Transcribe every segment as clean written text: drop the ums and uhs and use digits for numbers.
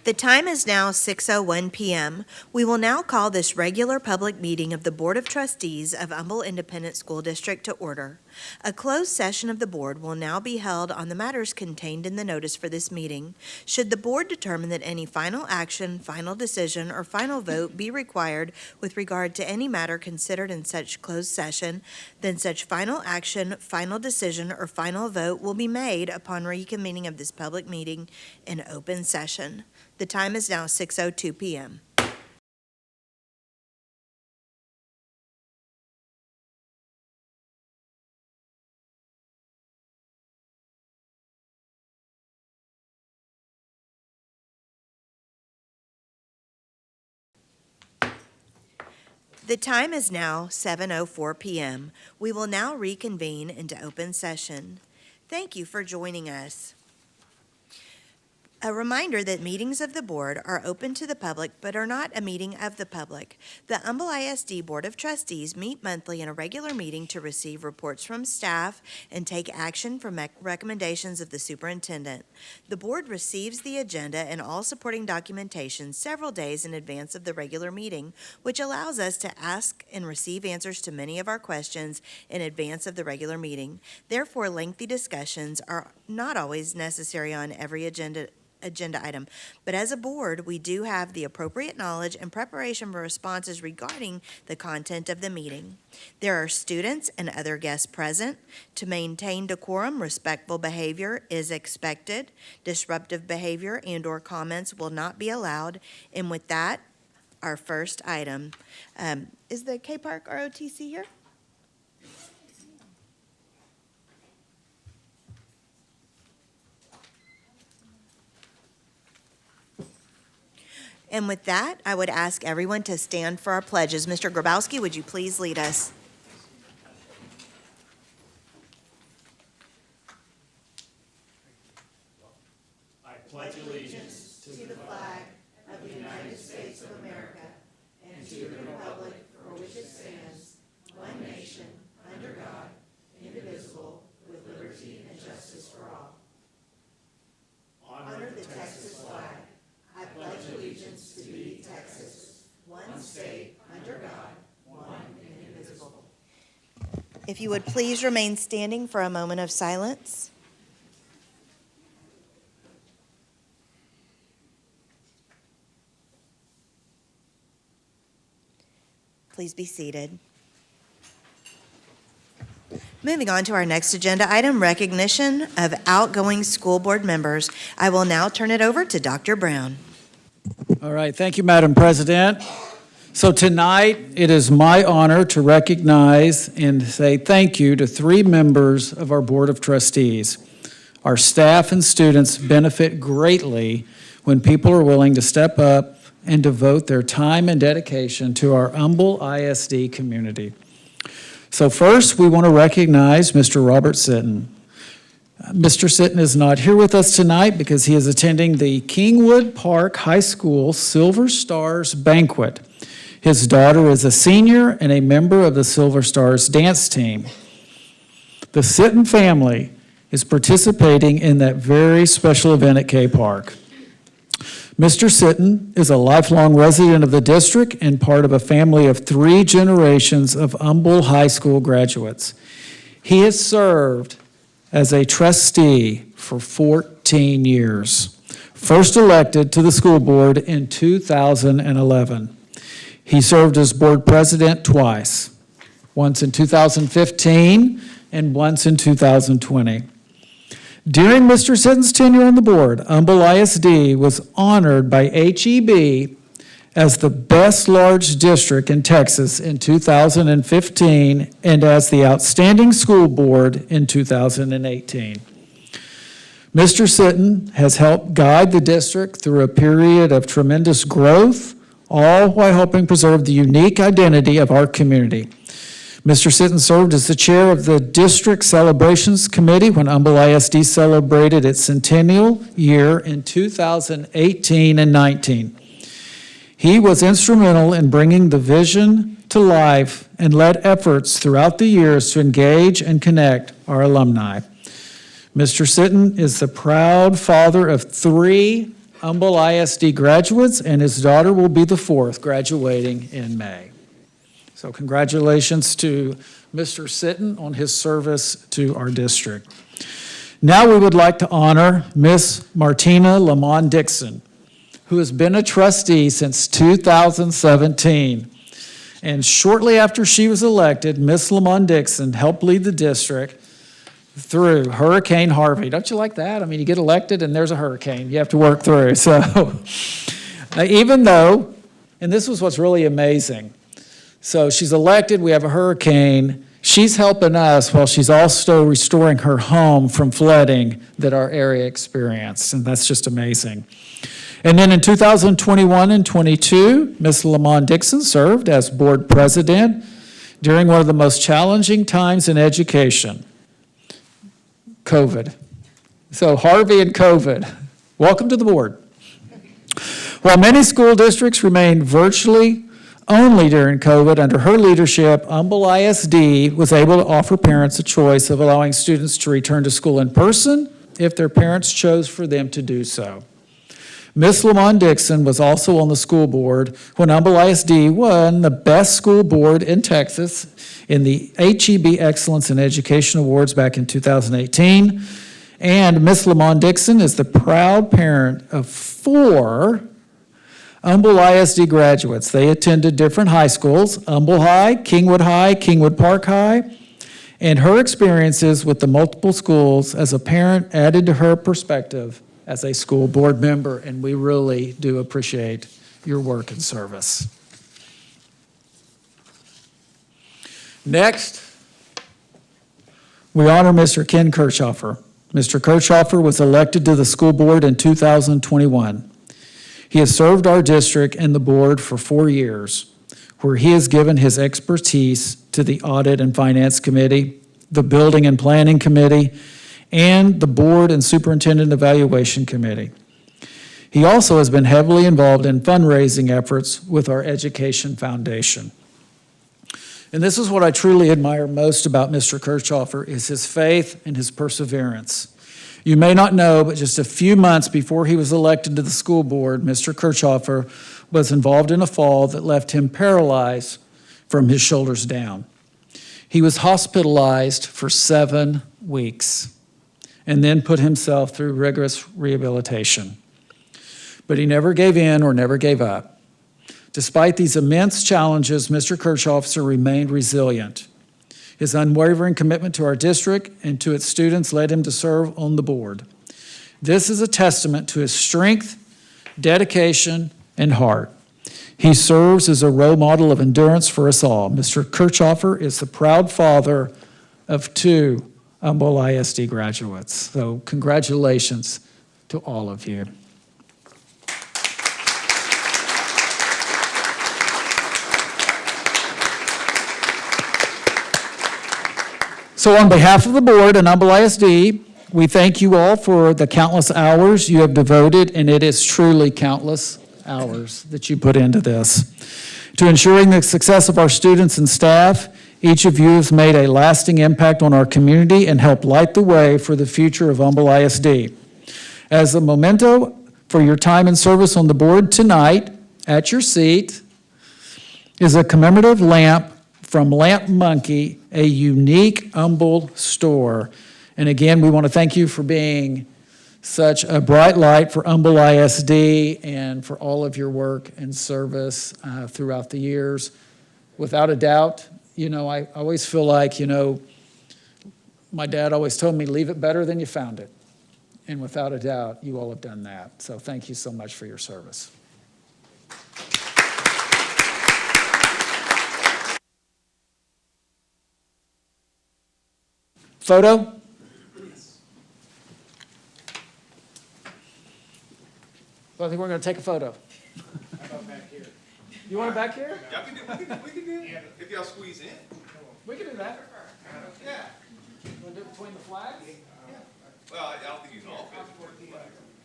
The time is now 6:01 p.m. We will now call this regular public meeting of the Board of Trustees of Humble Independent School District to order. A closed session of the board will now be held on the matters contained in the notice for this meeting. Should the board determine that any final action, final decision, or final vote be required with regard to any matter considered in such closed session, then such final action, final decision, or final vote will be made upon reconvening of this public meeting in open session. The time is now 6:02 p.m. The time is now 7:04 p.m. We will now reconvene into open session. Thank you for joining us. A reminder that meetings of the board are open to the public but are not a meeting of the public. The Humble ISD Board of Trustees meet monthly in a regular meeting to receive reports from staff and take action from recommendations of the superintendent. The board receives the agenda and all supporting documentation several days in advance of the regular meeting, which allows us to ask and receive answers to many of our questions in advance of the regular meeting. Therefore, lengthy discussions are not always necessary on every agenda item, but as a board, we do have the appropriate knowledge and preparation for responses regarding the content of the meeting. There are students and other guests present. To maintain decorum, respectful behavior is expected. Disruptive behavior and/or comments will not be allowed. And with that, our first item, is the K Park ROTC here? And with that, I would ask everyone to stand for our pledges. Mr. Grabowski, would you please lead us? I pledge allegiance to the flag of the United States of America and to the republic for which it stands, one nation, under God, indivisible, with liberty and justice for all. Honor the Texas flag. I pledge allegiance to be Texas, one state, under God, one and indivisible. If you would please remain standing for a moment of silence. Please be seated. Moving on to our next agenda item, recognition of outgoing school board members. I will now turn it over to Dr. Brown. All right, thank you, Madam President. So tonight, it is my honor to recognize and say thank you to 3 members of our Board of Trustees. Our staff and students benefit greatly when people are willing to step up and devote their time and dedication to our Humble ISD community. So first, we want to recognize Mr. Robert Sitton. Mr. Sitton is not here with us tonight because he is attending the Kingwood Park High School Silver Stars Banquet. His daughter is a senior and a member of the Silver Stars dance team. The Sitton family is participating in that very special event at K Park. Mr. Sitton is a lifelong resident of the district and part of a family of 3 generations of Humble High School graduates. He has served as a trustee for 14 years, first elected to the school board in 2011. He served as board president twice, once in 2015 and once in 2020. During Mr. Sitton's tenure on the board, Humble ISD was honored by HEB as the best large district in Texas in 2015 and as the outstanding school board in 2018. Mr. Sitton has helped guide the district through a period of tremendous growth, all while helping preserve the unique identity of our community. Mr. Sitton served as the chair of the District Celebrations Committee when Humble ISD celebrated its centennial year in 2018 and 19. He was instrumental in bringing the vision to life and led efforts throughout the years to engage and connect our alumni. Mr. Sitton is the proud father of 3 Humble ISD graduates, and his daughter will be the fourth, graduating in May. So congratulations to Mr. Sitton on his service to our district. Now we would like to honor Miss Martina Lamont Dixon, who has been a trustee since 2017. And shortly after she was elected, Miss Lamont Dixon helped lead the district through Hurricane Harvey. Don't you like that? I mean, you get elected and there's a hurricane you have to work through. So even though, and this was what's really amazing, so she's elected, we have a hurricane, she's helping us while she's also restoring her home from flooding that our area experienced, and that's just amazing. And then in 2021 and 22, Ms. Lamont Dixon served as board president during one of the most challenging times in education, COVID. So Harvey and COVID, welcome to the board. While many school districts remained virtually only during COVID, under her leadership, Humble ISD was able to offer parents a choice of allowing students to return to school in person if their parents chose for them to do so. Ms. Lamont Dixon was also on the school board when Humble ISD won the Best School Board in Texas in the HEB Excellence in Education Awards back in 2018. And Ms. Lamont Dixon is the proud parent of 4 Humble ISD graduates. They attended different high schools, Humble High, Kingwood Park High, and her experiences with the multiple schools as a parent added to her perspective as a school board member, and we really do appreciate your work and service. Next, we honor Mr. Ken Kirchhoffer. Mr. Kirchhoffer was elected to the school board in 2021. He has served our district and the board for 4 years, where he has given his expertise to the Audit and Finance Committee, the Building and Planning Committee, and the Board and Superintendent Evaluation Committee. He also has been heavily involved in fundraising efforts with our Education Foundation. And this is what I truly admire most about Mr. Kirchhoffer, is his faith and his perseverance. You may not know, but just a few months before he was elected to the school board, Mr. Kirchhoffer was involved in a fall that left him paralyzed from his shoulders down. He was hospitalized for 7 weeks and then put himself through rigorous rehabilitation. But he never gave in or never gave up. Despite these immense challenges, Mr. Kirchhoffer remained resilient. His unwavering commitment to our district and to its students led him to serve on the board. This is a testament to his strength, dedication, and heart. He serves as a role model of endurance for us all. Mr. Kirchhoffer is the proud father of 2 Humble ISD graduates. So congratulations to all of you. So on behalf of the board and Humble ISD, we thank you all for the countless hours you have devoted, and it is truly countless hours that you put into this. To ensuring the success of our students and staff, each of you has made a lasting impact on our community and helped light the way for the future of Humble ISD. As a memento for your time and service on the board tonight, at your seat is a commemorative lamp from Lamp Monkey, a unique Humble store. And again, we want to thank you for being such a bright light for Humble ISD and for all of your work and service throughout the years. Without a doubt, I always feel like, my dad always told me, leave it better than you found it. And without a doubt, you all have done that. So thank you so much for your service. Photo? So I think we're going to take a photo. How about back here? You want it back here? Y'all can do, we can do, if y'all squeeze in. We can do that. Yeah. You want to do it between the flags? Well, I don't think you can all fit.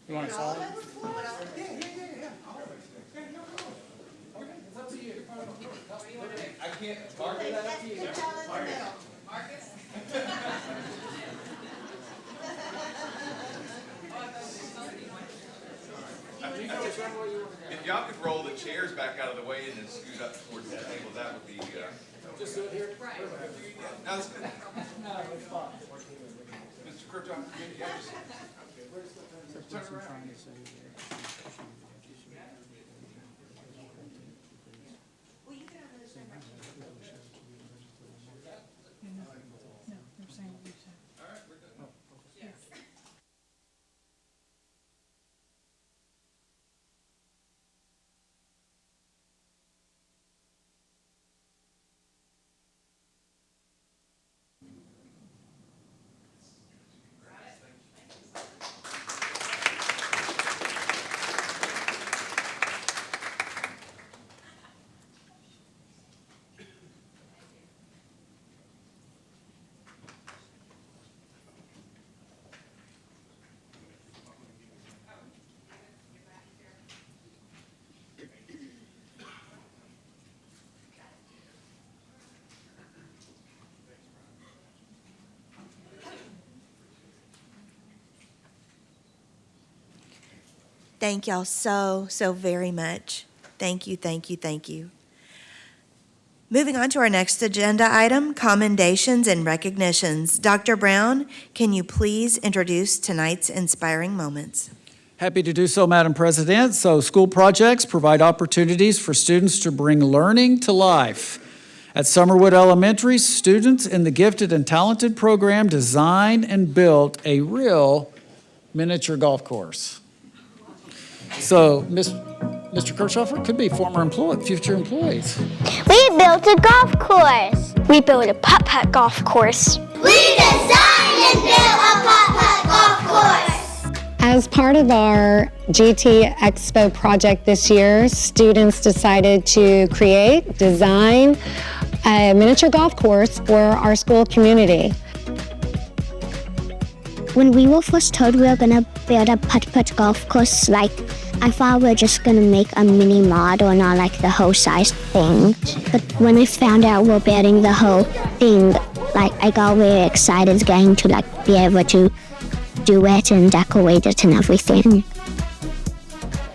You want to solve it? Yeah. Okay, it's up to you. I can't, Mark, that's up to you. Marcus? I If y'all could roll the chairs back out of the way and then scoot up towards the table, that would be, just sit here? Right. No, that's good. No, it's fine. Mr. Kirkhoff, yeah, just. Turn around. Thank y'all so very much. Thank you, thank you, thank you. Moving on to our next agenda item, commendations and recognitions. Dr. Brown, can you please introduce tonight's inspiring moments? Happy to do so, Madam President. So school projects provide opportunities for students to bring learning to life. At Summerwood Elementary, students in the Gifted and Talented program designed and built a real miniature golf course. So, Mr. Kirchhoffer could be future employees. We built a golf course. We built a putt-putt golf course. We designed and built a putt-putt golf course. As part of our GT Expo project this year, students decided to design a miniature golf course for our school community. When we were first told we were gonna build a putt-putt golf course, I thought we were just gonna make a mini model, not like the whole size thing. But when we found out we were building the whole thing, I got really excited getting to be able to do it and decorate it and everything.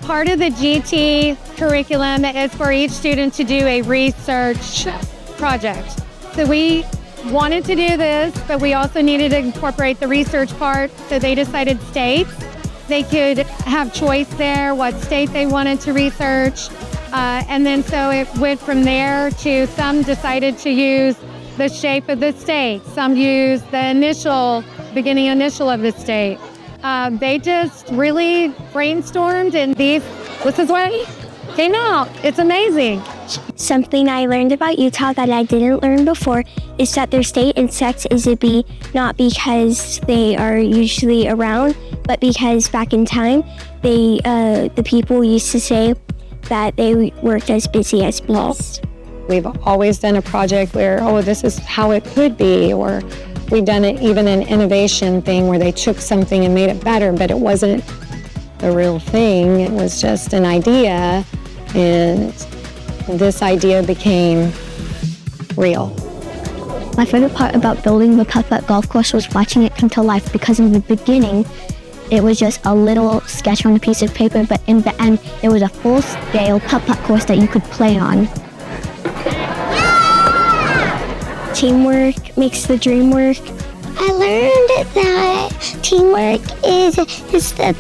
Part of the GT curriculum is for each student to do a research project. So we wanted to do this, but we also needed to incorporate the research part, so they decided states. They could have choice there, what state they wanted to research. And then so it went from there to some decided to use the shape of the state. Some used the beginning initial of the state. They just really brainstormed, and this is what came out. It's amazing. Something I learned about Utah that I didn't learn before is that their state insects is a bee, not because they are usually around, but because back in time, the people used to say that they weren't as busy as bees. We've always done a project where, this is how it could be, or we've done it even an innovation thing where they took something and made it better, but it wasn't the real thing. It was just an idea, and this idea became real. My favorite part about building the putt-putt golf course was watching it come to life, because in the beginning, it was just a little sketch on a piece of paper, but in the end, it was a full-scale putt-putt course that you could play on. Yeah! Teamwork makes the dream work. I learned that teamwork is the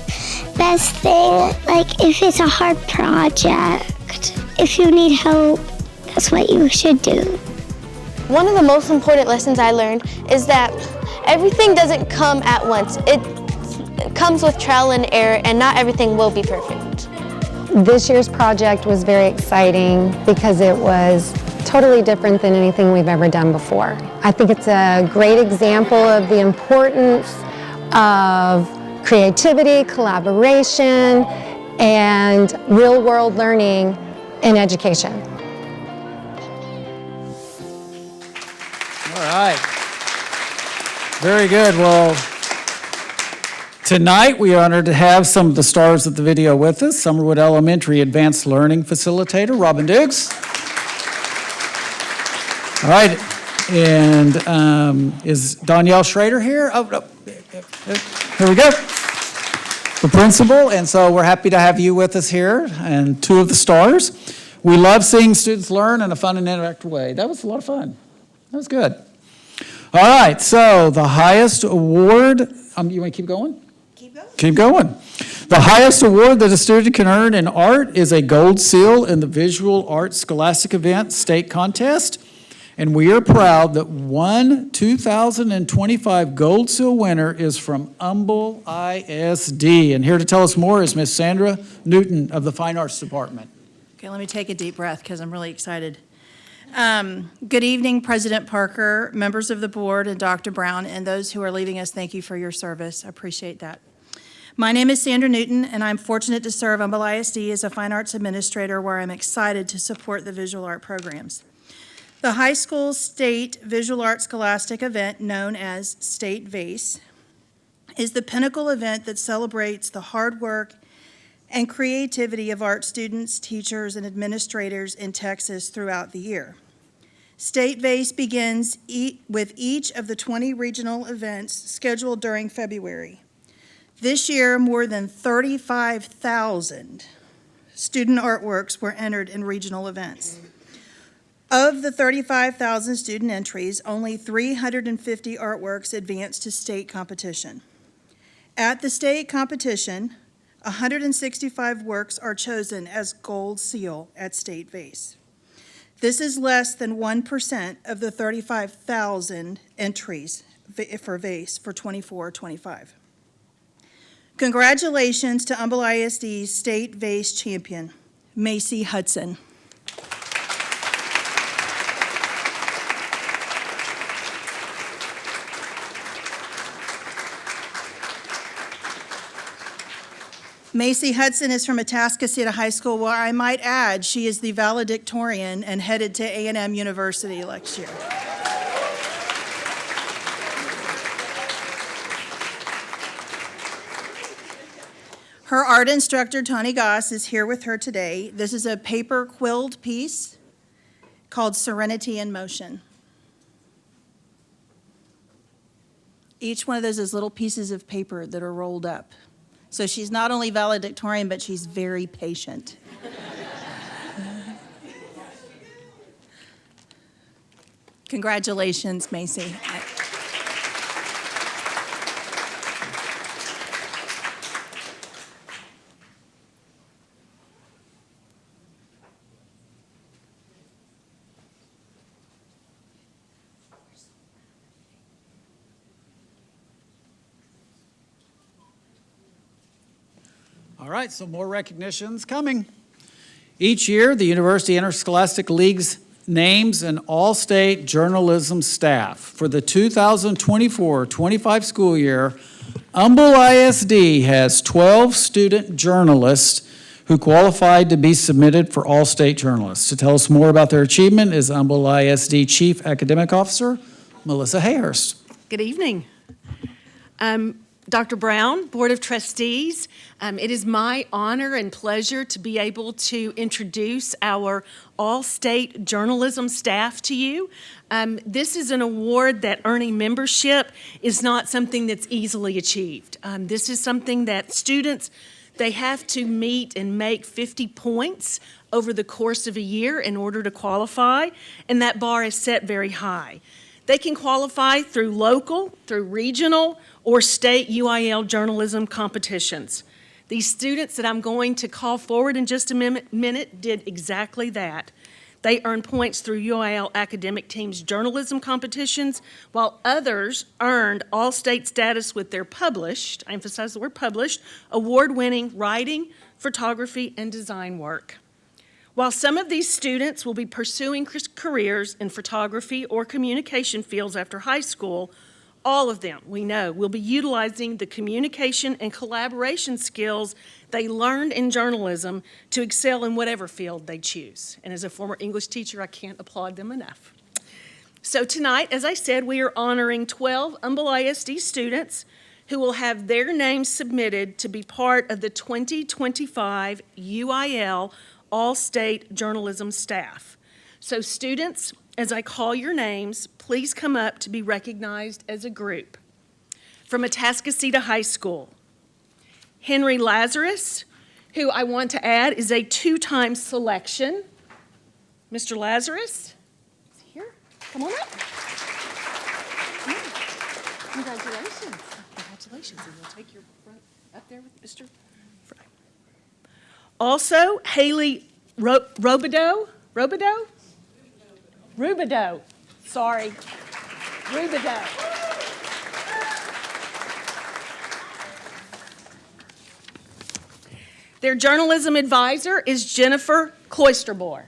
best thing. If it's a hard project, if you need help, that's what you should do. One of the most important lessons I learned is that everything doesn't come at once. It comes with trial and error, and not everything will be perfect. This year's project was very exciting because it was totally different than anything we've ever done before. I think it's a great example of the importance of creativity, collaboration, and real-world learning in education. All right. Very good. Well, tonight we are honored to have some of the stars of the video with us. Summerwood Elementary Advanced Learning Facilitator, Robin Dukes. All right. And is Danielle Schrader here? Oh, no. Here we go. the principal, and so we're happy to have you with us here, and two of the stars. We love seeing students learn in a fun and interactive way. That was a lot of fun. That was good. All right, so the highest award, you want to keep going? Keep going. Keep going. The highest award that a student can earn in art is a gold seal in the Visual Arts Scholastic Event State Contest. And we are proud that one 2025 Gold Seal winner is from Humble ISD. And here to tell us more is Miss Sandra Newton of the Fine Arts Department. Okay, let me take a deep breath because I'm really excited. Good evening, President Parker, members of the board, and Dr. Brown, and those who are leaving us. Thank you for your service. I appreciate that. My name is Sandra Newton, and I'm fortunate to serve Humble ISD as a fine arts administrator, where I'm excited to support the visual art programs. The high school state visual arts scholastic event, known as State VASE, is the pinnacle event that celebrates the hard work and creativity of art students, teachers, and administrators in Texas throughout the year. State VASE begins with each of the 20 regional events scheduled during February. This year, more than 35,000 student artworks were entered in regional events. Of the 35,000 student entries, only 350 artworks advanced to state competition. At the state competition, 165 works are chosen as Gold Seal at State VASE. This is less than 1% of the 35,000 entries for VASE for 24-25. Congratulations to Humble ISD's State VASE champion, Macy Hudson. Macy Hudson is from Atascocita High School, where I might add she is the valedictorian and headed to A&M University next year. Her art instructor, Tony Goss, is here with her today. This is a paper quilled piece called Serenity in Motion. Each one of those is little pieces of paper that are rolled up. So she's not only valedictorian, but she's very patient. Congratulations, Macy. All right, so more recognitions coming. Each year, the University Interscholastic League's names an all-state journalism staff. For the 2024-25 school year, Humble ISD has 12 student journalists who qualified to be submitted for all-state journalists. To tell us more about their achievement is Humble ISD Chief Academic Officer, Melissa Hayhurst. Good evening. Dr. Brown, Board of Trustees, it is my honor and pleasure to be able to introduce our all-state journalism staff to you. This is an award that earning membership is not something that's easily achieved. This is something that students, they have to meet and make 50 points over the course of a year in order to qualify, and that bar is set very high. They can qualify through local, through regional, or state UIL journalism competitions. These students that I'm going to call forward in just a minute did exactly that. They earned points through UIL academic teams' journalism competitions, while others earned all-state status with their published, I emphasize the word published, award-winning writing, photography, and design work. While some of these students will be pursuing careers in photography or communication fields after high school, all of them, we know, will be utilizing the communication and collaboration skills they learned in journalism to excel in whatever field they choose. And as a former English teacher, I can't applaud them enough. So tonight, as I said, we are honoring 12 Humble ISD students who will have their names submitted to be part of the 2025 UIL All-State Journalism staff. So students, as I call your names, please come up to be recognized as a group. From Atascocita High School, Henry Lazarus, who I want to add is a 2-time selection. Mr. Lazarus, is he here? Come on up. Congratulations. Congratulations. And you'll take your front up there with Mr. Fry. Also, Haley Robideau. Sorry. Rubidoux. Their journalism advisor is Jennifer Cloisterbore.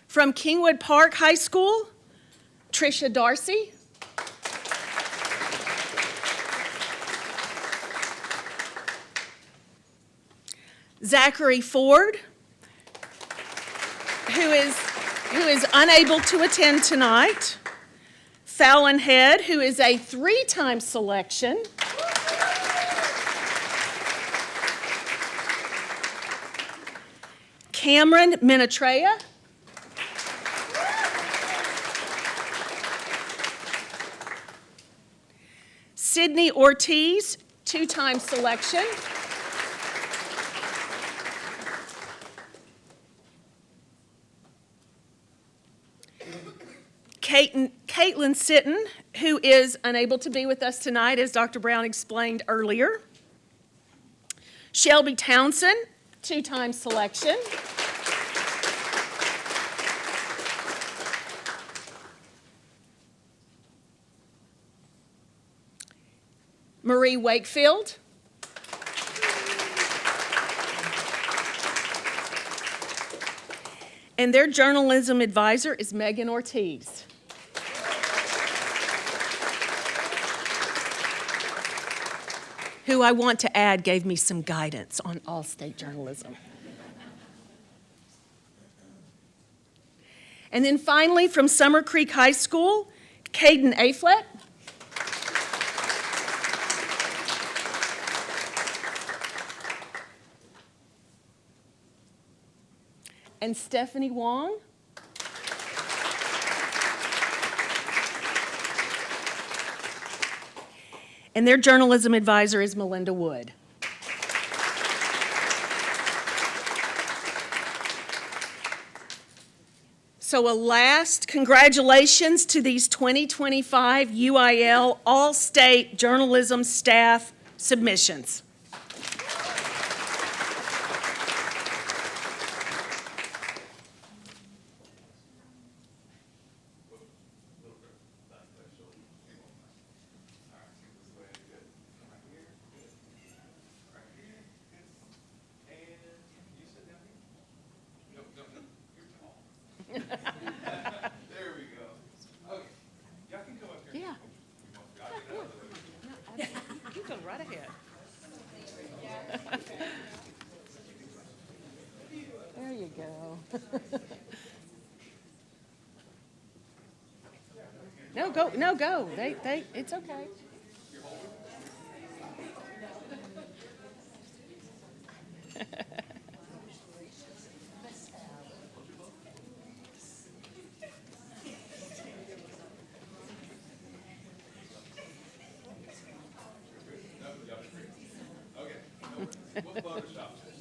From Kingwood Park High School, Tricia Darcy. Zachary Ford, who is unable to attend tonight. Fallon Head, who is a 3-time selection. Cameron Minatrea. Sydney Ortiz, 2-time selection. Caitlin Sitton, who is unable to be with us tonight, as Dr. Brown explained earlier. Shelby Townsend, 2-time selection. Marie Wakefield. And their journalism advisor is Megan Ortiz. Who I want to add gave me some guidance on all-state journalism. And then finally, from Summer Creek High School, Caden Aflet. And Stephanie Wong. And their journalism advisor is Melinda Wood. So a last congratulations to these 2025 UIL All-State Journalism Staff submissions. There we go. Okay, y'all can come up here. Yeah. You go right ahead. There you go. No, go. It's okay. We'll Photoshop this.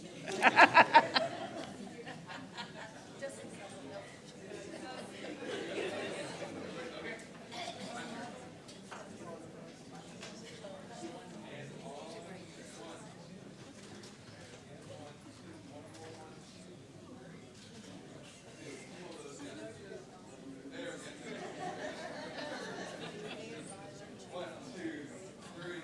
One, two, three.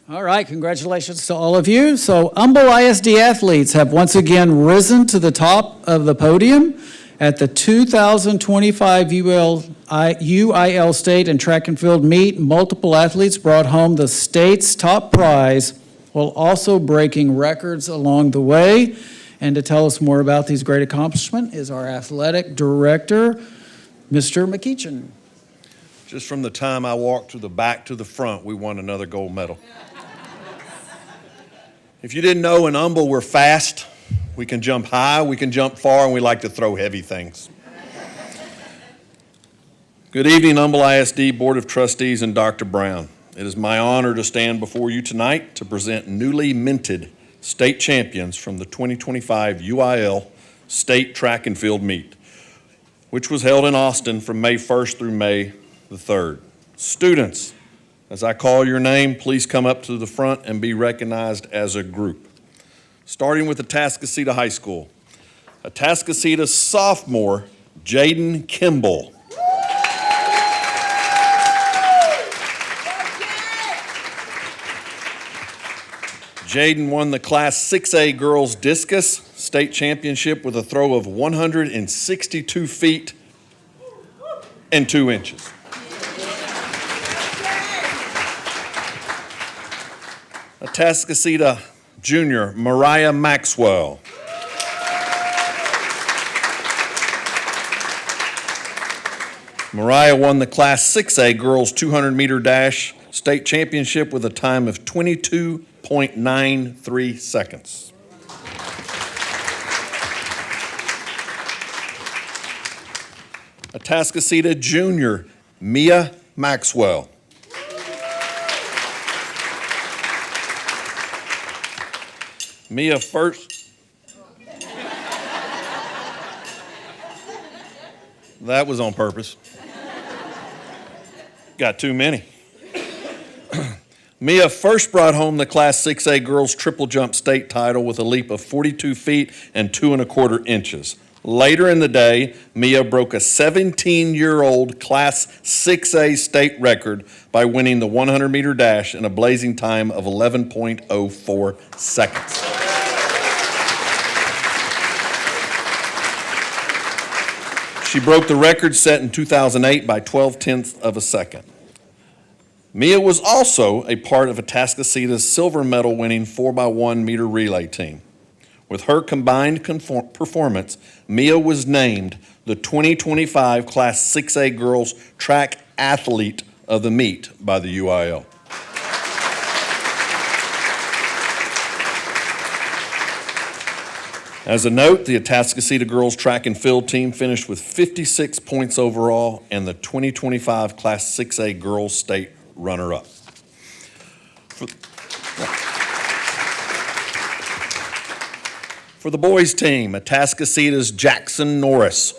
All right, congratulations to all of you. So Humble ISD athletes have once again risen to the top of the podium at the 2025 UIL State and Track and Field Meet. Multiple athletes brought home the state's top prize while also breaking records along the way. And to tell us more about these great accomplishments is our athletic director, Mr. McEachin. Just from the time I walked to the back to the front, we won another gold medal. If you didn't know, in Humble, we're fast, we can jump high, we can jump far, and we like to throw heavy things. Good evening, Humble ISD Board of Trustees and Dr. Brown. It is my honor to stand before you tonight to present newly minted state champions from the 2025 UIL State Track and Field Meet, which was held in Austin from May 1st through May the 3rd. Students, as I call your name, please come up to the front and be recognized as a group. Starting with Atascocita High School. Atascocita sophomore, Jaden Kimball. Jaden won the Class 6A Girls Discus State Championship with a throw of 162 feet and 2 inches. Atascocita Junior, Mariah Maxwell. Mariah won the Class 6A Girls 200-meter dash state championship with a time of 22.93 seconds. Atascocita Junior, Mia Maxwell. Mia first. That was on purpose. Got too many. Mia first brought home the Class 6A Girls Triple Jump State title with a leap of 42 feet and 2 1/4 inches. Later in the day, Mia broke a 17-year-old Class 6A state record by winning the 100-meter dash in a blazing time of 11.04 seconds. She broke the record set in 2008 by 12/10 of a second. Mia was also a part of Atascocita's silver medal winning 4x1 meter relay team. With her combined performance, Mia was named the 2025 Class 6A Girls Track Athlete of the Meet by the UIL. As a note, the Atascocita Girls Track and Field team finished with 56 points overall and the 2025 Class 6A Girls State runner-up. For the boys team, Atascocita's Jackson Norris.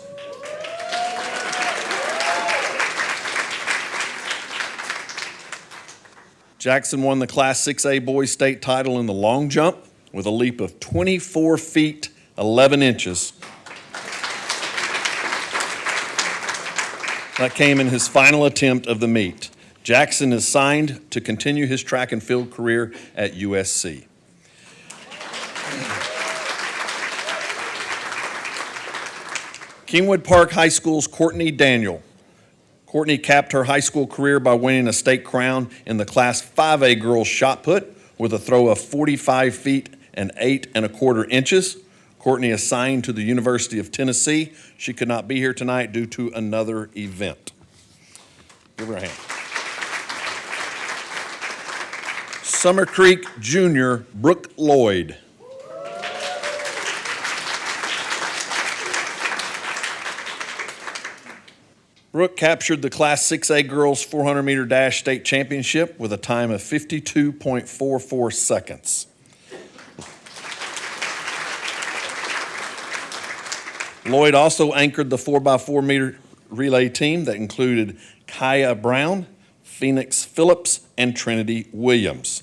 Jackson won the Class 6A boys state title in the long jump with a leap of 24 feet, 11 inches. That came in his final attempt of the meet. Jackson is signed to continue his track and field career at USC. Kingwood Park High School's Courtney Daniel. Courtney capped her high school career by winning a state crown in the Class 5A girls shot put with a throw of 45 feet and 8 1/4 inches. Courtney is signed to the University of Tennessee. She could not be here tonight due to another event. Give her a hand. Summer Creek Junior, Brooke Lloyd. Brooke captured the Class 6A Girls 400-meter dash state championship with a time of 52.44 seconds. Lloyd also anchored the 4x4 meter relay team that included Kaya Brown, Phoenix Phillips, and Trinity Williams.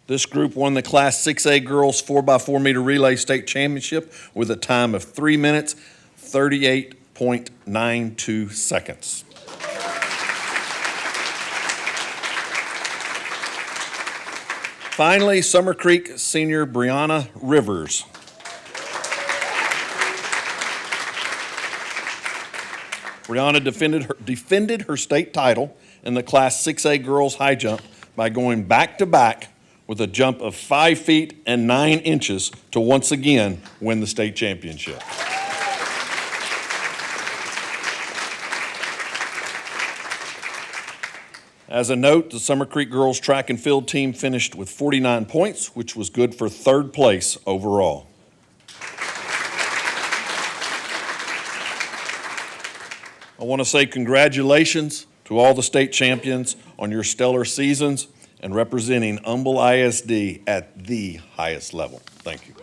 This group won the Class 6A Girls 4x4 meter relay state championship with a time of 3 minutes, 38 0.92 seconds. Finally, Summer Creek senior Brianna Rivers. Brianna defended her state title in the Class 6A girls high jump by going back-to-back with a jump of 5 feet and 9 inches to once again win the state championship. As a note, the Summer Creek girls track and field team finished with 49 points, which was good for third place overall. I want to say congratulations to all the state champions on your stellar seasons and representing Humble ISD at the highest level. Thank you.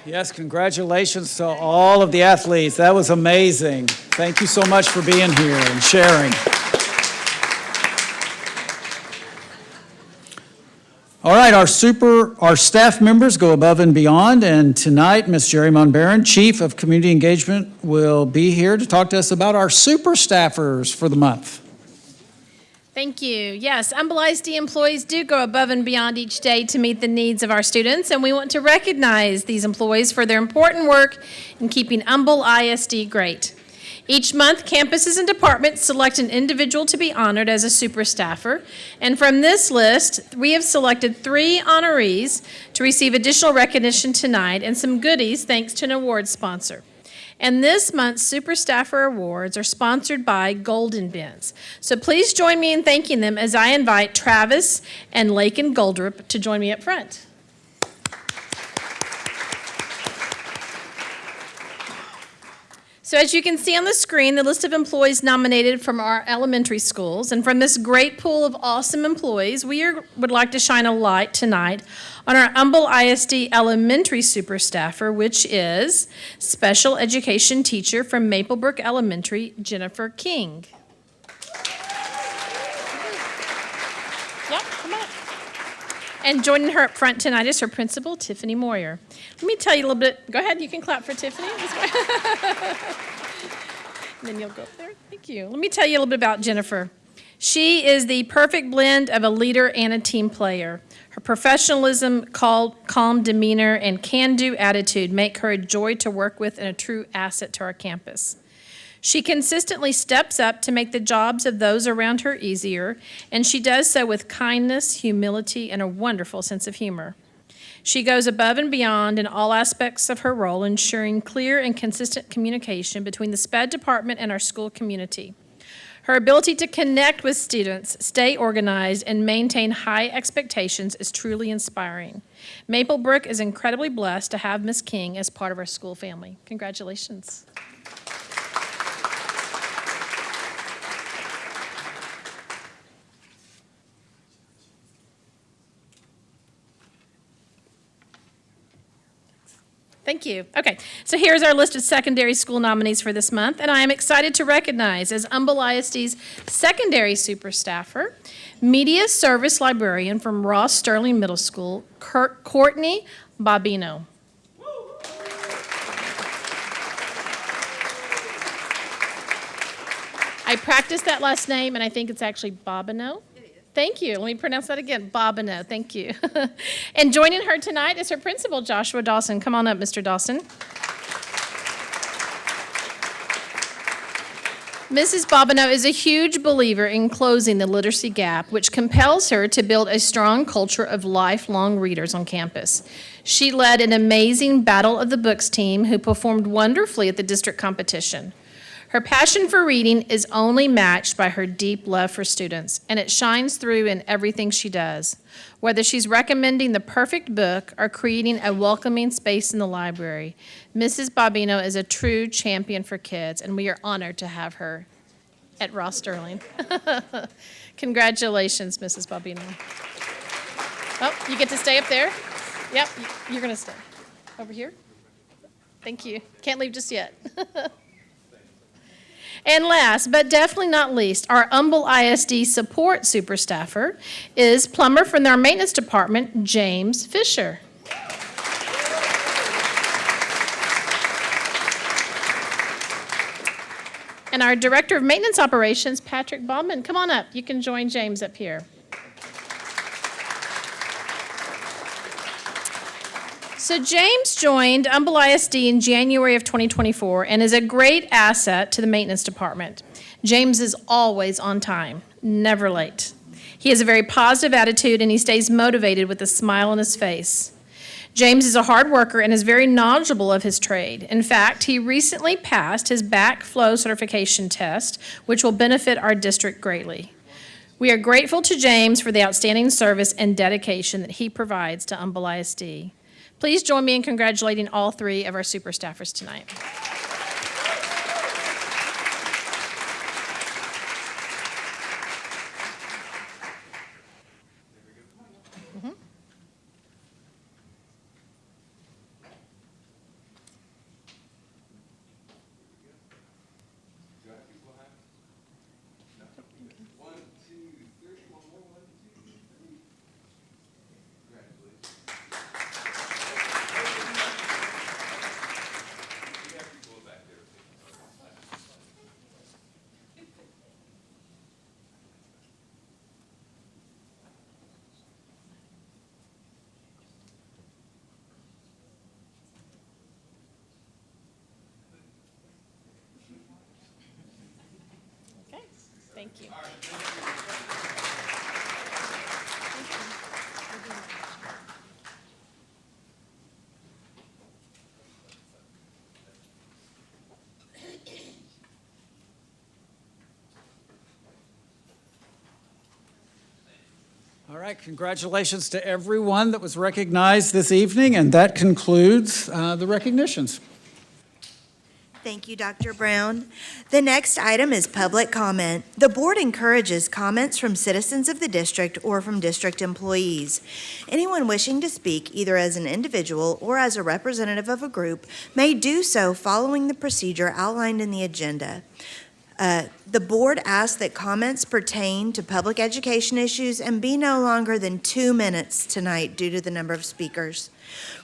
Yes, congratulations to all of the athletes. That was amazing. Thank you so much for being here and sharing. All right, our staff members go above and beyond, and tonight, Ms. Jerry Monbaron, Chief of Community Engagement, will be here to talk to us about our super staffers for the month. Thank you. Yes, Humble ISD employees do go above and beyond each day to meet the needs of our students, and we want to recognize these employees for their important work in keeping Humble ISD great. Each month, campuses and departments select an individual to be honored as a super staffer, and from this list, we have selected 3 honorees to receive additional recognition tonight and some goodies thanks to an award sponsor. And this month's Super Staffer Awards are sponsored by Golden Bins. So please join me in thanking them as I invite Travis and Lakin Goldrup to join me up front. So as you can see on the screen, the list of employees nominated from our elementary schools. And from this great pool of awesome employees, would like to shine a light tonight on our Humble ISD elementary super staffer, which is special education teacher from Maplebrook Elementary, Jennifer King. Yep, come on. And joining her up front tonight is her principal, Tiffany Moyer. Let me tell you a little bit. Go ahead, you can clap for Tiffany. And then you'll go up there. Thank you. Let me tell you a little bit about Jennifer. She is the perfect blend of a leader and a team player. Her professionalism, calm demeanor, and can-do attitude make her a joy to work with and a true asset to our campus. She consistently steps up to make the jobs of those around her easier, and she does so with kindness, humility, and a wonderful sense of humor. She goes above and beyond in all aspects of her role, ensuring clear and consistent communication between the SPED department and our school community. Her ability to connect with students, stay organized, and maintain high expectations is truly inspiring. Maplebrook is incredibly blessed to have Ms. King as part of our school family. Congratulations. Thank you. Okay, so here's our list of secondary school nominees for this month, and I am excited to recognize as Humble ISD's secondary super staffer, media service librarian from Ross Sterling Middle School, Courtney Bobino. I practiced that last name, and I think it's actually Bobino. Thank you. Let me pronounce that again. Bobino. Thank you. And joining her tonight is her principal, Joshua Dawson. Come on up, Mr. Dawson. Mrs. Bobino is a huge believer in closing the literacy gap, which compels her to build a strong culture of lifelong readers on campus. She led an amazing Battle of the Books team who performed wonderfully at the district competition. Her passion for reading is only matched by her deep love for students, and it shines through in everything she does. Whether she's recommending the perfect book or creating a welcoming space in the library, Mrs. Bobino is a true champion for kids, and we are honored to have her at Ross Sterling. Congratulations, Mrs. Bobino. Oh, you get to stay up there? Yep, you're going to stay. Over here? Thank you. Can't leave just yet. And last, but definitely not least, our Humble ISD support super staffer is plumber from our maintenance department, James Fisher. And our director of maintenance operations, Patrick Baumann. Come on up. You can join James up here. So James joined Humble ISD in January of 2024 and is a great asset to the maintenance department. James is always on time, never late. He has a very positive attitude and he stays motivated with a smile on his face. James is a hard worker and is very knowledgeable of his trade. In fact, he recently passed his backflow certification test, which will benefit our district greatly. We are grateful to James for the outstanding service and dedication that he provides to Humble ISD. Please join me in congratulating all three of our super staffers tonight. Okay, thank you. All right, congratulations to everyone that was recognized this evening, and that concludes the recognitions. Thank you, Dr. Brown. The next item is public comment. The board encourages comments from citizens of the district or from district employees. Anyone wishing to speak, either as an individual or as a representative of a group, may do so following the procedure outlined in the agenda. The board asks that comments pertain to public education issues and be no longer than 2 minutes tonight due to the number of speakers.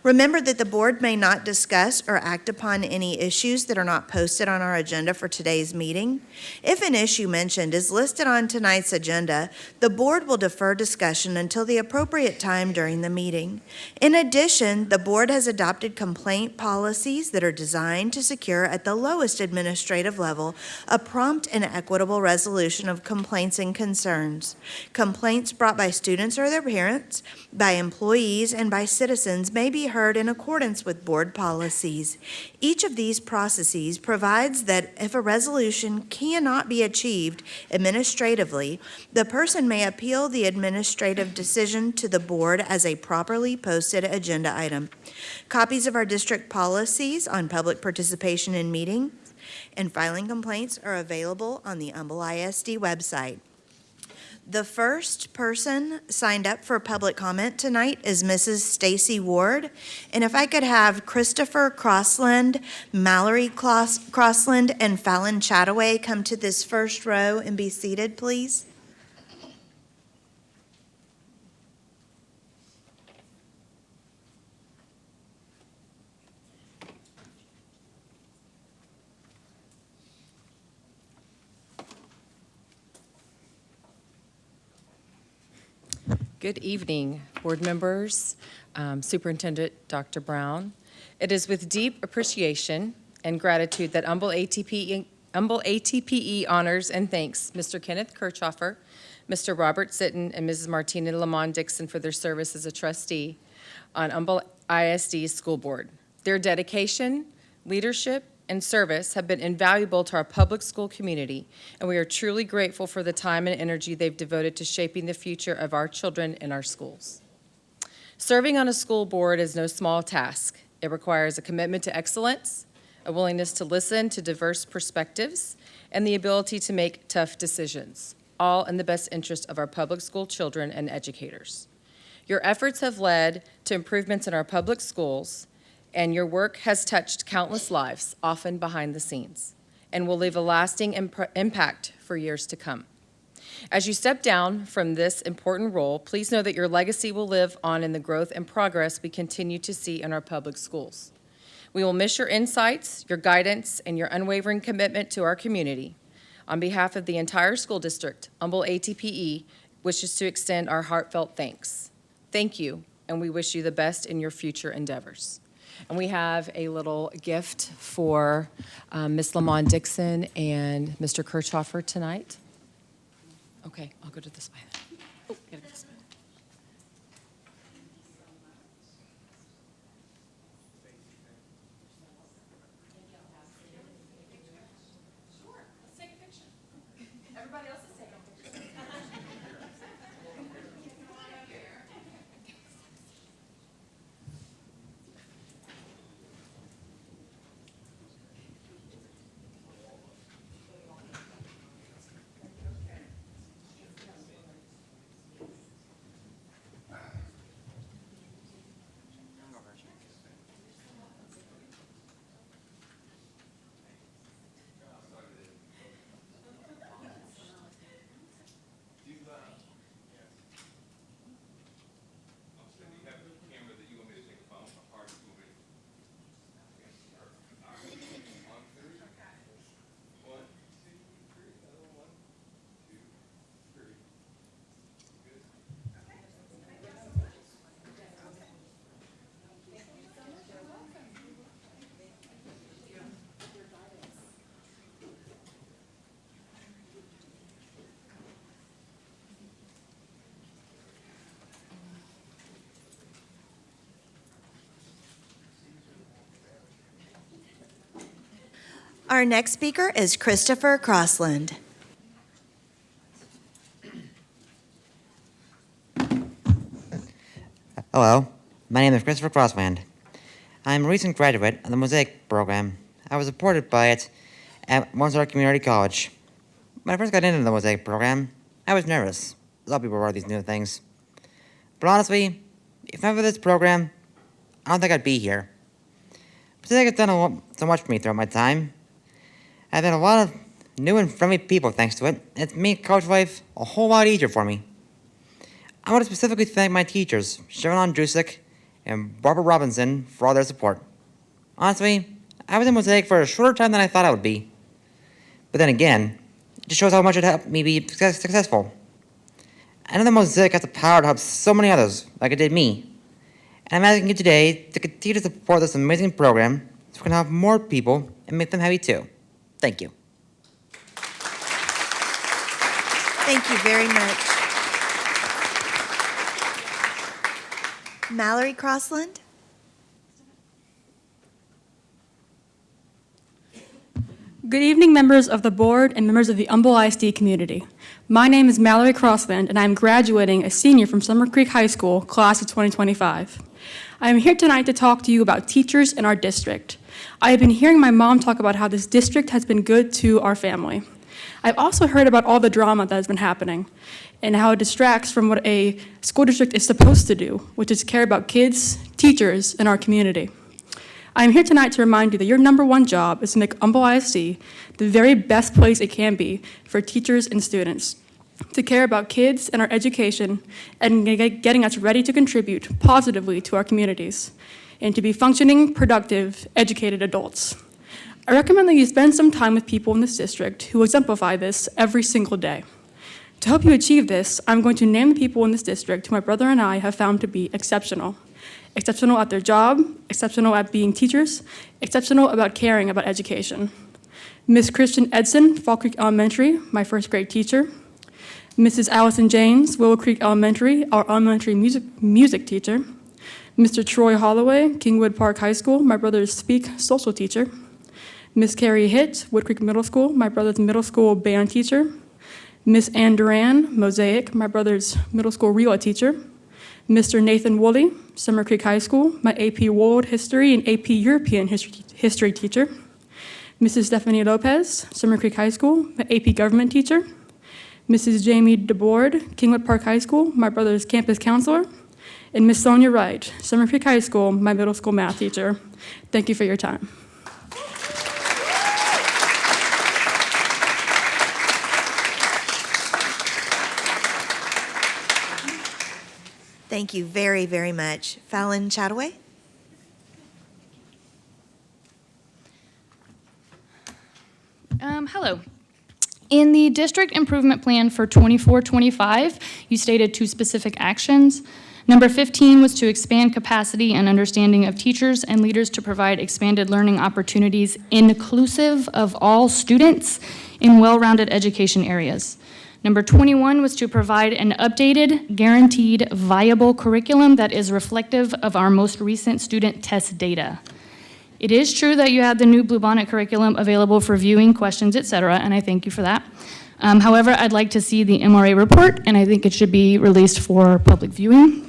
Remember that the board may not discuss or act upon any issues that are not posted on our agenda for today's meeting. If an issue mentioned is listed on tonight's agenda, the board will defer discussion until the appropriate time during the meeting. In addition, the board has adopted complaint policies that are designed to secure at the lowest administrative level a prompt and equitable resolution of complaints and concerns. Complaints brought by students or their parents, by employees, and by citizens may be heard in accordance with board policies. Each of these processes provides that if a resolution cannot be achieved administratively, the person may appeal the administrative decision to the board as a properly posted agenda item. Copies of our district policies on public participation in meetings and filing complaints are available on the Humble ISD website. The first person signed up for public comment tonight is Mrs. Stacy Ward. And if I could have Christopher Crossland, Mallory Crossland, and Fallon Chataway come to this first row and be seated, please. Good evening, board members, Superintendent Dr. Brown. It is with deep appreciation and gratitude that humble ATPE honors and thanks Mr. Kenneth Kirchhoffer, Mr. Robert Sitton, and Mrs. Martina Lamont Dixon for their service as a trustee on Humble ISD School Board. Their dedication, leadership, and service have been invaluable to our public school community, and we are truly grateful for the time and energy they've devoted to shaping the future of our children in our schools. Serving on a school board is no small task. It requires a commitment to excellence, a willingness to listen to diverse perspectives, and the ability to make tough decisions, all in the best interest of our public school children and educators. Your efforts have led to improvements in our public schools, and your work has touched countless lives, often behind the scenes, and will leave a lasting impact for years to come. As you step down from this important role, please know that your legacy will live on in the growth and progress we continue to see in our public schools. We will miss your insights, your guidance, and your unwavering commitment to our community. On behalf of the entire school district, Humble ATPE wishes to extend our heartfelt thanks. Thank you, and we wish you the best in your future endeavors. And we have a little gift for Ms. Lamont Dixon and Mr. Kirchhoffer tonight. Okay, I'll go to this way then. Oh, gotta go this way. Sure, let's take a picture. Everybody else is taking a picture. Our next speaker is Christopher Crossland. Hello, my name is Christopher Crossland. I'm a recent graduate of the Mosaic program. I was supported by it at Mozart Community College. When I first got into the Mosaic program, I was nervous. A lot of people were these new things. But honestly, if not for this program, I don't think I'd be here. Mosaic has done so much for me throughout my time. I've had a lot of new and friendly people thanks to it. It's made college life a whole lot easier for me. I want to specifically thank my teachers, Sharon Andrusik and Barbara Robinson, for all their support. Honestly, I was in Mosaic for a shorter time than I thought I would be. But then again, it just shows how much it helped me be successful. I know that Mosaic has the power to help so many others, like it did me. And I'm asking you today to continue to support this amazing program so we can help more people and make them happy too. Thank you. Thank you very much. Mallory Crossland? Good evening, members of the board and members of the Humble ISD community. My name is Mallory Crossland, and I am graduating a senior from Summer Creek High School, class of 2025. I am here tonight to talk to you about teachers in our district. I have been hearing my mom talk about how this district has been good to our family. I've also heard about all the drama that has been happening. and how it distracts from what a school district is supposed to do, which is care about kids, teachers, and our community. I am here tonight to remind you that your number one job is to make Humble ISD the very best place it can be for teachers and students, to care about kids and our education, and getting us ready to contribute positively to our communities, and to be functioning, productive, educated adults. I recommend that you spend some time with people in this district who exemplify this every single day. To help you achieve this, I'm going to name the people in this district who my brother and I have found to be exceptional. Exceptional at their job, exceptional at being teachers, exceptional about caring about education. Ms. Christian Edson, Fall Creek Elementary, my first grade teacher. Mrs. Allison James, Willow Creek Elementary, our elementary music teacher. Mr. Troy Holloway, Kingwood Park High School, my brother's speak social teacher. Ms. Carrie Hitt, Wood Creek Middle School, my brother's middle school band teacher. Ms. Ann Duran, Mosaic, my brother's middle school RELA teacher. Mr. Nathan Woolley, Summer Creek High School, my AP World History and AP European History teacher. Mrs. Stephanie Lopez, Summer Creek High School, my AP Government teacher. Mrs. Jamie DeBoard, Kingwood Park High School, my brother's campus counselor. And Ms. Sonia Wright, Summer Creek High School, my middle school math teacher. Thank you for your time. Thank you very, very much. Fallon Chataway? Hello. In the district improvement plan for 24-25, you stated 2 specific actions. Number 15 was to expand capacity and understanding of teachers and leaders to provide expanded learning opportunities inclusive of all students in well-rounded education areas. Number 21 was to provide an updated, guaranteed, viable curriculum that is reflective of our most recent student test data. It is true that you had the new Bluebonnet curriculum available for viewing, questions, et cetera, and I thank you for that. However, I'd like to see the MRA report, and I think it should be released for public viewing.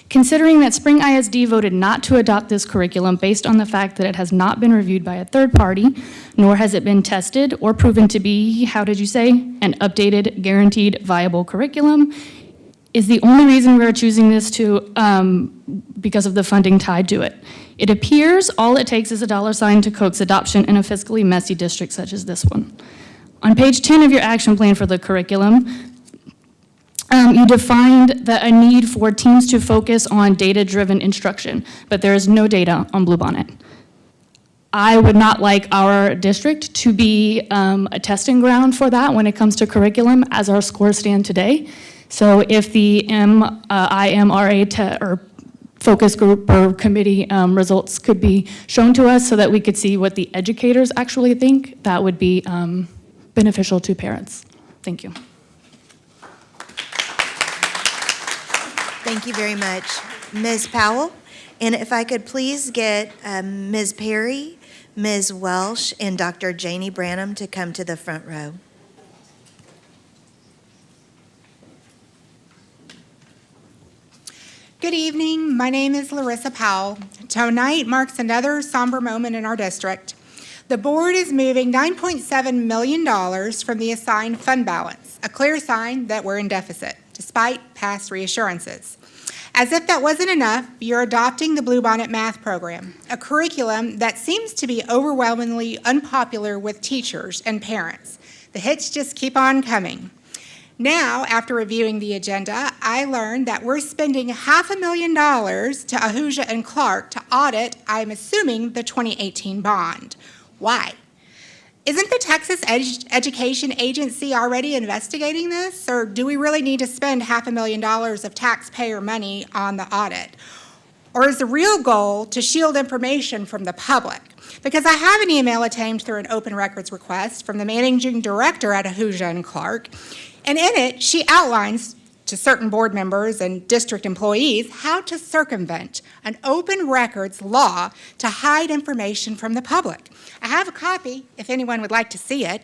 Considering that Spring ISD voted not to adopt this curriculum based on the fact that it has not been reviewed by a third party, nor has it been tested or proven to be, how did you say, an updated, guaranteed, viable curriculum, is the only reason we're choosing this to, because of the funding tied to it. It appears all it takes is a $sign to coax adoption in a fiscally messy district such as this one. On page 10 of your action plan for the curriculum, you defined a need for teams to focus on data-driven instruction, but there is no data on Bluebonnet. I would not like our district to be a testing ground for that when it comes to curriculum as our scores stand today. So if the IMRA or focus group or committee results could be shown to us so that we could see what the educators actually think, that would be beneficial to parents. Thank you. Thank you very much. Ms. Powell? And if I could please get Ms. Perry, Ms. Welsh, and Dr. Janie Branham to come to the front row. Good evening. My name is Larissa Powell. Tonight marks another somber moment in our district. The board is moving $9.7 million from the assigned fund balance, a clear sign that we're in deficit, despite past reassurances. As if that wasn't enough, you're adopting the Bluebonnet math program, a curriculum that seems to be overwhelmingly unpopular with teachers and parents. The hits just keep on coming. Now, after reviewing the agenda, I learned that we're spending $500,000 to Ahuja and Clark to audit, I'm assuming, the 2018 bond. Why? Isn't the Texas Education Agency already investigating this, or do we really need to spend $500,000 of taxpayer money on the audit? Or is the real goal to shield information from the public? Because I have an email obtained through an open records request from the managing director at Ahuja and Clark, and in it, she outlines to certain board members and district employees how to circumvent an open records law to hide information from the public. I have a copy if anyone would like to see it.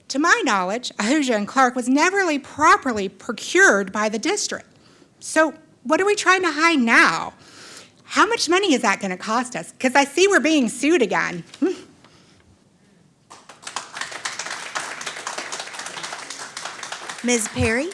To my knowledge, Ahuja and Clark was never really properly procured by the district. So what are we trying to hide now? How much money is that going to cost us? Because I see we're being sued again. Ms. Perry?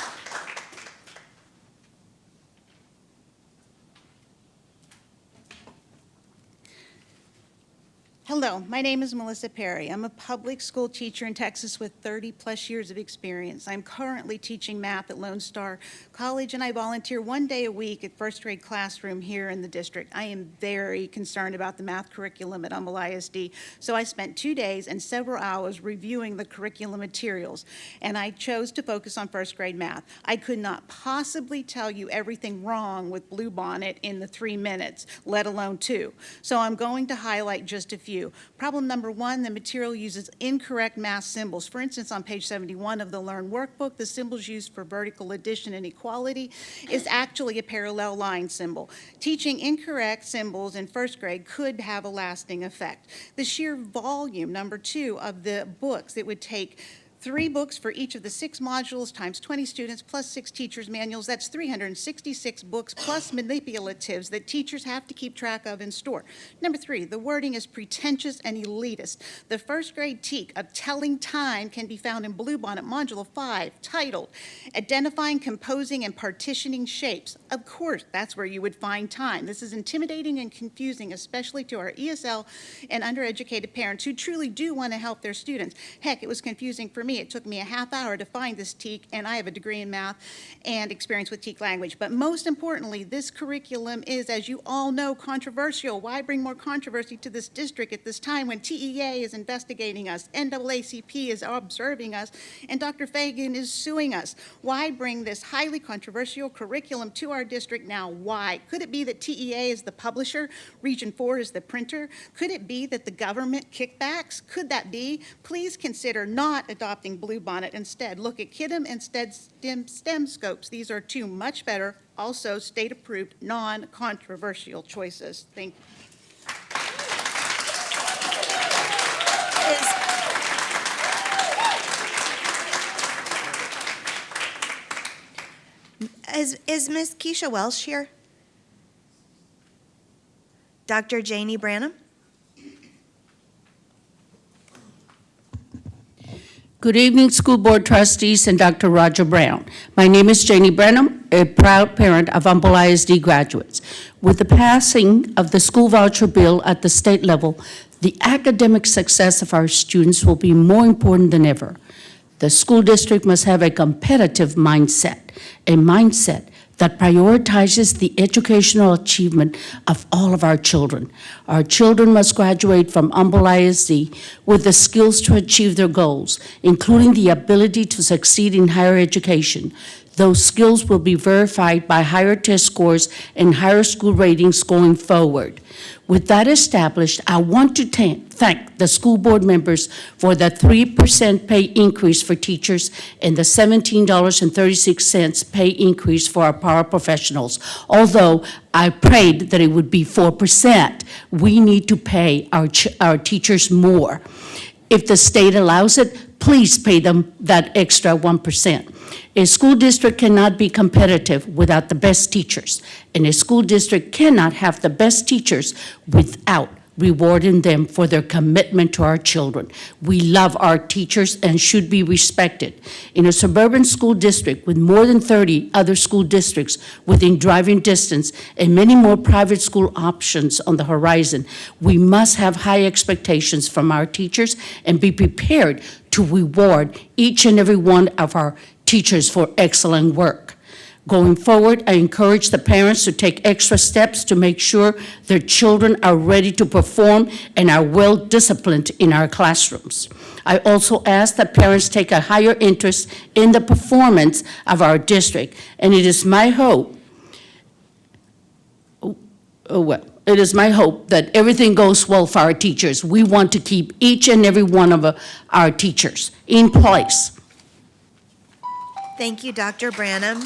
Hello, my name is Melissa Perry. I'm a public school teacher in Texas with 30-plus years of experience. I'm currently teaching math at Lone Star College, and I volunteer 1 day a week at first grade classroom here in the district. I am very concerned about the math curriculum at Humble ISD, so I spent 2 days and several hours reviewing the curriculum materials, and I chose to focus on first grade math. I could not possibly tell you everything wrong with Bluebonnet in the 3 minutes, let alone 2. So I'm going to highlight just a few. Problem number 1, the material uses incorrect math symbols. For instance, on page 71 of the Learn Workbook, the symbols used for vertical addition and equality is actually a parallel line symbol. Teaching incorrect symbols in first grade could have a lasting effect. The sheer volume, number 2, of the books, it would take 3 books for each of the 6 modules times 20 students plus 6 teachers' manuals. That's 366 books plus manipulatives that teachers have to keep track of and store. Number 3, the wording is pretentious and elitist. The first grade TEK of telling time can be found in Bluebonnet Module 5, titled Identifying, Composing, and Partitioning Shapes. Of course, that's where you would find time. This is intimidating and confusing, especially to our ESL and undereducated parents who truly do want to help their students. Heck, it was confusing for me. It took me a half hour to find this TEK, and I have a degree in math and experience with TEK language. But most importantly, this curriculum is, as you all know, controversial. Why bring more controversy to this district at this time when TEA is investigating us, NAACP is observing us, and Dr. Fagan is suing us? Why bring this highly controversial curriculum to our district now? Why? Could it be that TEA is the publisher, Region 4 is the printer? Could it be that the government kickbacks? Could that be? Please consider not adopting Bluebonnet. Instead, look at KIDM and STEM scopes. These are 2 much better, also state-approved, non-controversial choices. Thank you. Is Ms. Keisha Welsh here? Dr. Janie Branham? Good evening, school board trustees and Dr. Roger Brown. My name is Janie Brenham, a proud parent of Humble ISD graduates. With the passing of the school voucher bill at the state level, the academic success of our students will be more important than ever. The school district must have a competitive mindset, a mindset that prioritizes the educational achievement of all of our children. Our children must graduate from Humble ISD with the skills to achieve their goals, including the ability to succeed in higher education. Those skills will be verified by higher test scores and higher school ratings going forward. With that established, I want to thank the school board members for the 3% pay increase for teachers and the $17.36 pay increase for our paraprofessionals. Although I prayed that it would be 4%, we need to pay our teachers more. If the state allows it, please pay them that extra 1%. A school district cannot be competitive without the best teachers, and a school district cannot have the best teachers without rewarding them for their commitment to our children. We love our teachers and should be respected. In a suburban school district with more than 30 other school districts within driving distance and many more private school options on the horizon, we must have high expectations from our teachers and be prepared to reward each and every one of our teachers for excellent work. Going forward, I encourage the parents to take extra steps to make sure their children are ready to perform and are well disciplined in our classrooms. I also ask that parents take a higher interest in the performance of our district, and it is my hope, it is my hope that everything goes well for our teachers. We want to keep each and every one of our teachers in place. Thank you, Dr. Branham.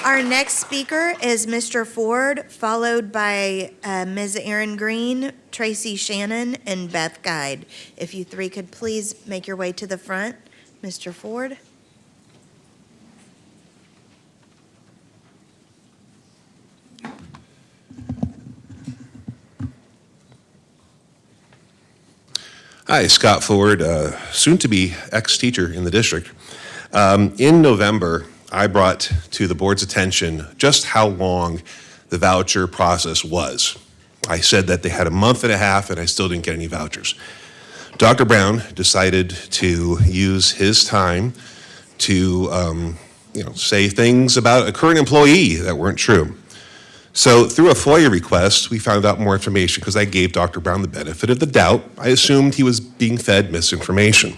Our next speaker is Mr. Ford, followed by Ms. Erin Green, Tracy Shannon, and Beth Guide. If you 3 could please make your way to the front. Mr. Ford. Hi, Scott Ford, soon-to-be ex-teacher in the district. In November, I brought to the board's attention just how long the voucher process was. I said that they had a month and a half and I still didn't get any vouchers. Dr. Brown decided to use his time to say things about a current employee that weren't true. So through a FOIA request, we found out more information because I gave Dr. Brown the benefit of the doubt. I assumed he was being fed misinformation.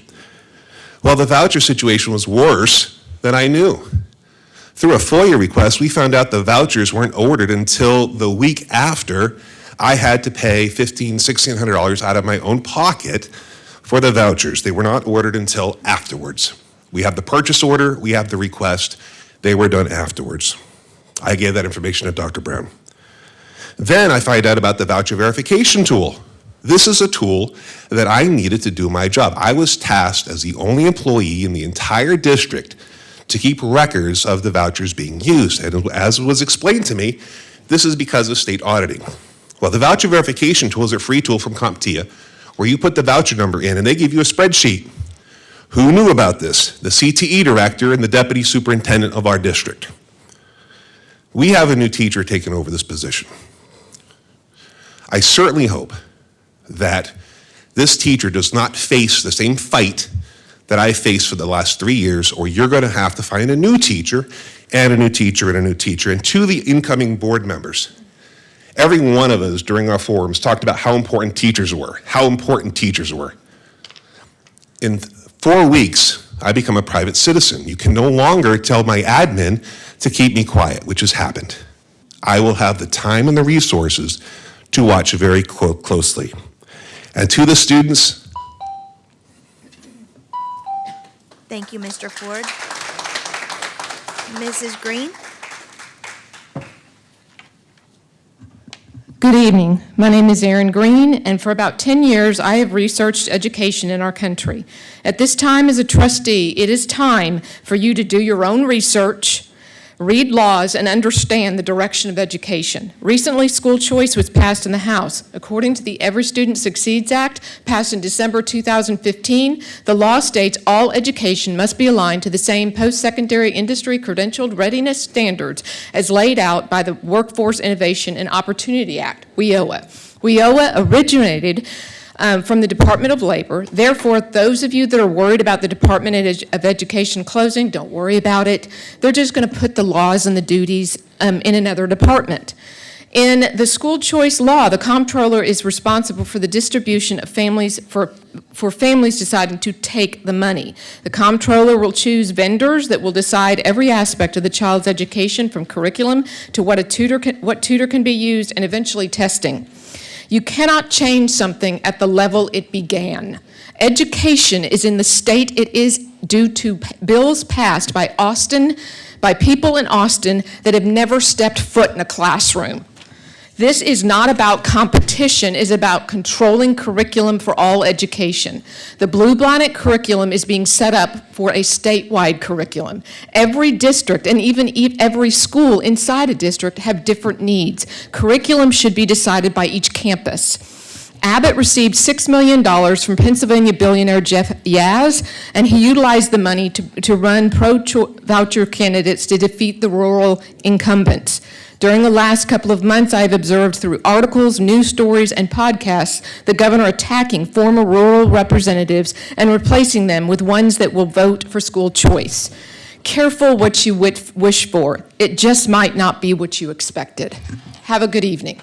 Well, the voucher situation was worse than I knew. Through a FOIA request, we found out the vouchers weren't ordered until the week after I had to pay $1,500, $1,600 out of my own pocket for the vouchers. They were not ordered until afterwards. We have the purchase order, we have the request. They were done afterwards. I gave that information to Dr. Brown. Then I find out about the voucher verification tool. This is a tool that I needed to do my job. I was tasked as the only employee in the entire district to keep records of the vouchers being used. And as was explained to me, this is because of state auditing. Well, the voucher verification tool is a free tool from CompTIA where you put the voucher number in and they give you a spreadsheet. Who knew about this? The CTE director and the deputy superintendent of our district. We have a new teacher taking over this position. I certainly hope that this teacher does not face the same fight that I faced for the last 3 years, or you're going to have to find a new teacher and a new teacher and a new teacher. And to the incoming board members, every one of us during our forums talked about how important teachers were, In 4 weeks, I become a private citizen. You can no longer tell my admin to keep me quiet, which has happened. I will have the time and the resources to watch very closely. And to the students, Thank you, Mr. Ford. Mrs. Green? Good evening. My name is Erin Green, and for about 10 years, I have researched education in our country. At this time, as a trustee, it is time for you to do your own research, read laws, and understand the direction of education. Recently, school choice was passed in the House. According to the Every Student Succeeds Act, passed in December 2015, the law states all education must be aligned to the same post-secondary industry credentialed readiness standards as laid out by the Workforce Innovation and Opportunity Act, WIOA. WIOA originated from the Department of Labor. Therefore, those of you that are worried about the Department of Education closing, don't worry about it. They're just going to put the laws and the duties in another department. In the school choice law, the comptroller is responsible for the distribution of families, for families deciding to take the money. The comptroller will choose vendors that will decide every aspect of the child's education, from curriculum to what tutor can be used, and eventually testing. You cannot change something at the level it began. Education is in the state it is due to bills passed by people in Austin that have never stepped foot in a classroom. This is not about competition, it's about controlling curriculum for all education. The Blue Bonnet curriculum is being set up for a statewide curriculum. Every district and even every school inside a district have different needs. Curriculum should be decided by each campus. Abbott received $6 million from Pennsylvania billionaire Jeff Yaz, and he utilized the money to run pro-voucher candidates to defeat the rural incumbents. During the last couple of months, I have observed through articles, news stories, and podcasts the governor attacking former rural representatives and replacing them with ones that will vote for school choice. Careful what you wish for. It just might not be what you expected. Have a good evening.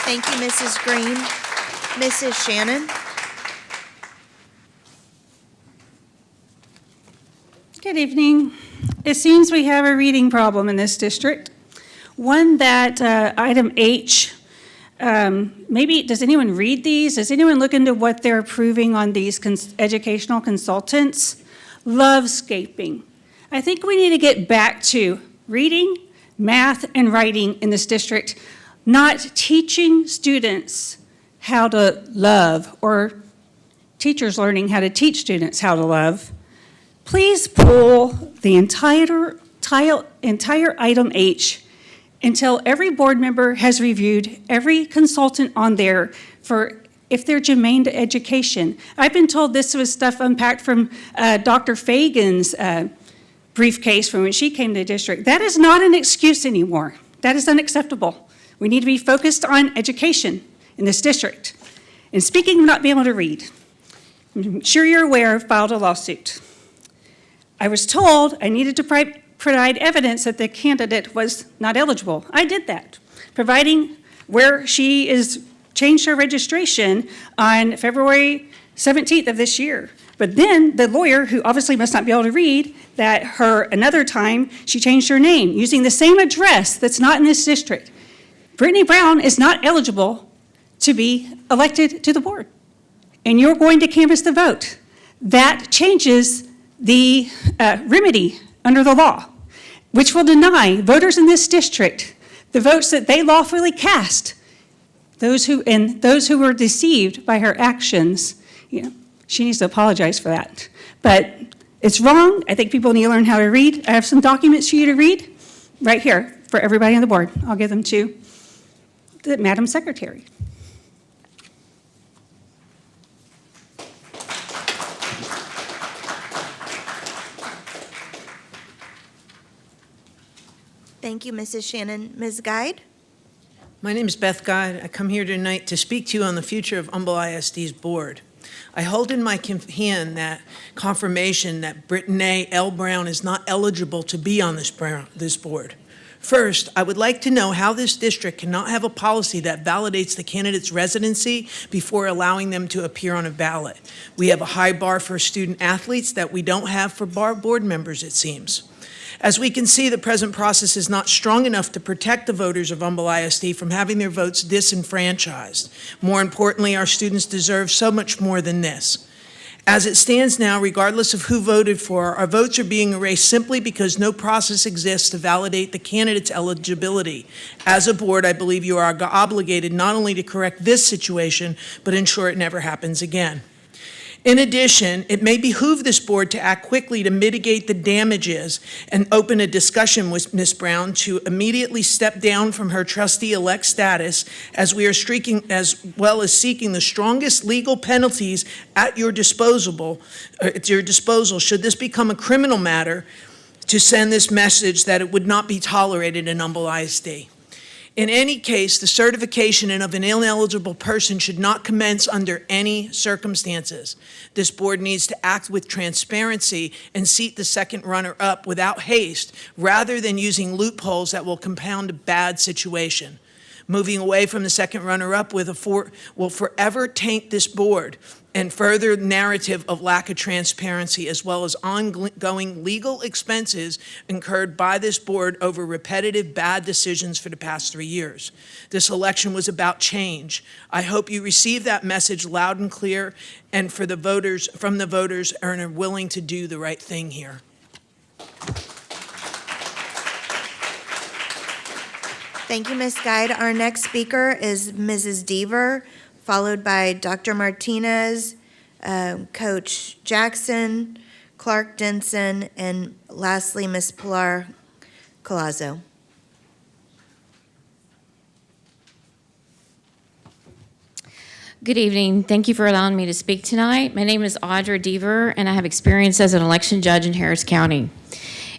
Thank you, Mrs. Green. Mrs. Shannon? Good evening. It seems we have a reading problem in this district. One that item H, maybe, does anyone read these? Does anyone look into what they're approving on these educational consultants? Lovescaping. I think we need to get back to reading, math, and writing in this district, not teaching students how to love or teachers learning how to teach students how to love. Please pull the entire item H until every board member has reviewed every consultant on there for if they're germane to education. I've been told this was stuff unpacked from Dr. Fagan's briefcase from when she came to the district. That is not an excuse anymore. That is unacceptable. We need to be focused on education in this district. And speaking of not being able to read, I'm sure you're aware I filed a lawsuit. I was told I needed to provide evidence that the candidate was not eligible. I did that, providing where she is changed her registration on February 17th of this year. But then the lawyer, who obviously must not be able to read, that another time she changed her name using the same address that's not in this district. Brittany Brown is not eligible to be elected to the board. And you're going to canvass the vote. That changes the remedy under the law, which will deny voters in this district the votes that they lawfully cast. Those who were deceived by her actions, she needs to apologize for that. But it's wrong. I think people need to learn how to read. I have some documents for you to read right here for everybody on the board. I'll give them to the Madam Secretary. Thank you, Mrs. Shannon. Ms. Guide? My name is Beth Guide. I come here tonight to speak to you on the future of Humble ISD's board. I hold in my hand that confirmation that Brittany L. Brown is not eligible to be on this board. First, I would like to know how this district cannot have a policy that validates the candidate's residency before allowing them to appear on a ballot. We have a high bar for student athletes that we don't have for board members, it seems. As we can see, the present process is not strong enough to protect the voters of Humble ISD from having their votes disenfranchised. More importantly, our students deserve so much more than this. As it stands now, regardless of who voted for, our votes are being erased simply because no process exists to validate the candidate's eligibility. As a board, I believe you are obligated not only to correct this situation, but ensure it never happens again. In addition, it may behoove this board to act quickly to mitigate the damages and open a discussion with Ms. Brown to immediately step down from her trustee-elect status, as we are as well as seeking the strongest legal penalties at your disposal should this become a criminal matter, to send this message that it would not be tolerated in Humble ISD. In any case, the certification of an ineligible person should not commence under any circumstances. This board needs to act with transparency and seat the second runner-up without haste, rather than using loopholes that will compound a bad situation. Moving away from the second runner-up will forever taint this board and further narrative of lack of transparency, as well as ongoing legal expenses incurred by this board over repetitive bad decisions for the past 3 years. This election was about change. I hope you receive that message loud and clear, and from the voters are willing to do the right thing here. Thank you, Ms. Guide. Our next speaker is Mrs. Deaver, followed by Dr. Martinez, Coach Jackson, Clark Denson, and lastly, Ms. Pilar Collazo. Good evening. Thank you for allowing me to speak tonight. My name is Audra Deaver, and I have experience as an election judge in Harris County.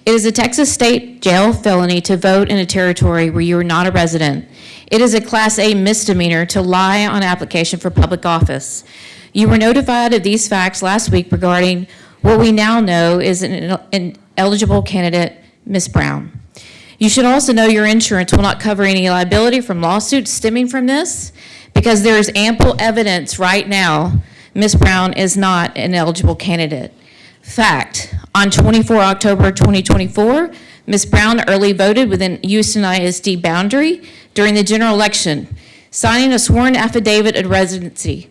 It is a Texas state jail felony to vote in a territory where you are not a resident. It is a Class A misdemeanor to lie on application for public office. You were notified of these facts last week regarding what we now know is an eligible candidate, Ms. Brown. You should also know your insurance will not cover any liability from lawsuits stemming from this, because there is ample evidence right now Ms. Brown is not an eligible candidate. Fact, on 24 October 2024, Ms. Brown early voted within Houston ISD boundary during the general election, signing a sworn affidavit of residency.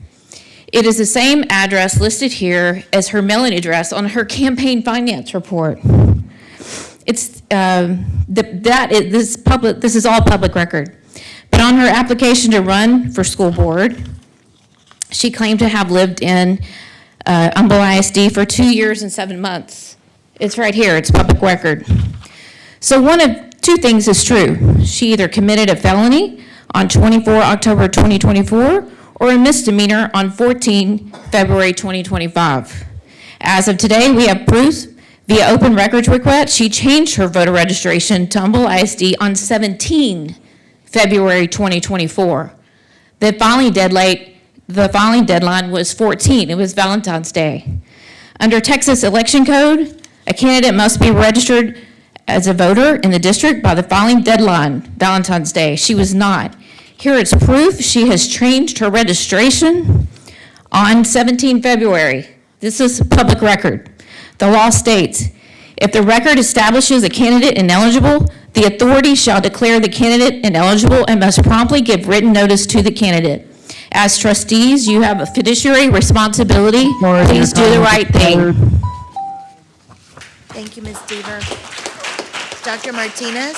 It is the same address listed here as her mailing address on her campaign finance report. It's this is all public record. But on her application to run for school board, she claimed to have lived in Humble ISD for 2 years and 7 months. It's right here, it's public record. So one of two things is true. She either committed a felony on 24 October 2024 or a misdemeanor on 14 February 2025. As of today, we have proof via open records request. She changed her voter registration to Humble ISD on 17 February 2024. The filing deadline was 14. It was Valentine's Day. Under Texas Election Code, a candidate must be registered as a voter in the district by the filing deadline, Valentine's Day. She was not. Here is proof she has changed her registration on 17 February. This is public record. The law states, if the record establishes a candidate ineligible, the authority shall declare the candidate ineligible and must promptly give written notice to the candidate. As trustees, you have a fiduciary responsibility. Please do the right thing. Thank you, Ms. Deaver. Dr. Martinez?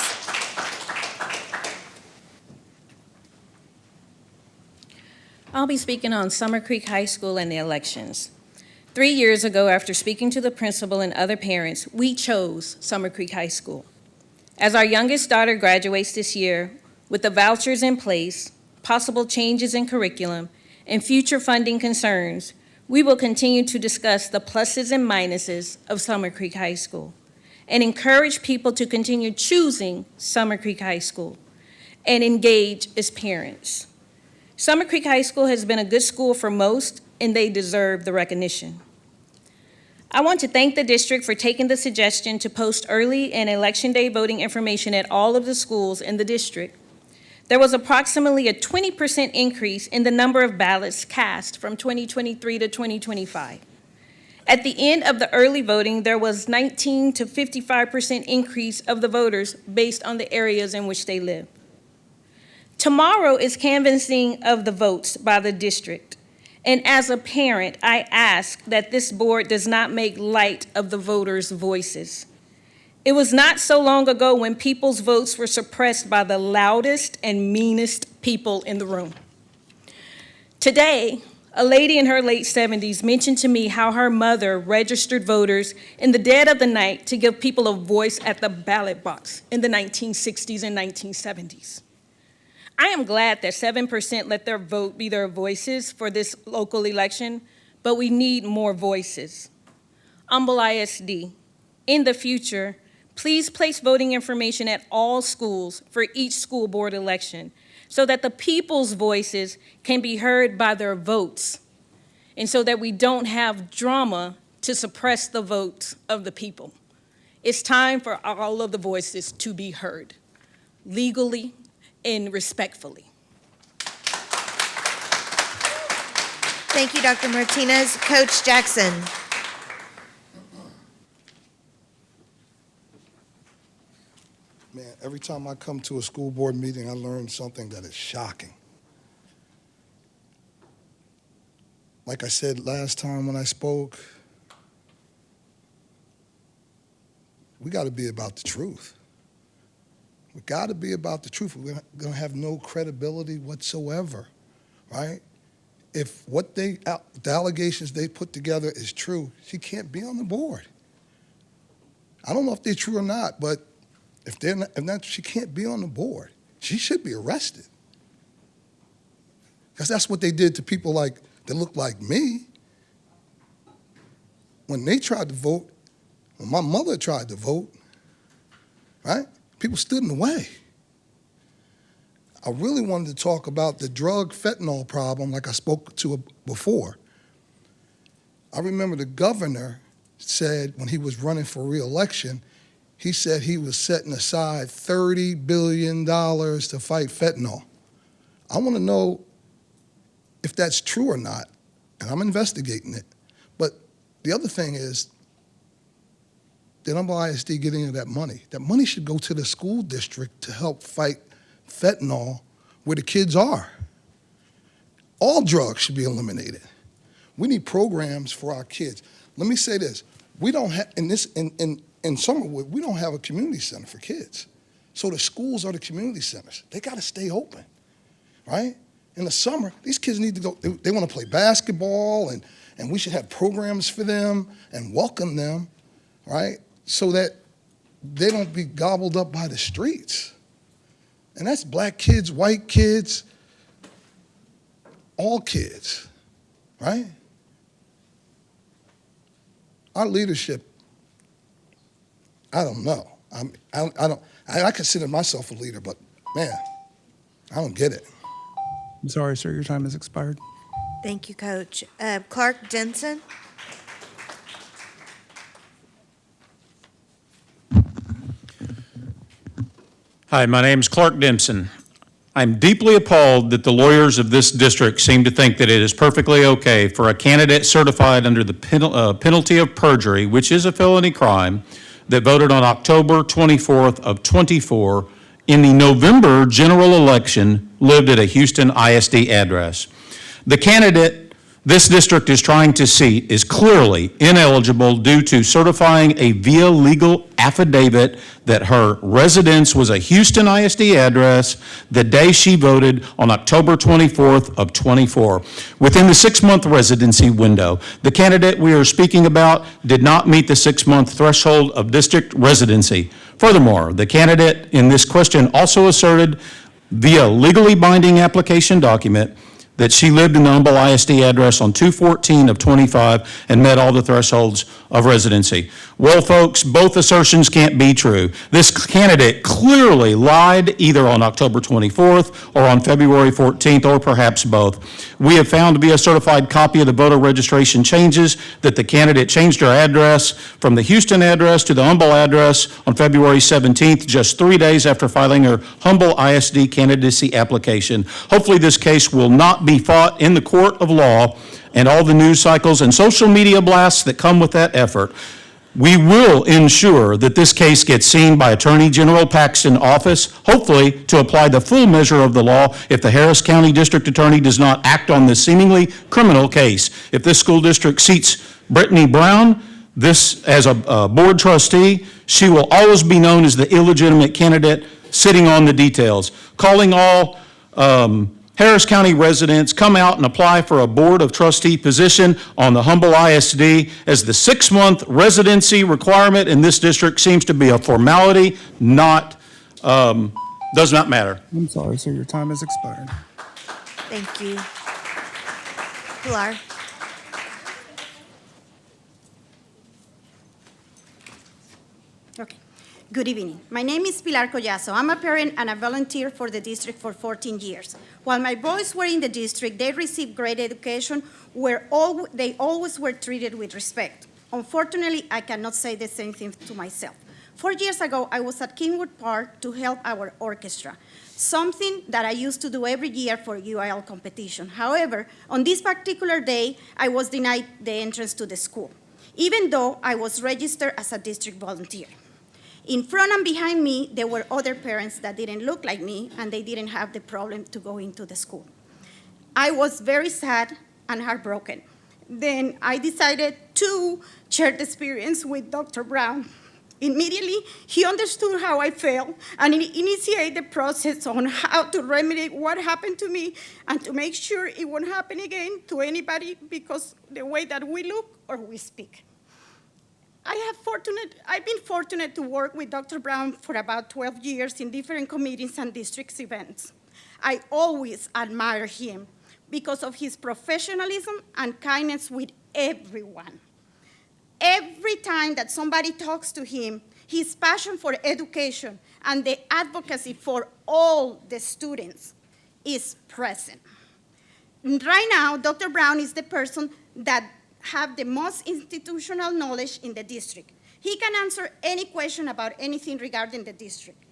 I'll be speaking on Summer Creek High School and the elections. 3 years ago, after speaking to the principal and other parents, we chose Summer Creek High School. As our youngest daughter graduates this year, with the vouchers in place, possible changes in curriculum, and future funding concerns, we will continue to discuss the pluses and minuses of Summer Creek High School and encourage people to continue choosing Summer Creek High School and engage as parents. Summer Creek High School has been a good school for most, and they deserve the recognition. I want to thank the district for taking the suggestion to post early and election day voting information at all of the schools in the district. There was approximately a 20% increase in the number of ballots cast from 2023 to 2025. At the end of the early voting, there was 19 to 55% increase of the voters based on the areas in which they live. Tomorrow is canvassing of the votes by the district. And as a parent, I ask that this board does not make light of the voters' voices. It was not so long ago when people's votes were suppressed by the loudest and meanest people in the room. Today, a lady in her late 70s mentioned to me how her mother registered voters in the dead of the night to give people a voice at the ballot box in the 1960s and 1970s. I am glad that 7% let their vote be their voices for this local election, but we need more voices. Humble ISD, in the future, please place voting information at all schools for each school board election so that the people's voices can be heard by their votes and so that we don't have drama to suppress the votes of the people. It's time for all of the voices to be heard legally and respectfully. Thank you, Dr. Martinez. Coach Jackson. Man, every time I come to a school board meeting, I learn something that is shocking. Like I said last time when I spoke, we got to be about the truth. We got to be about the truth. We're going to have no credibility whatsoever, right? If what the allegations they put together is true, she can't be on the board. I don't know if they're true or not, but if not, she can't be on the board. She should be arrested. Because that's what they did to people that look like me. When they tried to vote, when my mother tried to vote, right? People stood in the way. I really wanted to talk about the drug fentanyl problem like I spoke to before. I remember the governor said when he was running for re-election, he said he was setting aside $30 billion to fight fentanyl. I want to know if that's true or not, and I'm investigating it. But the other thing is, did Humble ISD get any of that money? That money should go to the school district to help fight fentanyl where the kids are. All drugs should be eliminated. We need programs for our kids. Let me say this. We don't have, in Summerwood, we don't have a community center for kids. So the schools are the community centers. They got to stay open, right? In the summer, these kids need to go, they want to play basketball, and we should have programs for them and welcome them, right? So that they don't be gobbled up by the streets. And that's black kids, white kids, all kids, right? Our leadership, I don't know. I consider myself a leader, but man, I don't get it. I'm sorry, sir, your time has expired. Thank you, Coach. Clark Jensen? Hi, my name is Clark Dempson. I'm deeply appalled that the lawyers of this district seem to think that it is perfectly okay for a candidate certified under the penalty of perjury, which is a felony crime, that voted on October 24th of 24 in the November general election lived at a Houston ISD address. The candidate this district is trying to seat is clearly ineligible due to certifying a via legal affidavit that her residence was a Houston ISD address the day she voted on October 24th of 24. Within the 6-month residency window, the candidate we are speaking about did not meet the 6-month threshold of district residency. Furthermore, the candidate in this question also asserted via legally binding application document that she lived in the Humble ISD address on 2/14 of 25 and met all the thresholds of residency. Well, folks, both assertions can't be true. This candidate clearly lied either on October 24th or on February 14th, or perhaps both. We have found via certified copy of the voter registration changes that the candidate changed her address from the Houston address to the Humble address on February 17th, just 3 days after filing her Humble ISD candidacy application. Hopefully this case will not be fought in the court of law and all the news cycles and social media blasts that come with that effort. We will ensure that this case gets seen by Attorney General Paxton's office, hopefully to apply the full measure of the law if the Harris County District Attorney does not act on this seemingly criminal case. If this school district seats Brittany Brown as a board trustee, she will always be known as the illegitimate candidate sitting on the details. Calling all Harris County residents, come out and apply for a Board of Trustee position on the Humble ISD, as the 6-month residency requirement in this district seems to be a formality, does not matter. I'm sorry, sir, your time has expired. Thank you. Pilar? Okay. Good evening. My name is Pilar Collazo. I'm a parent and a volunteer for the district for 14 years. While my boys were in the district, they received great education where they always were treated with respect. Unfortunately, I cannot say the same thing to myself. 4 years ago, I was at Kingwood Park to help our orchestra, something that I used to do every year for UIL competition. However, on this particular day, I was denied the entrance to the school, even though I was registered as a district volunteer. In front and behind me, there were other parents that didn't look like me, and they didn't have the problem to go into the school. I was very sad and heartbroken. Then I decided to share the experience with Dr. Brown. Immediately, he understood how I felt and initiated the process on how to remedy what happened to me and to make sure it won't happen again to anybody because the way that we look or we speak. I've been fortunate to work with Dr. Brown for about 12 years in different committees and districts events. I always admire him because of his professionalism and kindness with everyone. Every time that somebody talks to him, his passion for education and the advocacy for all the students is present. Right now, Dr. Brown is the person that have the most institutional knowledge in the district. He can answer any question about anything regarding the district.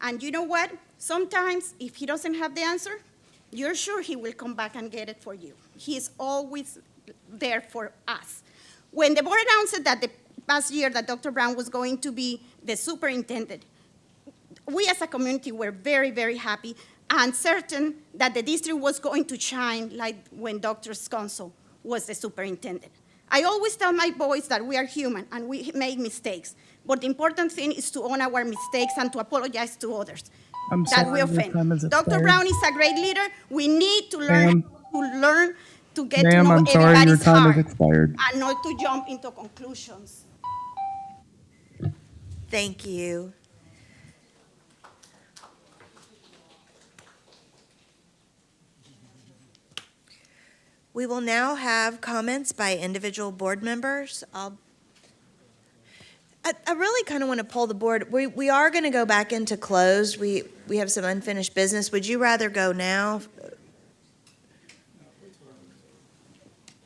And you know what? Sometimes if he doesn't have the answer, you're sure he will come back and get it for you. He is always there for us. When the board announced that the past year that Dr. Brown was going to be the superintendent, we as a community were very, very happy and certain that the district was going to shine like when Dr. Sconso was the superintendent. I always tell my boys that we are human and we make mistakes, but the important thing is to own our mistakes and to apologize to others I'm that sorry, we your offend. time has Dr. expired. Brown is a great leader. We need to learn to get to Ma'am, know I'm sorry, your everybody's time heart has expired. and not to jump into conclusions. Thank you. We will now have comments by individual board members. I really kind of want to poll the board. We are going to go back into closed. We have some unfinished business. Would you rather go now?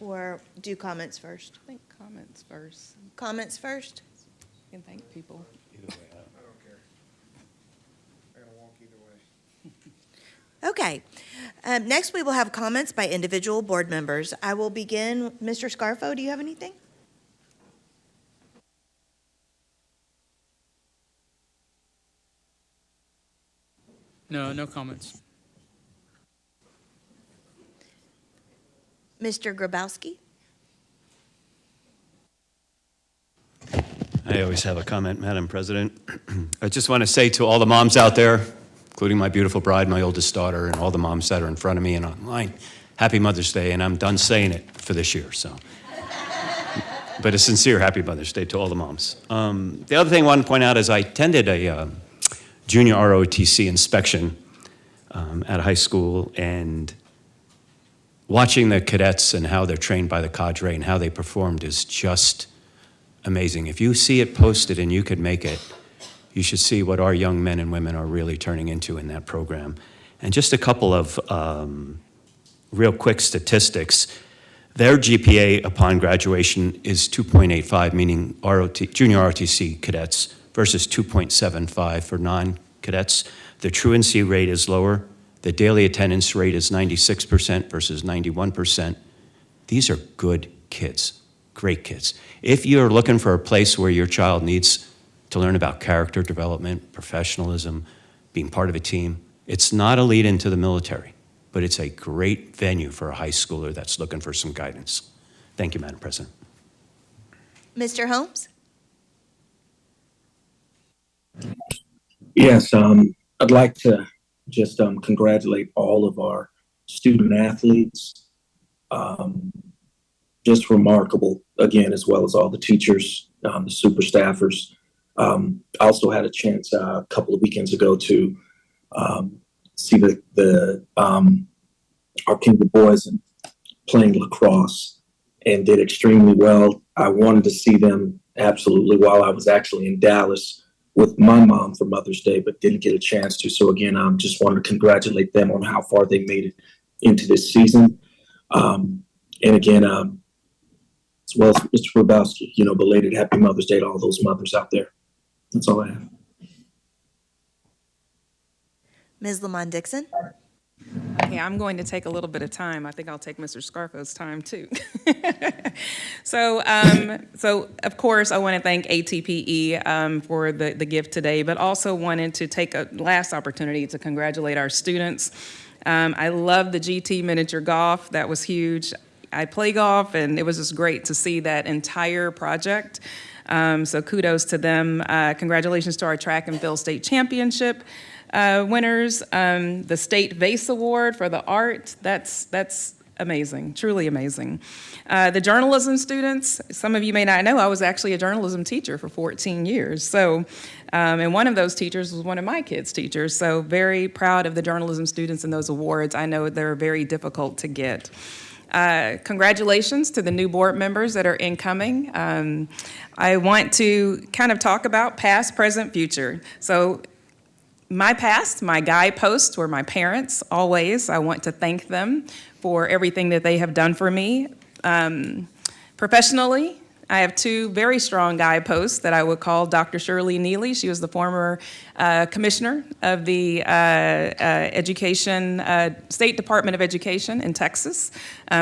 Or do comments first? I think comments first. Comments first? You can thank people. Okay. Next, we will have comments by individual board members. I will begin. Mr. Scarfo, do you have anything? No, no comments. Mr. Grabowski? I always have a comment, Madam President. I just want to say to all the moms out there, including my beautiful bride, my oldest daughter, and all the moms that are in front of me and online, Happy Mother's Day, and I'm done saying it for this year, so. But a sincere Happy Mother's Day to all the moms. The other thing I want to point out is I attended a junior ROTC inspection at a high school, and watching the cadets and how they're trained by the cadre and how they performed is just amazing. If you see it posted and you could make it, you should see what our young men and women are really turning into in that program. And just a couple of real quick statistics. Their GPA upon graduation is 2.85, meaning junior ROTC cadets, versus 2.75 for non-cadets. The truancy rate is lower. The daily attendance rate is 96% versus 91%. These are good kids, great kids. If you're looking for a place where your child needs to learn about character development, professionalism, being part of a team, it's not a lead into the military, but it's a great venue for a high schooler that's looking for some guidance. Thank you, Madam President. Mr. Holmes? Yes, I'd like to just congratulate all of our student athletes. Just remarkable, again, as well as all the teachers, the super staffers. I also had a chance a couple of weekends ago to see our Kingdom boys playing lacrosse and did extremely well. I wanted to see them absolutely while I was actually in Dallas with my mom for Mother's Day, but didn't get a chance to. So again, I just wanted to congratulate them on how far they made it into this season. And again, as well as Mr. Grabowski, belated Happy Mother's Day to all those mothers out there. That's all I have. Ms. Lamont Dixon? Okay, I'm going to take a little bit of time. I think I'll take Mr. Scarfo's time too. So of course, I want to thank ATPE for the gift today, but also wanted to take a last opportunity to congratulate our students. I love the GT miniature golf. That was huge. I play golf, and it was just great to see that entire project. So kudos to them. Congratulations to our track and field state championship winners. The state vase award for the art, that's amazing, truly amazing. The journalism students, some of you may not know, I was actually a journalism teacher for 14 years. So, and one of those teachers was one of my kids' teachers. So very proud of the journalism students and those awards. I know they're very difficult to get. Congratulations to the new board members that are incoming. I want to kind of talk about past, present, future. So my past, my guideposts were my parents, always. I want to thank them for everything that they have done for me. Professionally, I have two very strong guideposts that I would call Dr. Shirley Neely. She was the former commissioner of the State Department of Education in Texas.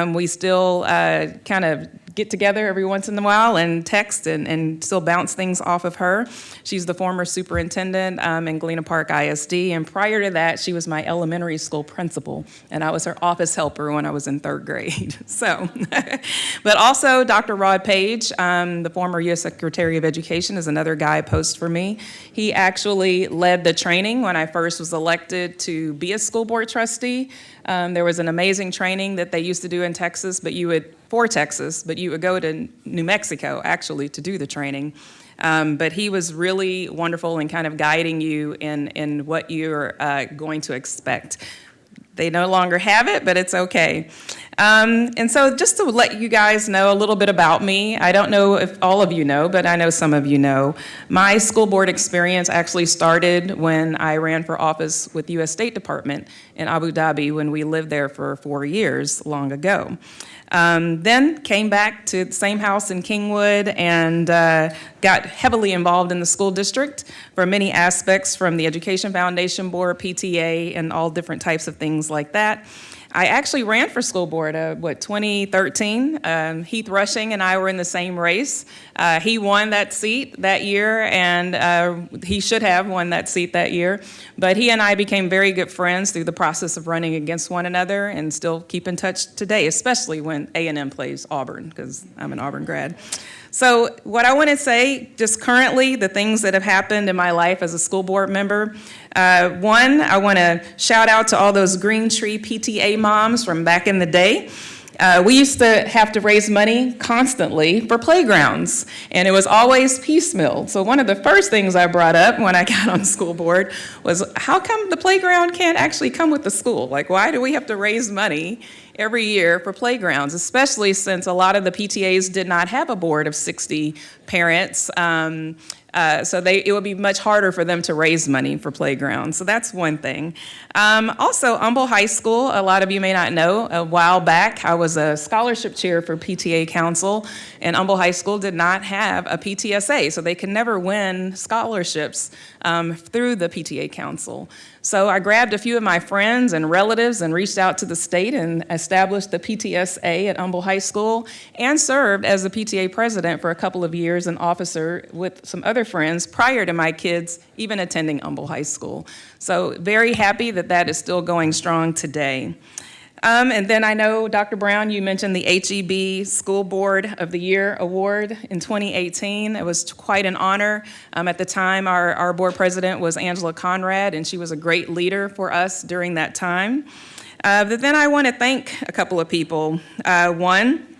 We still kind of get together every once in a while and text and still bounce things off of her. She's the former superintendent in Galena Park ISD, and prior to that, she was my elementary school principal, and I was her office helper when I was in 3rd grade. So, but also Dr. Rod Page, the former U.S. Secretary of Education, is another guidepost for me. He actually led the training when I first was elected to be a school board trustee. There was an amazing training that they used to do in Texas, but you would go to New Mexico, actually, to do the training. But he was really wonderful in kind of guiding you in what you're going to expect. They no longer have it, but it's okay. And so just to let you guys know a little bit about me, I don't know if all of you know, but I know some of you know. My school board experience actually started when I ran for office with the U.S. State Department in Abu Dhabi when we lived there for 4 years long ago. Then came back to the same house in Kingwood and got heavily involved in the school district for many aspects from the Education Foundation Board, PTA, and all different types of things like that. I actually ran for school board, 2013. Heath Rushing and I were in the same race. He won that seat that year, and he should have won that seat that year. But he and I became very good friends through the process of running against one another and still keep in touch today, especially when A&M plays Auburn, because I'm an Auburn grad. So what I want to say, just currently, the things that have happened in my life as a school board member. One, I want to shout out to all those Green Tree PTA moms from back in the day. We used to have to raise money constantly for playgrounds, and it was always piecemeal. So one of the first things I brought up when I got on the school board was, how come the playground can't actually come with the school? Like, why do we have to raise money every year for playgrounds, especially since a lot of the PTAs did not have a board of 60 parents. So it would be much harder for them to raise money for playgrounds. So that's one thing. Also, Humble High School, a lot of you may not know, a while back I was a scholarship chair for PTA Council, and Humble High School did not have a PTSA, so they could never win scholarships through the PTA Council. So I grabbed a few of my friends and relatives and reached out to the state and established the PTSA at Humble High School and served as the PTA president for a couple of years and officer with some other friends prior to my kids even attending Humble High School. So very happy that that is still going strong today. And then I know, Dr. Brown, you mentioned the HEB School Board of the Year Award in 2018. It was quite an honor. At the time, our board president was Angela Conrad, and she was a great leader for us during that time. But then I want to thank a couple of people. One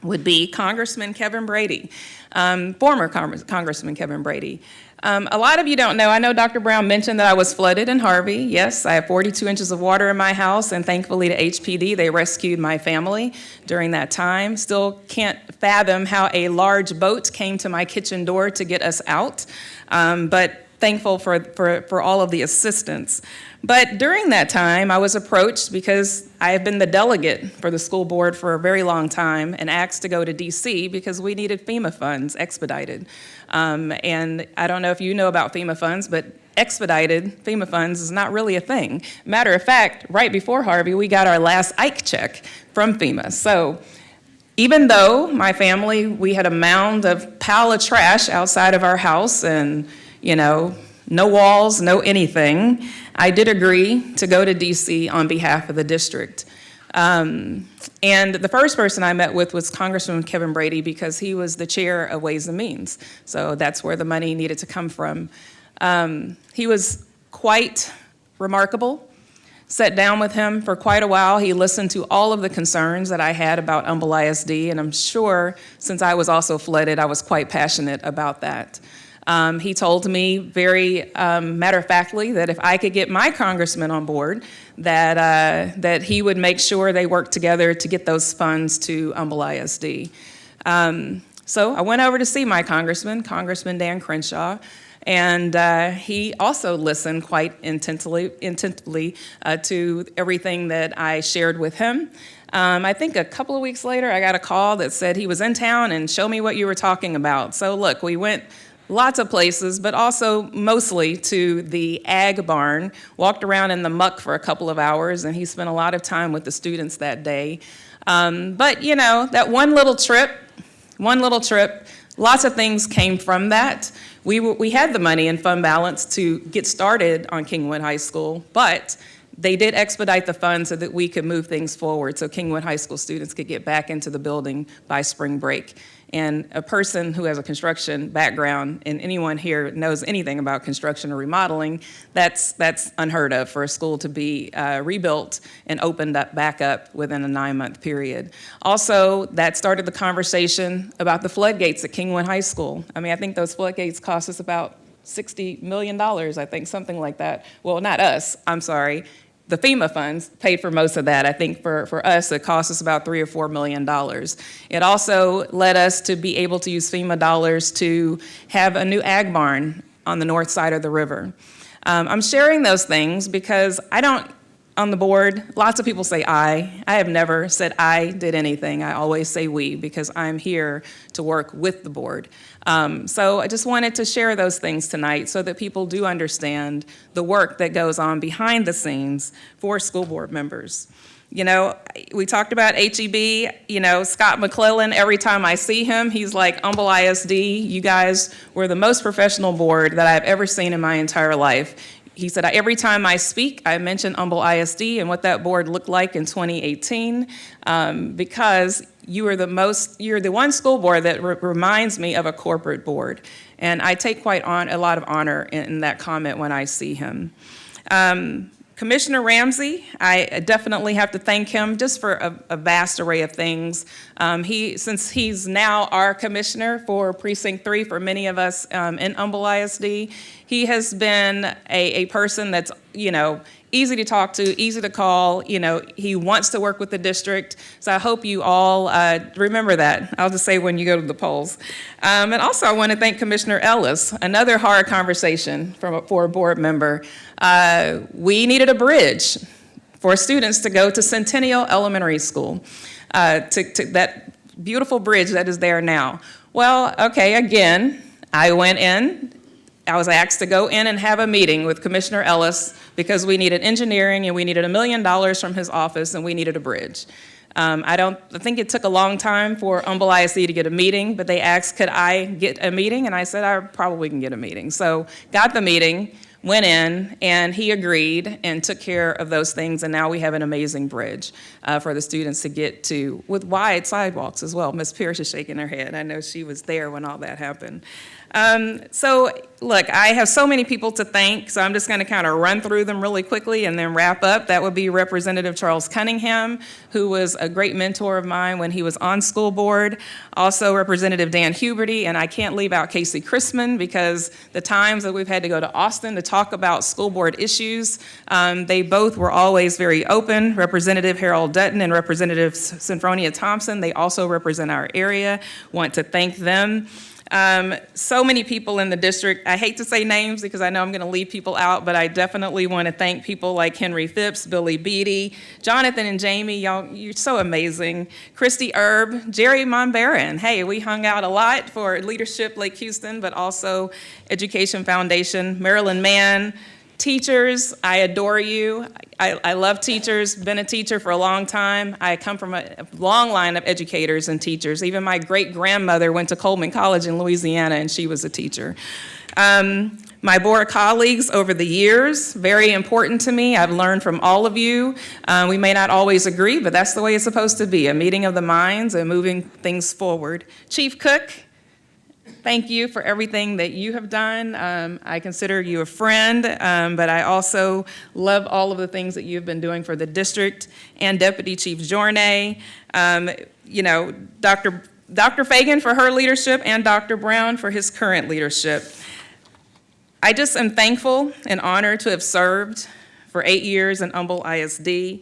would be Congressman Kevin Brady, former Congressman Kevin Brady. A lot of you don't know, I know Dr. Brown mentioned that I was flooded in Harvey. Yes, I have 42 inches of water in my house, and thankfully to HPD, they rescued my family during that time. Still can't fathom how a large boat came to my kitchen door to get us out, but thankful for all of the assistance. But during that time, I was approached because I have been the delegate for the school board for a very long time and asked to go to DC because we needed FEMA funds expedited. And I don't know if you know about FEMA funds, but expedited FEMA funds is not really a thing. Matter of fact, right before Harvey, we got our last Ike check from FEMA. So even though my family, we had a mound of pile of trash outside of our house and, you know, no walls, no anything, I did agree to go to DC on behalf of the district. And the first person I met with was Congressman Kevin Brady because he was the chair of Ways and Means. So that's where the money needed to come from. He was quite remarkable. Sat down with him for quite a while. He listened to all of the concerns that I had about Humble ISD, and I'm sure since I was also flooded, I was quite passionate about that. He told me very matter-of-factly that if I could get my congressman on board, that he would make sure they worked together to get those funds to Humble ISD. So I went over to see my congressman, Congressman Dan Crenshaw, and he also listened quite intently to everything that I shared with him. I think a couple of weeks later, I got a call that said he was in town and show me what you were talking about. So look, we went lots of places, but also mostly to the ag barn, walked around in the muck for a couple of hours, and he spent a lot of time with the students that day. But you know, that one little trip, lots of things came from that. We had the money in fund balance to get started on Kingwood High School, but they did expedite the funds so that we could move things forward so Kingwood High School students could get back into the building by spring break. And a person who has a construction background, and anyone here knows anything about construction or remodeling, that's unheard of for a school to be rebuilt and opened up back up within a 9-month period. Also, that started the conversation about the floodgates at Kingwood High School. I mean, I think those floodgates cost us about $60 million, I think, something like that. Well, not us, I'm sorry. the FEMA funds paid for most of that. I think for us, it cost us about $3 or $4 million. It also led us to be able to use FEMA dollars to have a new ag barn on the north side of the river. I'm sharing those things because on the board, lots of people say I. I have never said I did anything. I always say we, because I'm here to work with the board. So I just wanted to share those things tonight so that people do understand the work that goes on behind the scenes for school board members. You know, we talked about HEB, Scott McClellan, every time I see him, he's like, Humble ISD, you guys were the most professional board that I've ever seen in my entire life. He said, every time I speak, I mention Humble ISD and what that board looked like in 2018, because you're the one school board that reminds me of a corporate board. And I take quite a lot of honor in that comment when I see him. Commissioner Ramsey, I definitely have to thank him just for a vast array of things. Since he's now our commissioner for Precinct 3, for many of us in Humble ISD, he has been a person that's, easy to talk to, easy to call. He wants to work with the district. So I hope you all remember that. I'll just say when you go to the polls. And also I want to thank Commissioner Ellis, another hard conversation for a board member. We needed a bridge for students to go to Centennial Elementary School, to that beautiful bridge that is there now. Well, okay, again, I was asked to go in and have a meeting with Commissioner Ellis because we needed engineering and we needed $1 million from his office and we needed a bridge. I think it took a long time for Humble ISD to get a meeting, but they asked, could I get a meeting? And I said, I probably can get a meeting. So got the meeting, went in, and he agreed and took care of those things, and now we have an amazing bridge for the students to get to, with wide sidewalks as well. Ms. Pierce is shaking her head. I know she was there when all that happened. So, look, I have so many people to thank, so I'm just going to kind of run through them really quickly and then wrap up. That would be Representative Charles Cunningham, who was a great mentor of mine when he was on school board. Also, Representative Dan Huberty, and I can't leave out Casey Chrisman because the times that we've had to go to Austin to talk about school board issues, they both were always very open. Representative Harold Dutton and Representative Sinfronia Thompson, they also represent our area. Want to thank them. So many people in the district. I hate to say names because I know I'm going to leave people out, but I definitely want to thank people like Henry Phipps, Billy Beatty, Jonathan and Jamie. Y'all, you're so amazing. Christy Erb, Jerry Monbaran. Hey, we hung out a lot for Leadership Lake Houston, but also Education Foundation. Marilyn Mann. Teachers, I adore you. I love teachers, been a teacher for a long time. I come from a long line of educators and teachers. Even my great-grandmother went to Coleman College in Louisiana, and she was a teacher. My board colleagues over the years, very important to me. I've learned from all of you. We may not always agree, but that's the way it's supposed to be, a meeting of the minds and moving things forward. Chief Cook, thank you for everything that you have done. I consider you a friend, but I also love all of the things that you've been doing for the district. And Deputy Chief Journay, Dr. Fagan for her leadership and Dr. Brown for his current leadership. I just am thankful and honored to have served for 8 years in Humble ISD.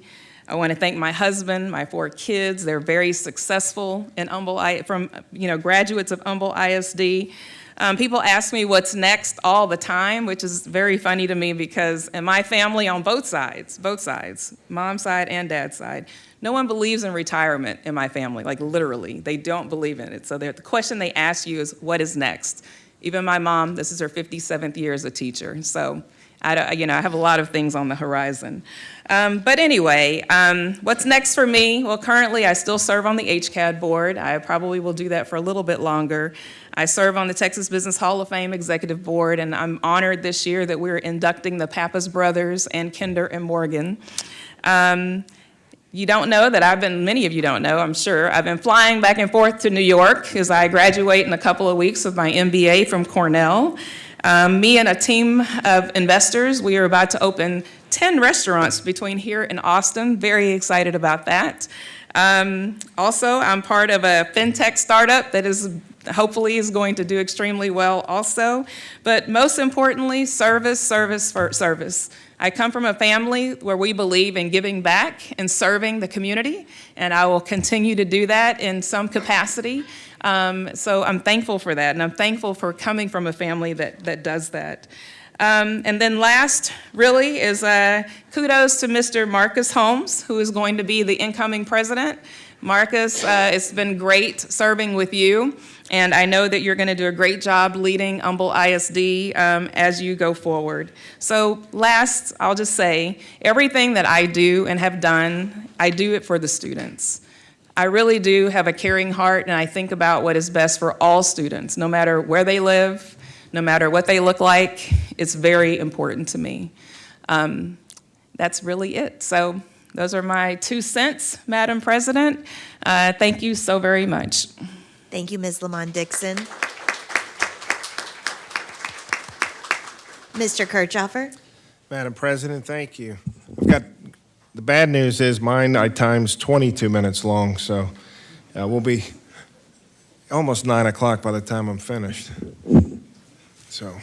I want to thank my husband, my 4 kids. They're very successful in graduates of Humble ISD. People ask me what's next all the time, which is very funny to me because in my family on both sides, mom's side and dad's side, no one believes in retirement in my family, like literally. They don't believe in it. So the question they ask you is, what is next? Even my mom, this is her 57th year as a teacher. So I have a lot of things on the horizon. But anyway, what's next for me? Well, currently I still serve on the HCAD board. I probably will do that for a little bit longer. I serve on the Texas Business Hall of Fame Executive Board, and I'm honored this year that we're inducting the Pappas brothers and Kinder and Morgan. You don't know that many of you don't know, I'm sure, I've been flying back and forth to New York as I graduate in a couple of weeks with my MBA from Cornell. Me and a team of investors, we are about to open 10 restaurants between here and Austin. Very excited about that. Also, I'm part of a fintech startup that is hopefully is going to do extremely well also. But most importantly, service, service, service. I come from a family where we believe in giving back and serving the community, and I will continue to do that in some capacity. So I'm thankful for that, and I'm thankful for coming from a family that does that. And then last, really, is kudos to Mr. Marcus Holmes, who is going to be the incoming president. Marcus, it's been great serving with you, and I know that you're going to do a great job leading Humble ISD as you go forward. So last, I'll just say, everything that I do and have done, I do it for the students. I really do have a caring heart, and I think about what is best for all students, no matter where they live, no matter what they look like. It's very important to me. That's really it. So those are my 2 cents, Madam President. Thank you so very much. Thank you, Ms. Lamont Dixon. Mr. Kirchhoffer? Madam President, thank you. The bad news is mine, I time's 22 minutes long, so we'll be almost 9 o'clock by the time I'm finished. So,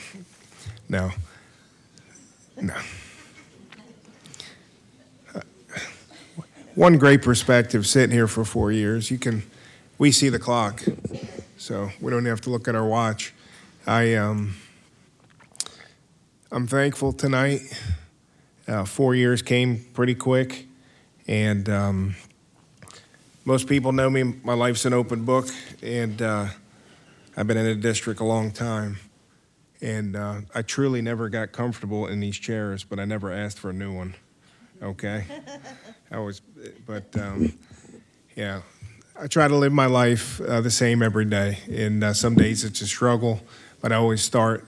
no. One great perspective sitting here for 4 years, we see the clock, so we don't have to look at our watch. I'm thankful tonight. 4 years came pretty quick, and most people know me. My life's an open book, and I've been in the district a long time. And I truly never got comfortable in these chairs, but I never asked for a new one. Okay, yeah, I try to live my life the same every day. And some days it's a struggle, but I always start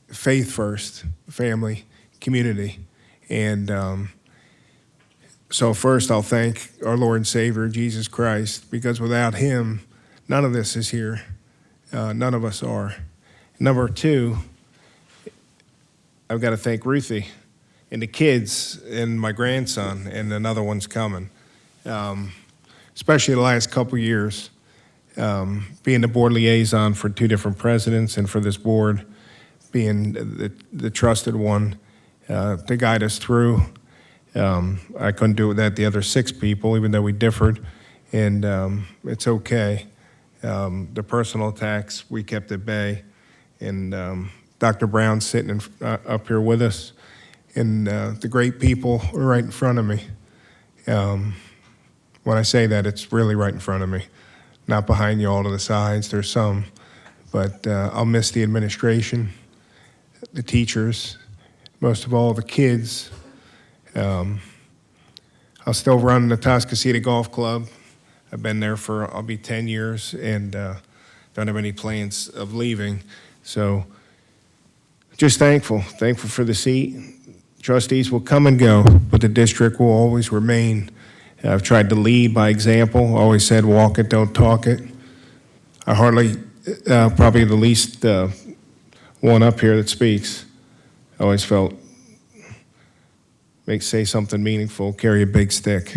faith first, family, community. And so first I'll thank our Lord and Savior, Jesus Christ, because without him, none of this is here. None of us are. Number 2, I've got to thank Ruthie and the kids and my grandson, and another one's coming. Especially the last couple years, being the board liaison for 2 different presidents and for this board, being the trusted one to guide us through. I couldn't do it without the other 6 people, even though we differed, and it's okay. The personal attacks, we kept at bay, and Dr. Brown sitting up here with us, and the great people are right in front of me. When I say that, it's really right in front of me, not behind you all to the sides. There's some, but I'll miss the administration, the teachers, most of all the kids. I'll still run the Toscasita Golf Club. I've been there I'll be 10 years, and don't have any plans of leaving. So just thankful for the seat. Trustees will come and go, but the district will always remain. I've tried to lead by example, always said walk it, don't talk it. I hardly, probably the least one up here that speaks. I always felt, say something meaningful, carry a big stick.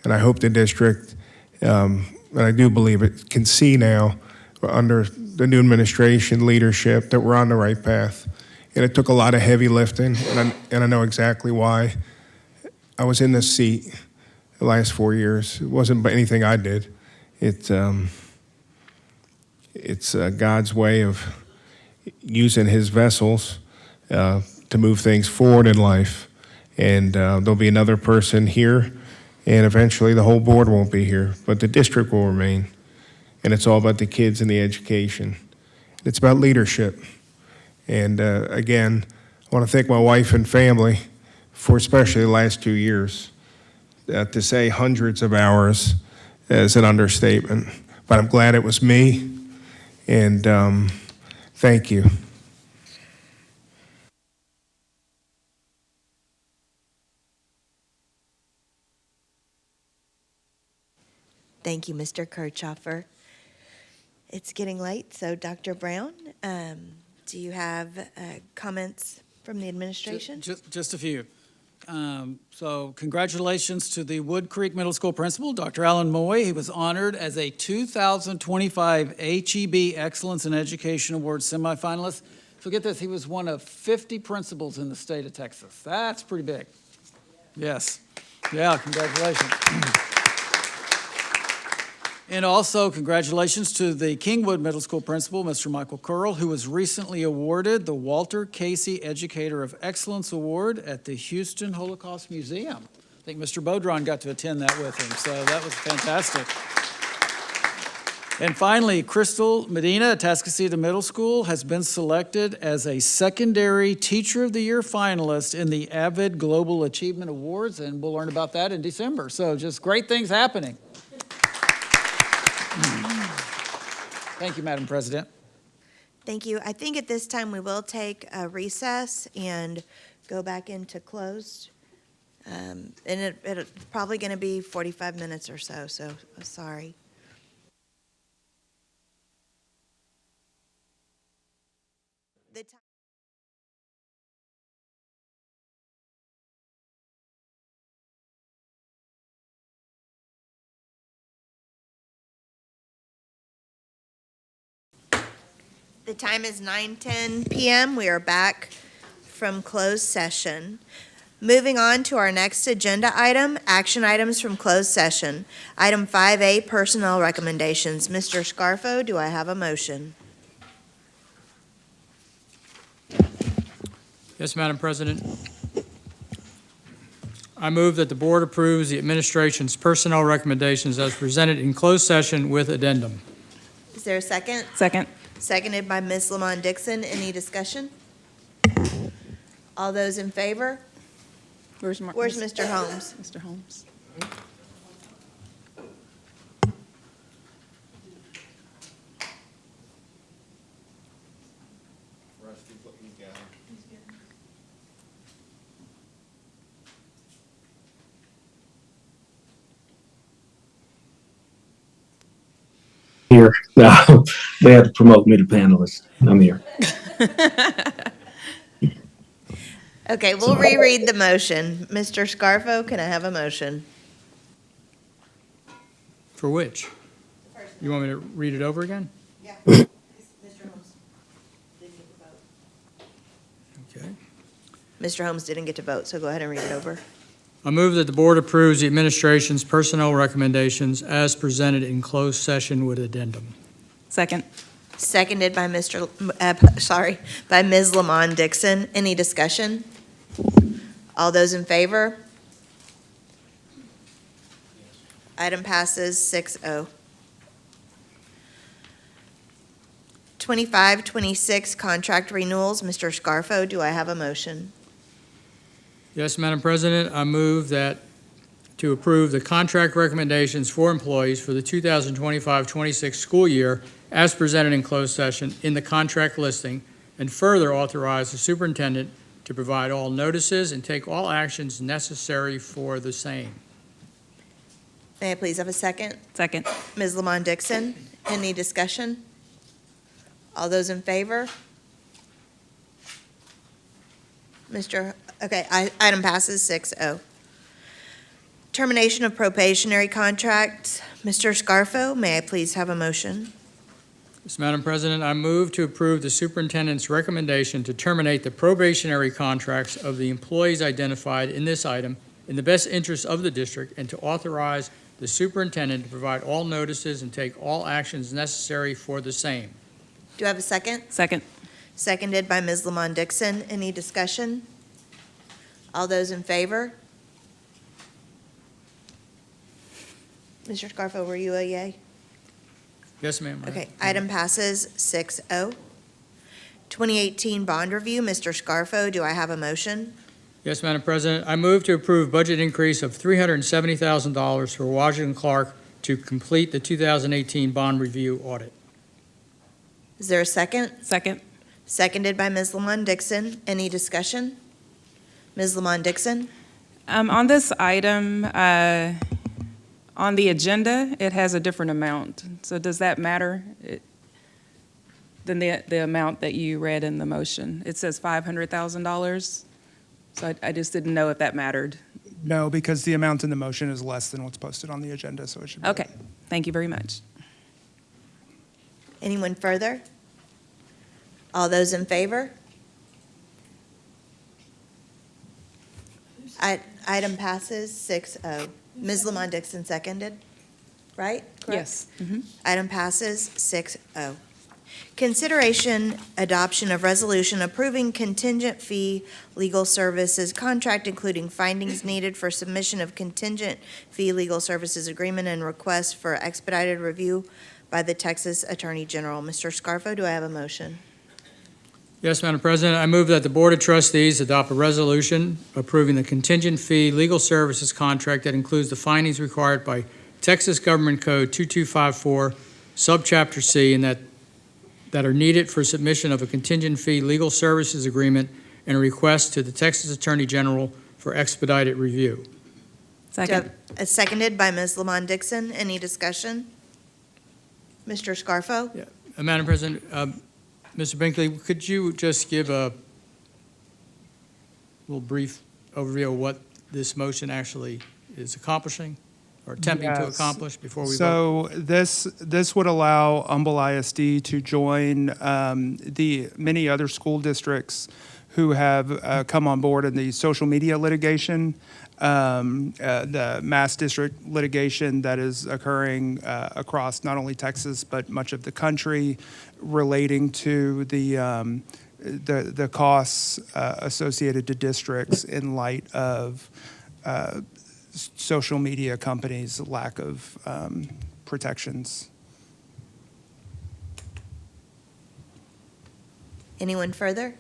And I hope the district, and I do believe it, can see now under the new administration leadership that we're on the right path. And it took a lot of heavy lifting, and I know exactly why. I was in this seat the last 4 years. It wasn't by anything I did. It's God's way of using his vessels to move things forward in life. And there'll be another person here, and eventually the whole board won't be here, but the district will remain. And it's all about the kids and the education. It's about leadership. And again, I want to thank my wife and family for especially the last 2 years. To say hundreds of hours is an understatement, but I'm glad it was me, and thank you. Thank you, Mr. Kirchhoffer. It's getting late, so Dr. Brown, do you have comments from the administration? Just a few. So congratulations to the Wood Creek Middle School principal, Dr. Alan Moy. He was honored as a 2025 HEB Excellence in Education Award semifinalist. So get this, he was one of 50 principals in the state of Texas. That's pretty big. Yes. Yeah, congratulations. And also, congratulations to the Kingwood Middle School principal, Mr. Michael Curl, who was recently awarded the Walter Casey Educator of Excellence Award at the Houston Holocaust Museum. I think Mr. Bodron got to attend that with him, so that was fantastic. And finally, Crystal Medina at Tascasita Middle School has been selected as a secondary Teacher of the Year finalist in the Avid Global Achievement Awards, and we'll learn about that in December. So just great things happening. Thank you, Madam President. Thank you. I think at this time we will take a recess and go back into closed. And it's probably going to be 45 minutes or so sorry. The time The time is 9:10 p.m. We are back from closed session. Moving on to our next agenda item, action items from closed session. Item 5A, personnel recommendations. Mr. Scarfo, do I have a motion? Yes, Madam President. I move that the board approves the administration's personnel recommendations as presented in closed session with addendum. Is there a second? Second. Seconded by Ms. Lamont Dixon. Any discussion? All those in favor? Where's Mr. Holmes? Mr. Holmes. Here, no, they had to promote me to panelist. I'm here. Okay, we'll reread the motion. Mr. Scarfo, can I have a motion? For which? You want me to read it over again? Yeah. Mr. Holmes didn't get to vote. Okay. Mr. Holmes didn't get to vote, so go ahead and read it over. I move that the board approves the administration's personnel recommendations as presented in closed session with addendum. Second. Seconded by by Ms. Lamont Dixon. Any discussion? All those in favor? Item passes 6-0. 25-26 contract renewals. Mr. Scarfo, do I have a motion? Yes, Madam President, I move that to approve the contract recommendations for employees for the 2025-26 school year as presented in closed session in the contract listing, and further authorize the superintendent to provide all notices and take all actions necessary for the same. May I please have a second? Second. Ms. Lamont Dixon, any discussion? All those in favor? Item passes 6-0. Termination of probationary contracts. Mr. Scarfo, may I please have a motion? Yes, Madam President, I move to approve the superintendent's recommendation to terminate the probationary contracts of the employees identified in this item in the best interest of the district, and to authorize the superintendent to provide all notices and take all actions necessary for the same. Do I have a second? Second. Seconded by Ms. Lamont Dixon. Any discussion? All those in favor? Mr. Scarfo, were you a yay? Yes, ma'am. Okay, item passes 6-0. 2018 bond review, Mr. Scarfo, do I have a motion? Yes, Madam President, I move to approve budget increase of $370,000 for Washington Clark to complete the 2018 bond review audit. Is there a second? Second. Seconded by Ms. Lamont Dixon. Any discussion? Ms. Lamont Dixon? On this item, on the agenda, it has a different amount. So does that matter than the amount that you read in the motion? It says $500,000. So I just didn't know if that mattered. No, because the amount in the motion is less than what's posted on the agenda, so it should be. Okay, thank you very much. Anyone further? All those in favor? Item passes 6-0. Ms. Lamont Dixon seconded, right? Correct? Yes. Item passes 6-0. Consideration adoption of resolution approving contingent fee legal services contract, including findings needed for submission of contingent fee legal services agreement and request for expedited review by the Texas Attorney General. Mr. Scarfo, do I have a motion? Yes, Madam President, I move that the Board of Trustees adopt a resolution approving the contingent fee legal services contract that includes the findings required by Texas Government Code 2254, Subchapter C, and that are needed for submission of a contingent fee legal services agreement and a request to the Texas Attorney General for expedited review. Second. Seconded by Ms. Lamont Dixon. Any discussion? Mr. Scarfo? Madam President, Mr. Binkley, could you just give a little brief overview of what this motion actually is accomplishing or attempting to Yes. accomplish before we vote? So this would allow Humble ISD to join the many other school districts who have come on board in the social media litigation, the mass district litigation that is occurring across not only Texas but much of the country, relating to the costs associated to districts in light of social media companies' lack of protections. Anyone further?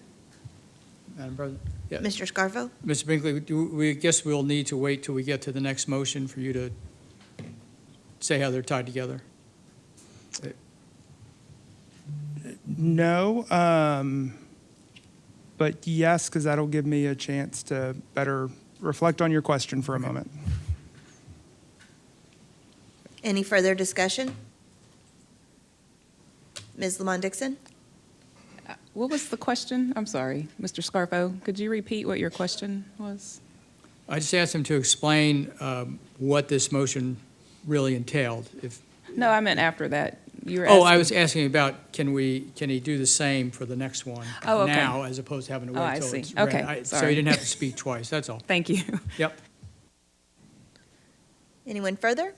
Madam President? Yeah. Mr. Scarfo? Mr. Binkley, we guess we'll need to wait till we get to the next motion for you to say how they're tied together. No, but yes, because that'll give me a chance to better reflect on your question for a moment. Any further discussion? Ms. Lamont Dixon? What was the question? I'm sorry, Mr. Scarfo. Could you repeat what your question was? I just asked him to explain what this motion really entailed. No, I meant after that. You were Oh, I asking- was asking about, can he do the same for the next one? Oh, okay. Now, as opposed to having to Oh, I wait till see. it's ready. Okay, So sorry. you didn't have to speak twice, that's all. Thank you. Yep. Anyone further?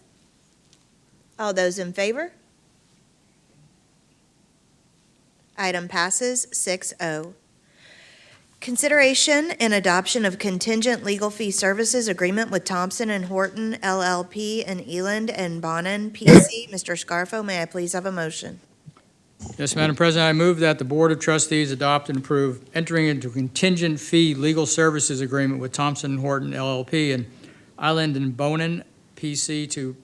All those in favor? Item passes 6-0. Consideration and adoption of contingent legal fee services agreement with Thompson and Horton LLP and Eland and Bonin PC. Mr. Scarfo, may I please have a motion? Yes, Madam President, I move that the Board of Trustees adopt and approve entering into contingent fee legal services agreement with Thompson and Horton LLP and Island and Bonin PC to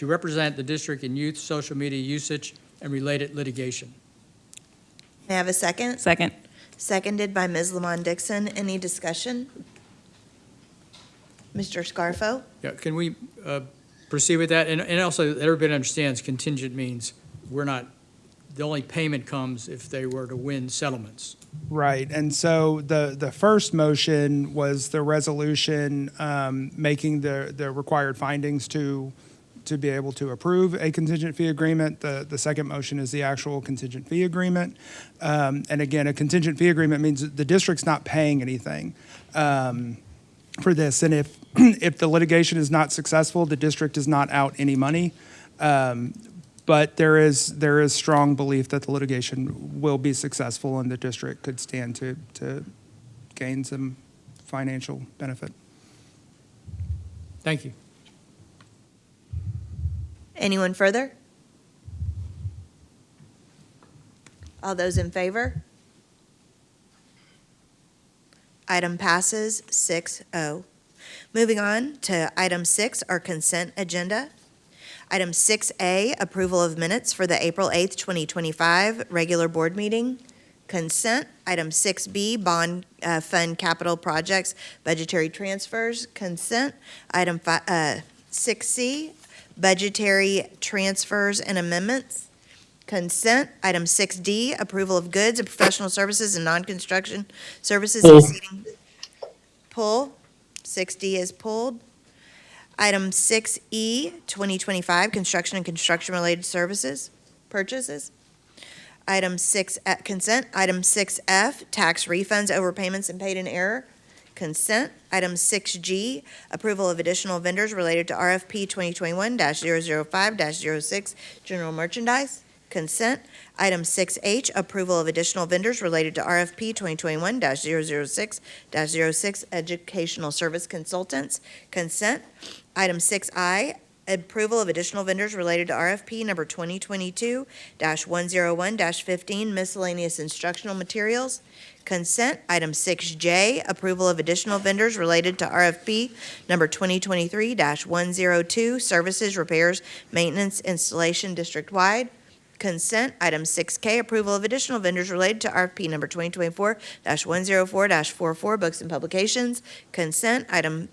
represent the district in youth social media usage and related litigation. May I have a second? Second. Seconded by Ms. Lamont Dixon. Any discussion? Mr. Scarfo? Yeah, can we proceed with that? And also, everybody understands contingent means the only payment comes if they were to win settlements. Right, and so the first motion was the resolution making the required findings to be able to approve a contingent fee agreement. The second motion is the actual contingent fee agreement. And again, a contingent fee agreement means that the district's not paying anything for this. And if the litigation is not successful, the district is not out any money. But there is strong belief that the litigation will be successful and the district could stand to gain some financial benefit. Thank you. Anyone further? All those in favor? Item passes 6-0. Moving on to item 6, our consent agenda. Item 6A, approval of minutes for the April 8th, 2025 regular board meeting. Consent. Item 6B, bond fund capital projects, budgetary transfers. Consent. Item 6C, budgetary transfers and amendments. Consent. Item 6D, approval of goods and professional services and non-construction services exceeding pull. 6D is pulled. Item 6E, 2025, construction and construction-related services, purchases. Item 6, consent. Item 6F, tax refunds, overpayments, and paid in error, consent. Item 6G, approval of additional vendors related to RFP 2021-005-06, general merchandise, consent. Item 6H, approval of additional vendors related to RFP 2021-006-06, educational service consultants, consent. Item 6I, approval of additional vendors related to RFP number 2022-101-15, miscellaneous instructional materials, consent. Item 6J, approval of additional vendors related to RFP number 2023-102, services, repairs, maintenance, installation district-wide, consent. Item 6K, approval of additional vendors related to RFP number 2024-104-44, books and publications, consent. Item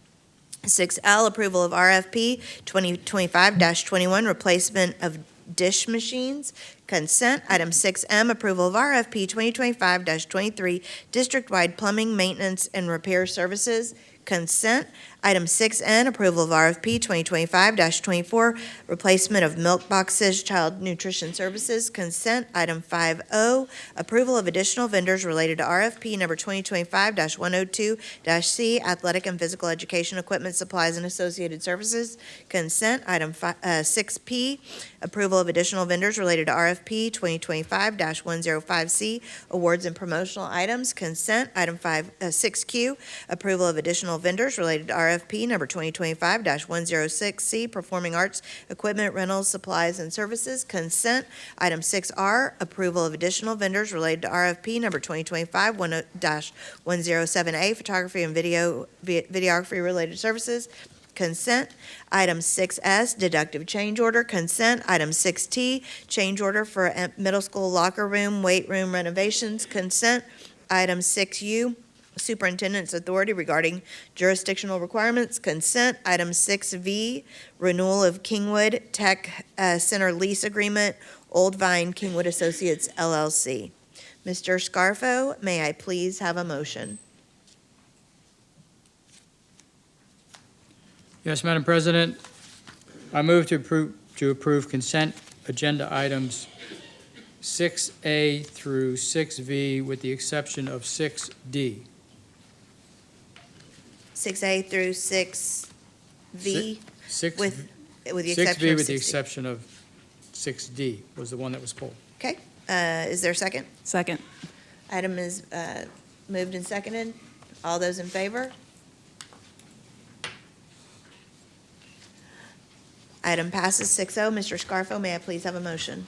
6L, approval of RFP 2025-21, replacement of dish machines, consent. Item 6M, approval of RFP 2025-23, district-wide plumbing, maintenance, and repair services, consent. Item 6N, approval of RFP 2025-24, replacement of milk boxes, child nutrition services, consent. Item 5O, approval of additional vendors related to RFP number 2025-102-C, athletic and physical education equipment, supplies, and associated services, consent. Item 6P, approval of additional vendors related to RFP 2025-105C, awards and promotional items, consent. Item 6Q, approval of additional vendors related to RFP number 2025-106C, performing arts equipment, rentals, supplies, and services, consent. Item 6R, approval of additional vendors related to RFP number 2025-107A, photography and videography-related services, consent. Item 6S, deductive change order, consent. Item 6T, change order for middle school locker room, weight room renovations, consent. Item 6U, superintendent's authority regarding jurisdictional requirements, consent. Item 6V, renewal of Kingwood Tech Center lease agreement, Old Vine Kingwood Associates LLC. Mr. Scarfo, may I please have a motion? Yes, Madam President. I move to approve consent agenda items 6A through 6V with the exception of 6D. 6A through 6V Six- with the 6V exception of with the 6D. exception of 6D was the one that was pulled. Okay, is there a second? Second. Item is moved and seconded. All those in favor? Item passes 6-0. Mr. Scarfo, may I please have a motion?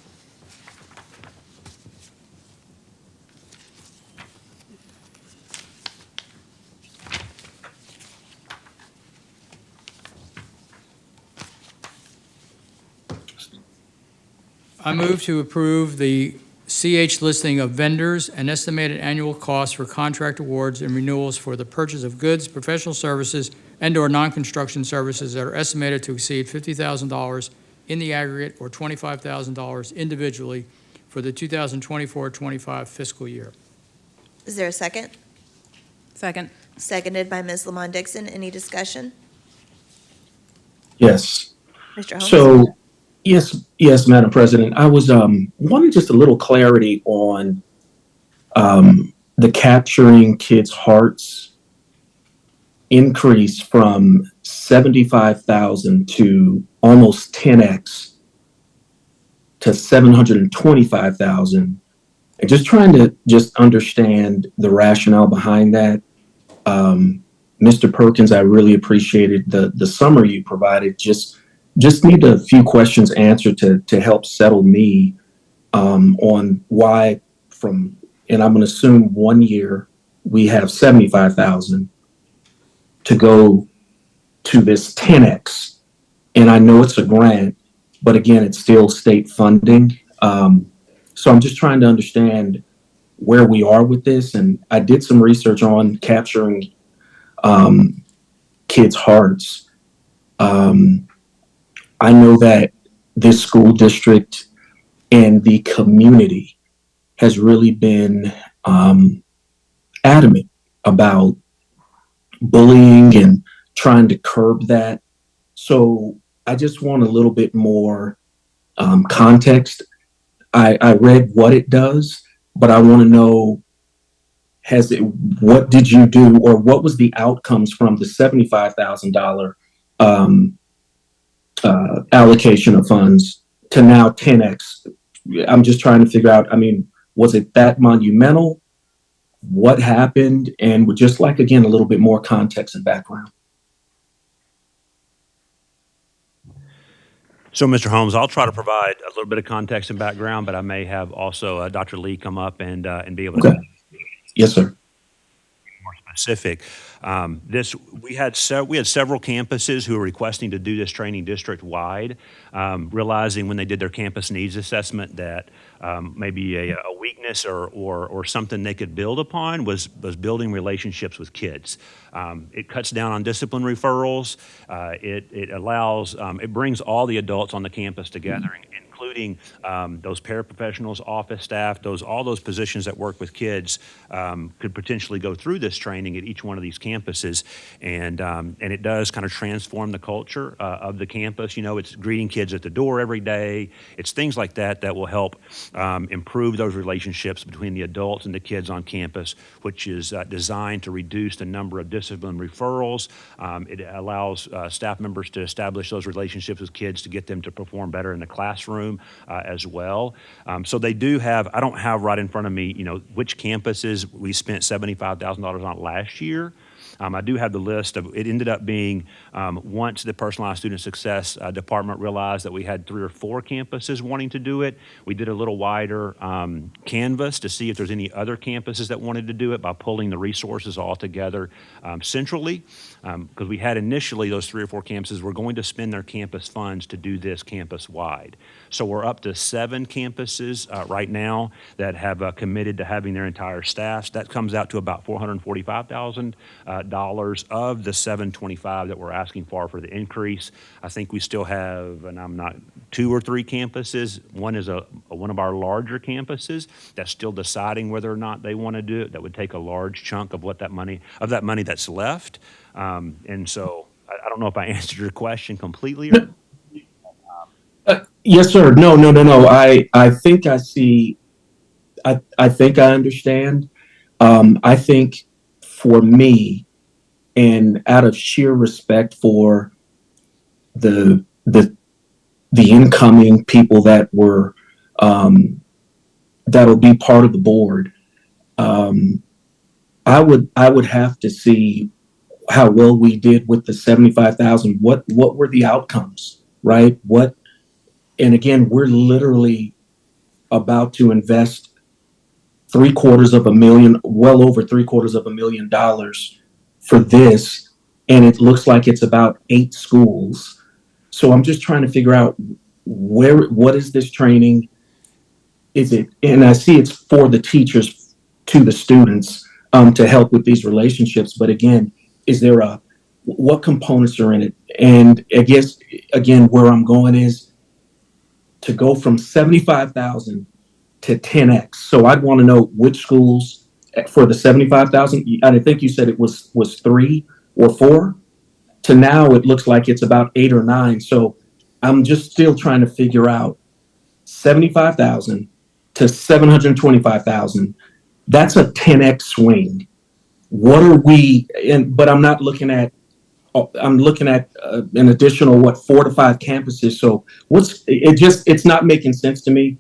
I move to approve the CH listing of vendors and estimated annual costs for contract awards and renewals for the purchase of goods, professional services, and/or non-construction services that are estimated to exceed $50,000 in the aggregate or $25,000 individually for the 2024-25 fiscal year. Is there a second? Second. Seconded by Ms. Lamont Dixon. Any discussion? Yes. Mr. Holmes? So, yes, Madam President. I was wanting just a little clarity on the capturing kids' hearts increase from 75,000 to almost 10x to 725,000. And just trying to understand the rationale behind that. Mr. Perkins, I really appreciated the summary you provided. Just need a few questions answered to help settle me on why and I'm going to assume 1 year we have 75,000 to go to this 10x. And I know it's a grant, but again, it's still state funding. So I'm just trying to understand where we are with this. And I did some research on capturing kids' hearts. I know that this school district and the community has really been adamant about bullying and trying to curb that. So I just want a little bit more context. I read what it does, but I want to know, what did you do, or what was the outcomes from the $75,000 allocation of funds to now 10x? I'm just trying to figure out, I mean, was it that monumental? What happened? And would just like, again, a little bit more context and background. So, Mr. Holmes, I'll try to provide a little bit of context and background, but I may have also Dr. Lee come up and be able to. Okay. Yes, sir. Specific. We had several campuses who were requesting to do this training district wide, realizing when they did their campus needs assessment that maybe a weakness or something they could build upon was building relationships with kids. It cuts down on discipline referrals. It allows it brings all the adults on the campus together, including those paraprofessionals, office staff, all those positions that work with kids could potentially go through this training at each one of these campuses, and it does kind of transform the culture of the campus. You know, it's greeting kids at the door every day. It's things like that that will help improve those relationships between the adults and the kids on campus, which is designed to reduce the number of discipline referrals. It allows staff members to establish those relationships with kids to get them to perform better in the classroom as well. So they do have, I don't have right in front of me, you know, which campuses we spent $75,000 on last year. I do have the list of, it ended up being, once the personalized student success department realized that we had 3 or 4 campuses wanting to do it, we did a little wider canvas to see if there's any other campuses that wanted to do it by pulling the resources all together centrally. Because we had initially those 3 or 4 campuses were going to spend their campus funds to do this campus wide. So we're up to 7 campuses right now that have committed to having their entire staffs. That comes out to about $445,000 of the $725 that we're asking for the increase. I think we still have, and I'm not, 2 or 3 campuses. One is one of our larger campuses that's still deciding whether or not they want to do it. That would take a large chunk of that money that's left. And so I don't know if I answered your question completely. Yes, sir. No. I think I see. I think I understand. I think for me, and out of sheer respect for the incoming people that were that'll be part of the board, I would have to see how well we did with the 75,000. What were the outcomes, right? And again, we're literally about to invest well over $750,000 for this, and it looks like it's about 8 schools. So I'm just trying to figure out what is this training? Is it, and I see it's for the teachers to the students to help with these relationships. But again, what components are in it? And I guess, again, where I'm going is to go from 75,000 to 10x. So I'd want to know which schools for the 75,000. I think you said it was 3 or 4. To now it looks like it's about 8 or 9. So I'm just still trying to figure out 75,000 to 725,000. That's a 10x swing. What are we? But I'm not looking at. I'm looking at an additional 4 to 5 campuses. So it's not making sense to me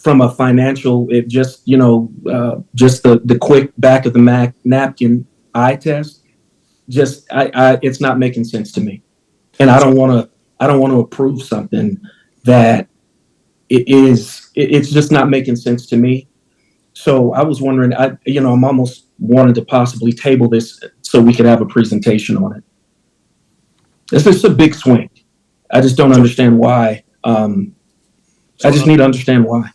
from a financial. It just just the quick back of the napkin eye test. It's not making sense to me, and I don't want to approve something that it's just not making sense to me. So I was wondering, I'm almost wanted to possibly table this so we could have a presentation on it. It's just a big swing. I just don't understand why. I just need to understand why.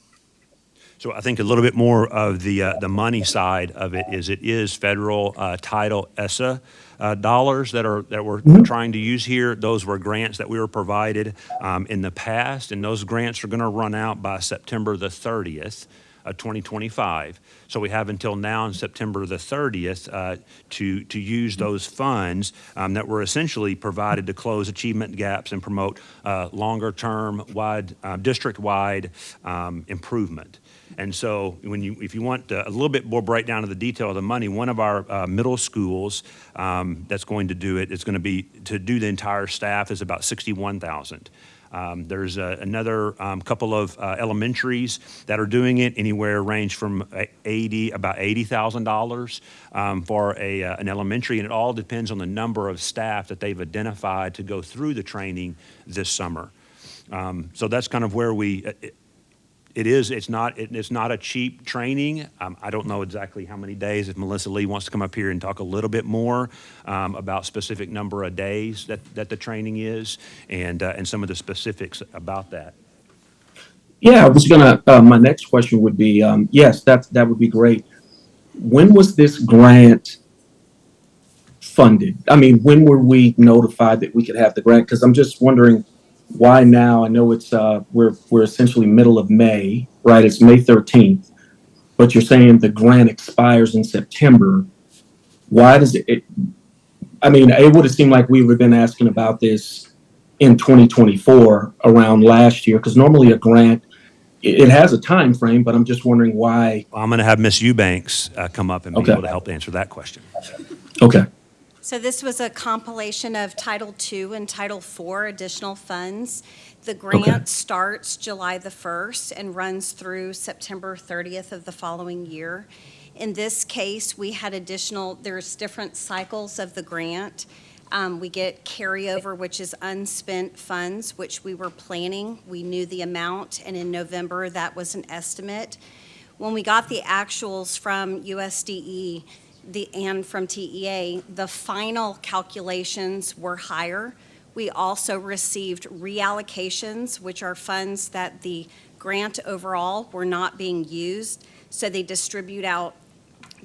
So I think a little bit more of the money side of it is federal Title ESSA dollars that we're trying to use here. Those were grants that we were provided in the past, and those grants are going to run out by September the 30th. 2025. So we have until now, on September the 30th, to use those funds that were essentially provided to close achievement gaps and promote longer-term, district-wide improvement. And so if you want a little bit more breakdown of the detail of the money, one of our middle schools that's going to do it, it's going to be, to do the entire staff is about $61,000. There's another couple of elementaries that are doing it, anywhere range from about $80,000 for an elementary, and it all depends on the number of staff that they've identified to go through the training this summer. So that's kind of where it's not a cheap training. I don't know exactly how many days. If Melissa Lee wants to come up here and talk a little bit more about specific number of days that the training is, and some of the specifics about that. Yeah, I was gonna. My next question would be, yes, that would be great. When was this grant funded? I mean, when were we notified that we could have the grant? Because I'm just wondering why now. I know it's we're essentially middle of May, right? It's May 13th, but you're saying the grant expires in September. Why does it? I mean, it would have seemed like we would have been asking about this in 2024 around last year, because normally a grant, it has a time frame, but I'm just wondering why. I'm going to have Ms. Eubanks come up and be able to help answer that question. Okay. So this was a compilation of Title II and Title IV additional funds. The grant starts July the 1st and runs through September 30th of the following year. In this case, we had there's different cycles of the grant. We get carryover, which is unspent funds, which we were planning. We knew the amount, and in November, that was an estimate. When we got the actuals from USDE, and from TEA, the final calculations were higher. We also received reallocations, which are funds that the grant overall were not being used, so they distribute out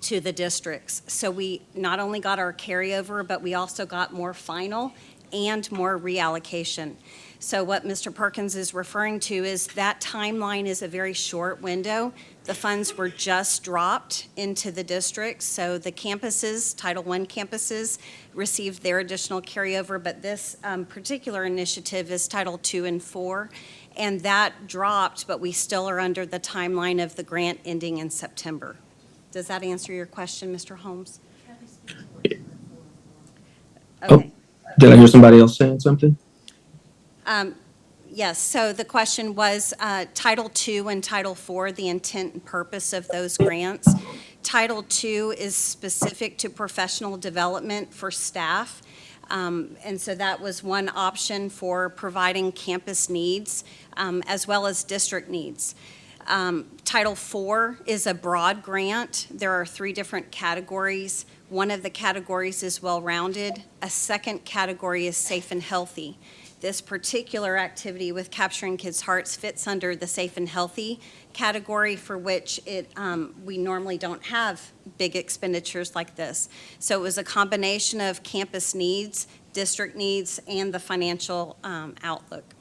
to the districts. So we not only got our carryover, but we also got more final and more reallocation. So what Mr. Perkins is referring to is that timeline is a very short window. The funds were just dropped into the districts, so the campuses, Title I campuses, received their additional carryover, but this particular initiative is Title II and IV, and that dropped, but we still are under the timeline of the grant ending in September. Does that answer your question, Mr. Holmes? Okay. Oh, did I hear somebody else saying something? Yes, so the question was Title II and Title IV, the intent and purpose of those grants. Title II is specific to professional development for staff, and so that was one option for providing campus needs as well as district needs. Title IV is a broad grant. There are 3 different categories. One of the categories is well-rounded. A second category is safe and healthy. This particular activity with Capturing Kids' Hearts fits under the safe and healthy category, for which we normally don't have big expenditures like this. So it was a combination of campus needs, district needs, and the financial outlook.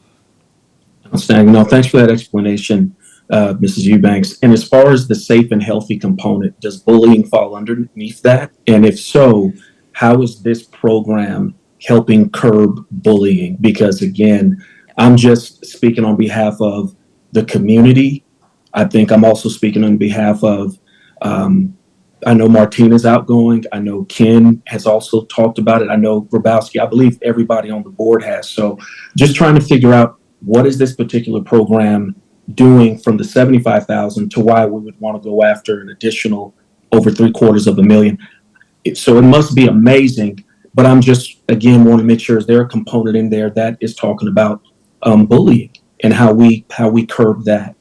Outstanding. No, thanks for that explanation, Mrs. Eubanks. And as far as the safe and healthy component, does bullying fall underneath that? And if so, how is this program helping curb bullying? Because again, I'm just speaking on behalf of the community. I think I'm also speaking on behalf of, I know Martina's outgoing. I know Ken has also talked about it. I know Grabowski. I believe everybody on the board has. So just trying to figure out, what is this particular program doing from the $75,000 to why we would want to go after an additional over $750,000? So it must be amazing. But I'm just, again, want to make sure, is there a component in there that is talking about bullying and how we curb that?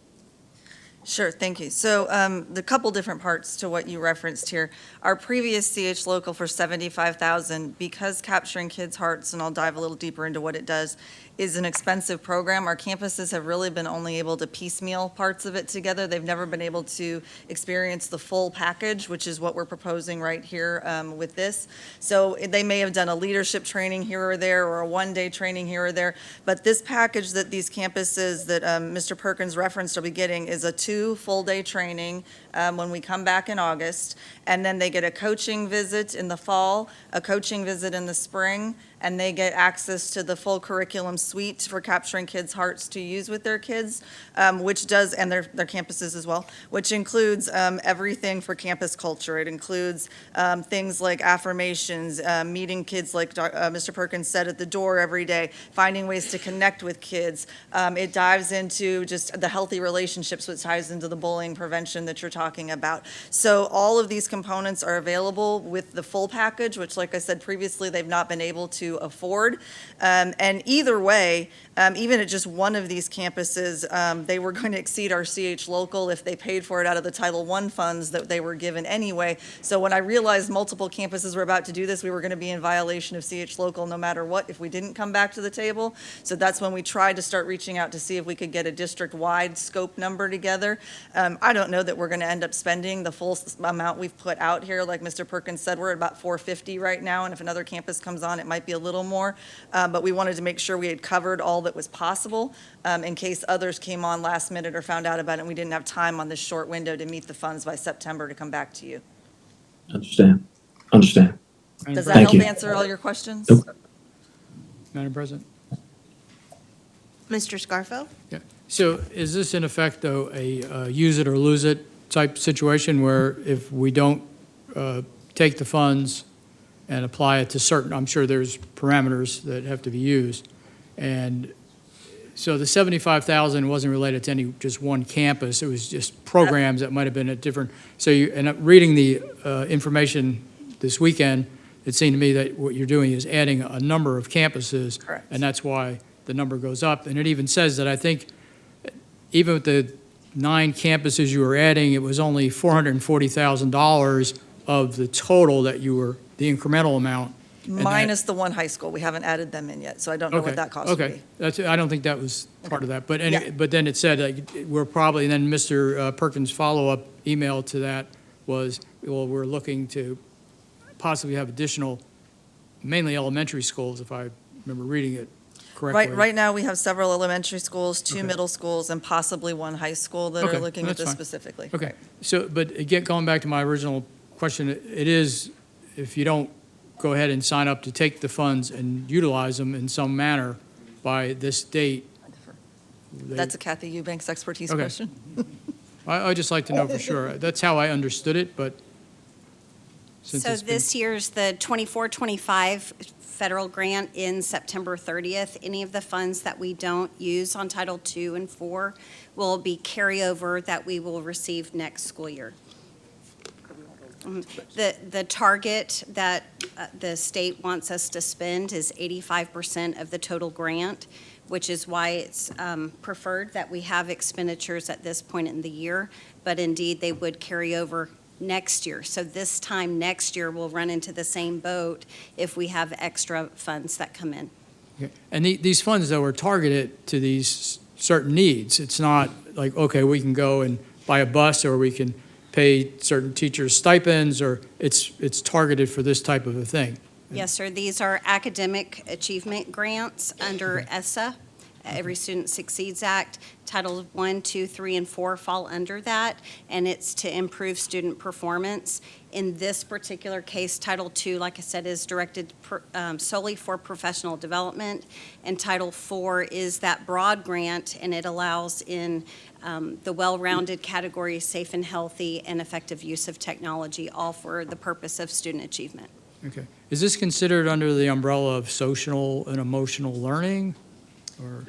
Sure, thank you. So the couple different parts to what you referenced here. Our previous CH local for $75,000, because Capturing Kids' Hearts, and I'll dive a little deeper into what it does, is an expensive program. Our campuses have really been only able to piecemeal parts of it together. They've never been able to experience the full package, which is what we're proposing right here with this. So they may have done a leadership training here or there, or a one-day training here or there, but this package that these campuses that Mr. Perkins referenced will be getting is a 2 2 full-day training when we come back in August, and then they get a coaching visit in the fall, a coaching visit in the spring, and they get access to the full curriculum suite for Capturing Kids' Hearts to use with their kids, which does, and their campuses as well, which includes everything for campus culture. It includes things like affirmations, meeting kids like Mr. Perkins said at the door every day, finding ways to connect with kids. It dives into just the healthy relationships, which ties into the bullying prevention that you're talking about. So all of these components are available with the full package, which, like I said previously, they've not been able to afford. And either way, even at just one of these campuses, they were going to exceed our CH local if they paid for it out of the Title I funds that they were given anyway. So when I realized multiple campuses were about to do this, we were going to be in violation of CH local no matter what if we didn't come back to the table. So that's when we tried to start reaching out to see if we could get a district-wide scope number together. I don't know that we're going to end up spending the full amount we've put out here. Like Mr. Perkins said, we're at about $450 right now, and if another campus comes on, it might be a little more. But we wanted to make sure we had covered all that was possible in case others came on last minute or found out about it and we didn't have time on this short window to meet the funds by September to come back to you. Understand. Does that Thank help you. answer all your questions? Nope. Madam President? Mr. Scarfo? Yeah. So is this in effect, though, a use it or lose it type situation where if we don't take the funds and apply it to certain, I'm sure there's parameters that have to be used, and so the 75,000 wasn't related to any, just one campus, it was just programs that might have been at different, so you, and reading the information this weekend, it seemed to me that what you're doing is adding a number of campuses. Correct. And that's why the number goes up. And it even says that I think even with the 9 campuses you were adding, it was only $440,000 of the total that you were, the incremental amount. And Minus the one high school. We haven't added them in yet, so I don't know what that cost would be. Okay, that's, I don't think that was part of that. But Yeah. but then it said, we're probably, and then Mr. Perkins' follow-up email to that was, well, we're looking to possibly have additional, mainly elementary schools, if I remember reading it correctly. Right now, we have several elementary schools, 2 Okay. middle schools, and possibly 1 high school that are Okay, looking at that's this fine. specifically. Okay, so, but again, going back to my original question, it is, if you don't go ahead and sign up to take the funds and utilize them in some manner by this date. That's a Kathy Eubanks expertise Okay. question. I'd just like to know for sure. That's how I understood it, but since So it's been. this year's, the 24-25 federal grant in September 30th, any of the funds that we don't use on Title II and IV will be carryover that we will receive next school year. The target that the state wants us to spend is 85% of the total grant, which is why it's preferred that we have expenditures at this point in the year, but indeed, they would carry over next year. So this time next year, we'll run into the same boat if we have extra funds that come in. Okay. And these funds, though, are targeted to these certain needs. It's not like, okay, we can go and buy a bus, or we can pay certain teachers stipends, or it's targeted for this type of a thing. Yes, sir. These are academic achievement grants under ESSA, Every Student Succeeds Act. Titles 1, 2, 3, and 4 fall under that, and it's to improve student performance. In this particular case, Title II, like I said, is directed solely for professional development, and Title IV is that broad grant, and it allows in the well-rounded category, safe and healthy, and effective use of technology, all for the purpose of student achievement. Okay. Is this considered under the umbrella of social and emotional learning, or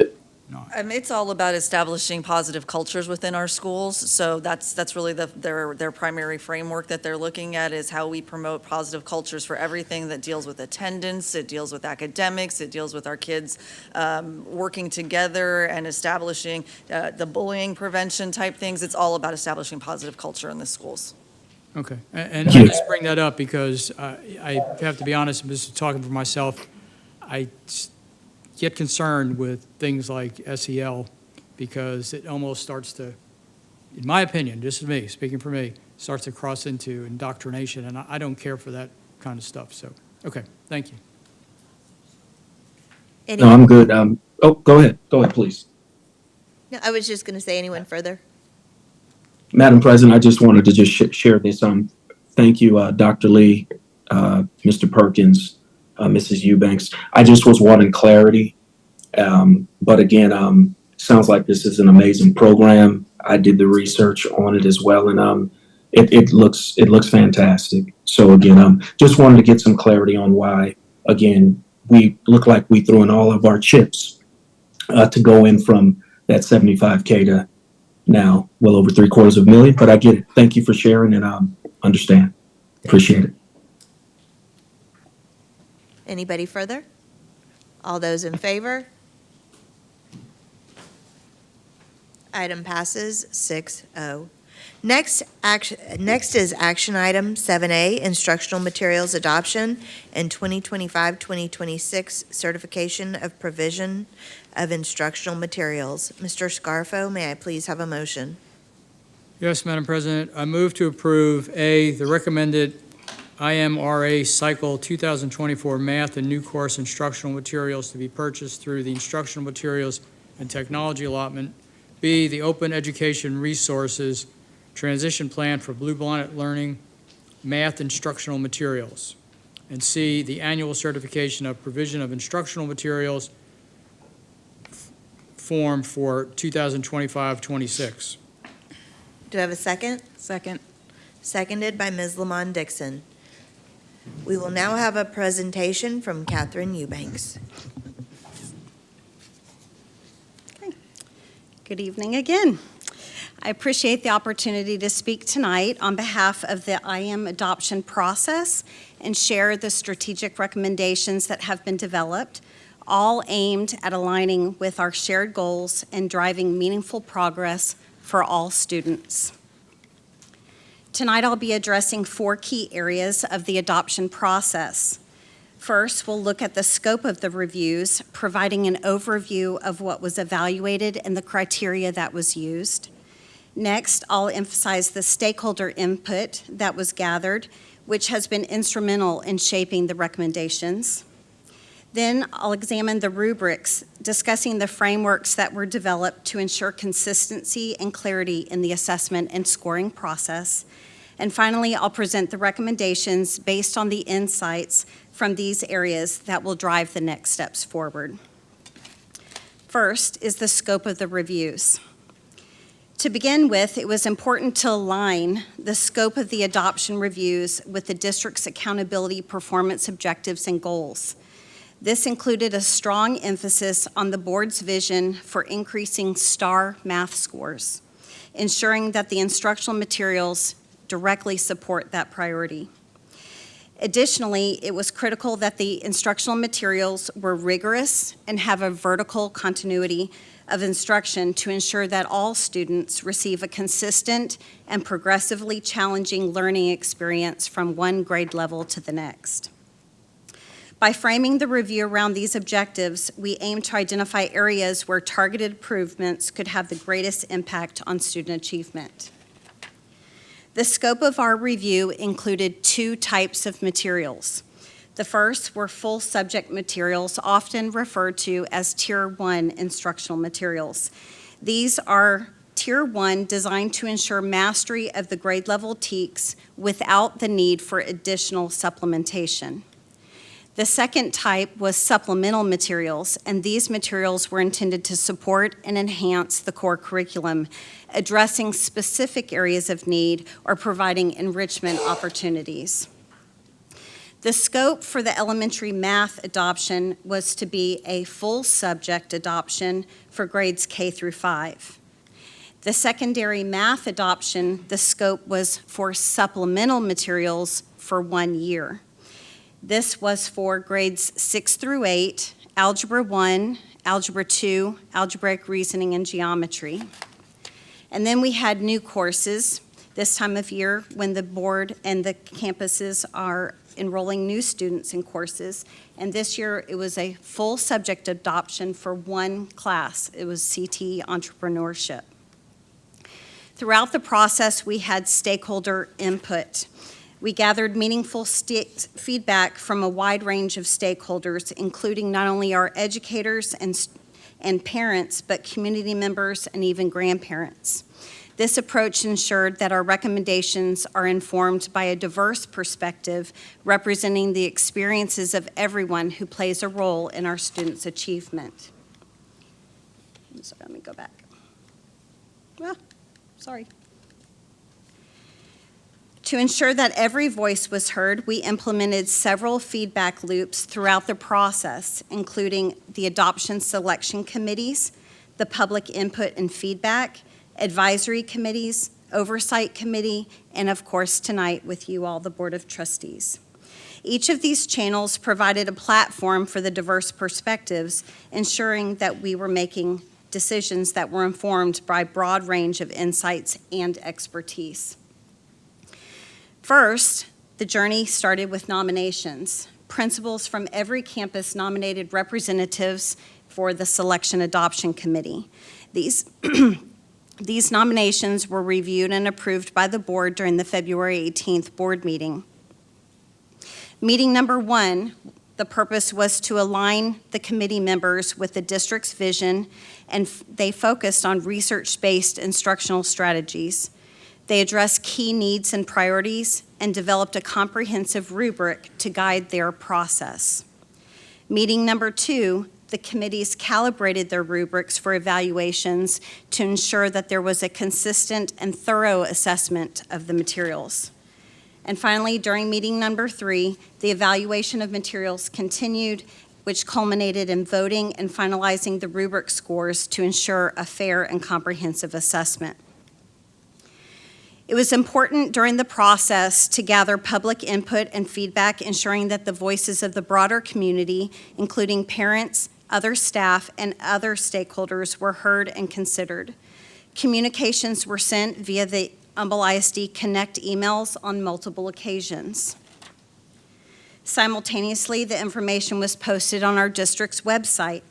not? It's all about establishing positive cultures within our schools. So that's really their primary framework that they're looking at, is how we promote positive cultures for everything that deals with attendance, it deals with academics, it deals with our kids working together and establishing the bullying prevention type things. It's all about establishing positive culture in the schools. Okay, and I just bring that up because I have to be honest, I'm just talking for myself, I get concerned with things like SEL because it almost starts to, in my opinion, just me, speaking for me, starts to cross into indoctrination, and I don't care for that kind of stuff, so, okay, thank you. No, I'm good. Go ahead, please. No, I was just going to say, anyone further? Madam President, I just wanted to just share this. Thank you, Dr. Lee, Mr. Perkins, Mrs. Eubanks. I just was wanting clarity. But again, sounds like this is an amazing program. I did the research on it as well, and it looks fantastic. So again, just wanted to get some clarity on why. Again, we look like we threw in all of our chips to go in from that 75K to now well over $750,000. But I get it. Thank you for sharing, and understand. Appreciate it. Anybody further? All those in favor? Item passes 6-0. Next is action item 7A, instructional materials adoption and 2025-2026 certification of provision of instructional materials. Mr. Scarfo, may I please have a motion? Yes, Madam President. I move to approve A, the recommended IMRA Cycle 2024 Math and New Course Instructional Materials to be purchased through the Instructional Materials and Technology Allotment. B, the Open Education Resources Transition Plan for Blue Bonnet Learning Math Instructional Materials. And C, the Annual Certification of Provision of Instructional Materials form for 2025-26. Do I have a second? Second. Seconded by Ms. Lamont Dixon. We will now have a presentation from Catherine Eubanks. Good evening again. I appreciate the opportunity to speak tonight on behalf of the IM adoption process and share the strategic recommendations that have been developed, all aimed at aligning with our shared goals and driving meaningful progress for all students. Tonight I'll be addressing 4 key areas of the adoption process. First, we'll look at the scope of the reviews, providing an overview of what was evaluated and the criteria that was used. Next, I'll emphasize the stakeholder input that was gathered, which has been instrumental in shaping the recommendations. Then I'll examine the rubrics, discussing the frameworks that were developed to ensure consistency and clarity in the assessment and scoring process. And finally, I'll present the recommendations based on the insights from these areas that will drive the next steps forward. First is the scope of the reviews. To begin with, it was important to align the scope of the adoption reviews with the district's accountability performance objectives and goals. This included a strong emphasis on the board's vision for increasing STAR math scores, ensuring that the instructional materials directly support that priority. Additionally, it was critical that the instructional materials were rigorous and have a vertical continuity of instruction to ensure that all students receive a consistent and progressively challenging learning experience from one grade level to the next. By framing the review around these objectives, we aim to identify areas where targeted improvements could have the greatest impact on student achievement. The scope of our review included 2 types of materials. The first were full subject materials, often referred to as Tier 1 instructional materials. These are Tier 1 designed to ensure mastery of the grade level TEKS without the need for additional supplementation. The second type was supplemental materials, and these materials were intended to support and enhance the core curriculum, addressing specific areas of need or providing enrichment opportunities. The scope for the elementary math adoption was to be a full subject adoption for grades K through 5. The secondary math adoption, the scope was for supplemental materials for 1 year. This was for grades 6 through 8, Algebra 1, Algebra 2, Algebraic Reasoning, and Geometry. And then we had new courses this time of year when the board and the campuses are enrolling new students in courses. And this year it was a full subject adoption for 1 class. It was CTE Entrepreneurship. Throughout the process, we had stakeholder input. We gathered meaningful feedback from a wide range of stakeholders, including not only our educators and parents, but community members and even grandparents. This approach ensured that our recommendations are informed by a diverse perspective representing the experiences of everyone who plays a role in our students' achievement. So let me go back. Sorry. To ensure that every voice was heard, we implemented several feedback loops throughout the process, including the adoption selection committees, the public input and feedback, advisory committees, oversight committee, and of course tonight with you all, the Board of Trustees. Each of these channels provided a platform for the diverse perspectives, ensuring that we were making decisions that were informed by a broad range of insights and expertise. First, the journey started with nominations. Principals from every campus nominated representatives for the Selection Adoption Committee. These nominations were reviewed and approved by the board during the February 18th board meeting. Meeting number 1, the purpose was to align the committee members with the district's vision, and they focused on research-based instructional strategies. They addressed key needs and priorities and developed a comprehensive rubric to guide their process. Meeting number 2, the committees calibrated their rubrics for evaluations to ensure that there was a consistent and thorough assessment of the materials. And finally, during meeting number 3, the evaluation of materials continued, which culminated in voting and finalizing the rubric scores to ensure a fair and comprehensive assessment. It was important during the process to gather public input and feedback, ensuring that the voices of the broader community, including parents, other staff, and other stakeholders, were heard and considered. Communications were sent via the Humble ISD Connect emails on multiple occasions. Simultaneously, the information was posted on our district's website.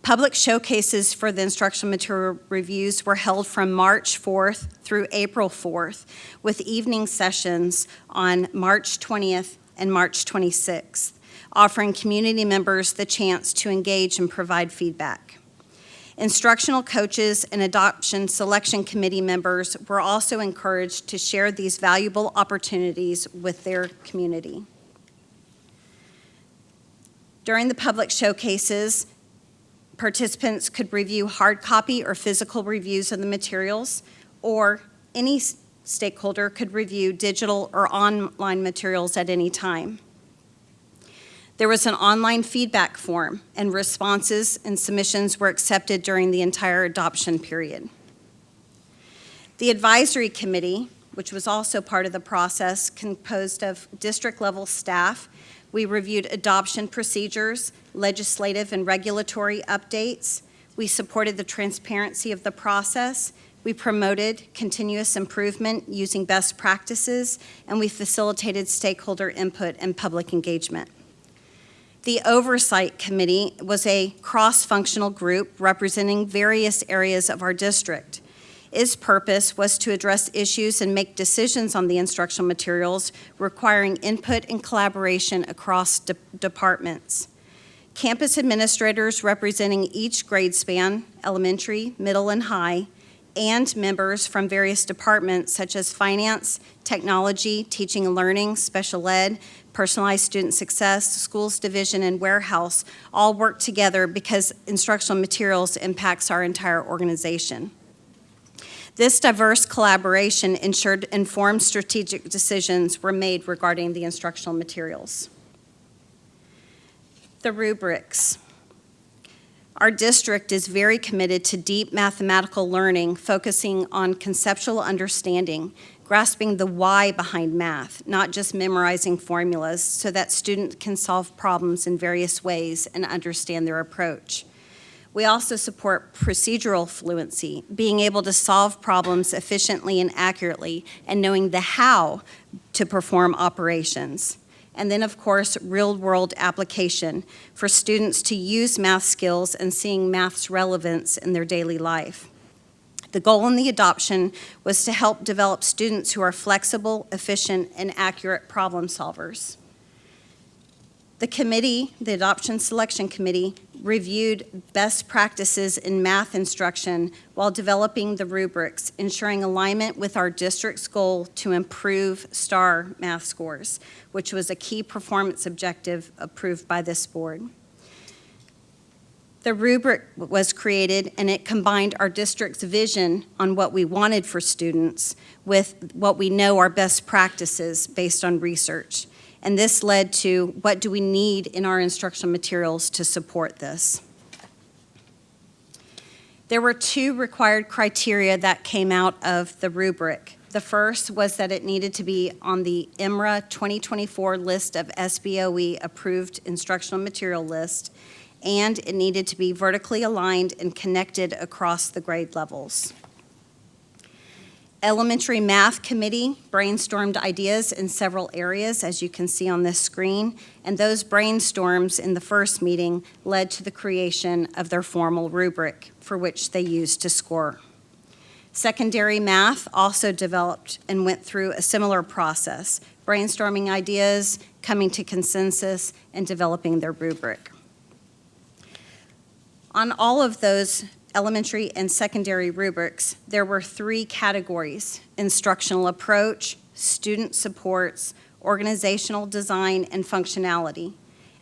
Public showcases for the instructional material reviews were held from March 4th through April 4th, with evening sessions on March 20th and March 26th, offering community members the chance to engage and provide feedback. Instructional coaches and adoption selection committee members were also encouraged to share these valuable opportunities with their community. During the public showcases, participants could review hard copy or physical reviews of the materials, or any stakeholder could review digital or online materials at any time. There was an online feedback form, and responses and submissions were accepted during the entire adoption period. The advisory committee, which was also part of the process, composed of district-level staff. We reviewed adoption procedures, legislative and regulatory updates. We supported the transparency of the process. We promoted continuous improvement using best practices, and we facilitated stakeholder input and public engagement. The Oversight Committee was a cross-functional group representing various areas of our district. Its purpose was to address issues and make decisions on the instructional materials, requiring input and collaboration across departments. Campus administrators representing each grade span, elementary, middle, and high, and members from various departments such as finance, technology, teaching and learning, special ed, personalized student success, schools division, and warehouse all work together because instructional materials impacts our entire organization. This diverse collaboration ensured informed strategic decisions were made regarding the instructional materials. The rubrics. Our district is very committed to deep mathematical learning, focusing on conceptual understanding, grasping the why behind math, not just memorizing formulas, so that students can solve problems in various ways and understand their approach. We also support procedural fluency, being able to solve problems efficiently and accurately, and knowing the how to perform operations. And then, of course, real-world application for students to use math skills and seeing math's relevance in their daily life. The goal in the adoption was to help develop students who are flexible, efficient, and accurate problem solvers. The committee, the Adoption Selection Committee, reviewed best practices in math instruction while developing the rubrics, ensuring alignment with our district's goal to improve STAR math scores, which was a key performance objective approved by this board. The rubric was created, and it combined our district's vision on what we wanted for students with what we know are best practices based on research. And this led to what do we need in our instructional materials to support this. There were 2 required criteria that came out of the rubric. The first was that it needed to be on the IMRA 2024 list of SBOE approved instructional material list, and it needed to be vertically aligned and connected across the grade levels. Elementary Math Committee brainstormed ideas in several areas, as you can see on this screen, and those brainstorms in the first meeting led to the creation of their formal rubric, for which they used to score. Secondary Math also developed and went through a similar process, brainstorming ideas, coming to consensus, and developing their rubric. On all of those elementary and secondary rubrics, there were 3 categories: instructional approach, student supports, organizational design, and functionality.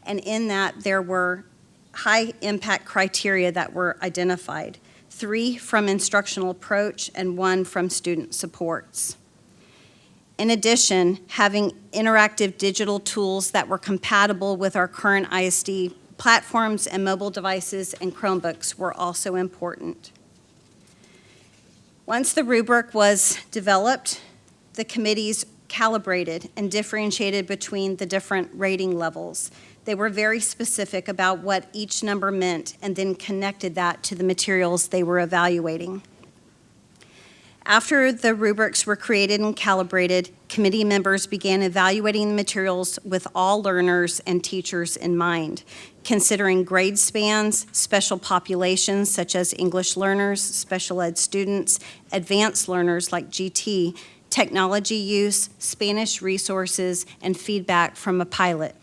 And in that, there were high impact criteria that were identified, 3 from instructional approach and 1 from student supports. In addition, having interactive digital tools that were compatible with our current ISD platforms and mobile devices and Chromebooks were also important. Once the rubric was developed, the committees calibrated and differentiated between the different rating levels. They were very specific about what each number meant and then connected that to the materials they were evaluating. After the rubrics were created and calibrated, committee members began evaluating the materials with all learners and teachers in mind, considering grade spans, special populations such as English learners, special ed students, advanced learners like GT, technology use, Spanish resources, and feedback from a pilot.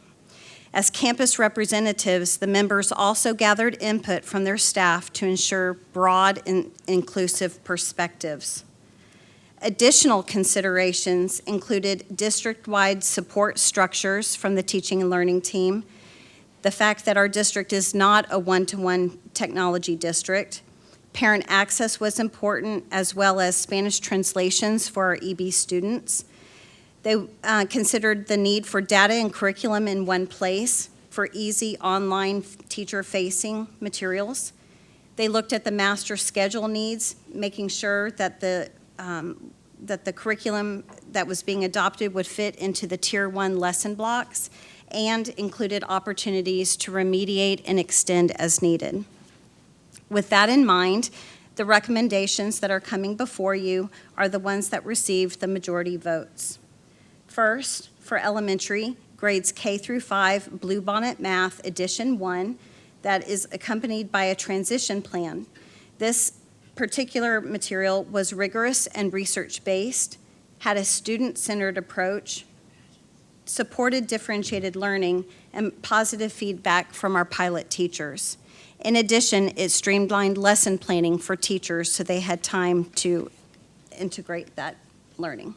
As campus representatives, the members also gathered input from their staff to ensure broad and inclusive perspectives. Additional considerations included district-wide support structures from the teaching and learning team, the fact that our district is not a one-to-one technology district. Parent access was important, as well as Spanish translations for our EB students. They considered the need for data and curriculum in one place for easy online teacher-facing materials. They looked at the master schedule needs, making sure that the curriculum that was being adopted would fit into the Tier 1 lesson blocks, and included opportunities to remediate and extend as needed. With that in mind, the recommendations that are coming before you are the ones that received the majority votes. First, for elementary, grades K through 5, Bluebonnet Math Edition 1, that is accompanied by a transition plan. This particular material was rigorous and research-based, had a student-centered approach, supported differentiated learning, and positive feedback from our pilot teachers. In addition, it streamlined lesson planning for teachers so they had time to integrate that learning.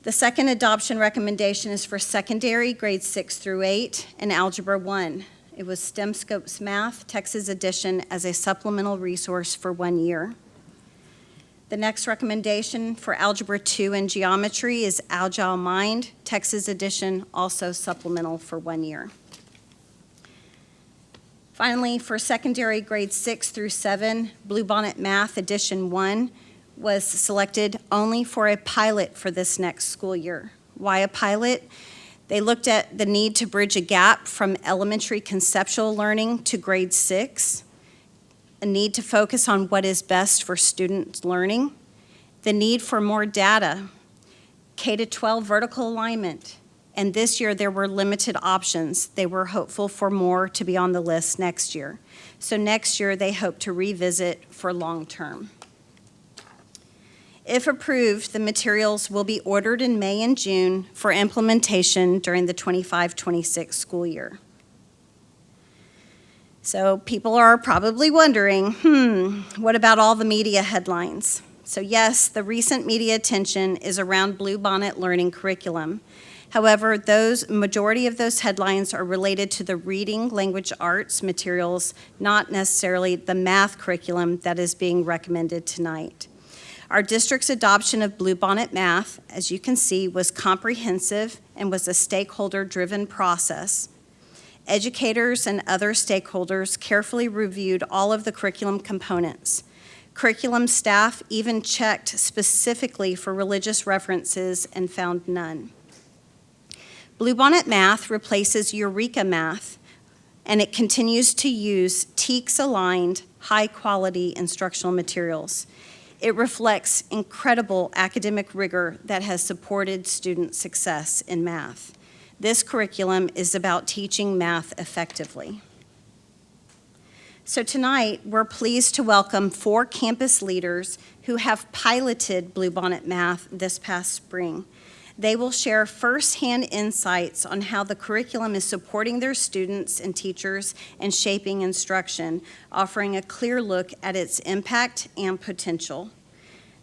The second adoption recommendation is for secondary, grades 6 through 8, and Algebra 1. It was STEM Scopes Math, Texas Edition, as a supplemental resource for 1 year. The next recommendation for Algebra 2 and Geometry is Agile Mind, Texas Edition, also supplemental for 1 year. Finally, for secondary grades 6 through 7, Bluebonnet Math Edition 1 was selected only for a pilot for this next school year. Why a pilot? They looked at the need to bridge a gap from elementary conceptual learning to grade 6, a need to focus on what is best for student learning, the need for more data, K-12 vertical alignment, and this year there were limited options. They were hopeful for more to be on the list next year. So next year they hope to revisit for long-term. If approved, the materials will be ordered in May and June for implementation during the 25-26 school year. So people are probably wondering, what about all the media headlines? So yes, the recent media attention is around Bluebonnet learning curriculum. However, majority of those headlines are related to the reading, language arts materials, not necessarily the math curriculum that is being recommended tonight. Our district's adoption of Bluebonnet Math, as you can see, was comprehensive and was a stakeholder-driven process. Educators and other stakeholders carefully reviewed all of the curriculum components. Curriculum staff even checked specifically for religious references and found none. Bluebonnet Math replaces Eureka Math, and it continues to use TEKS-aligned, high-quality instructional materials. It reflects incredible academic rigor that has supported student success in math. This curriculum is about teaching math effectively. So tonight, we're pleased to welcome 4 campus leaders who have piloted Bluebonnet Math this past spring. They will share firsthand insights on how the curriculum is supporting their students and teachers and shaping instruction, offering a clear look at its impact and potential.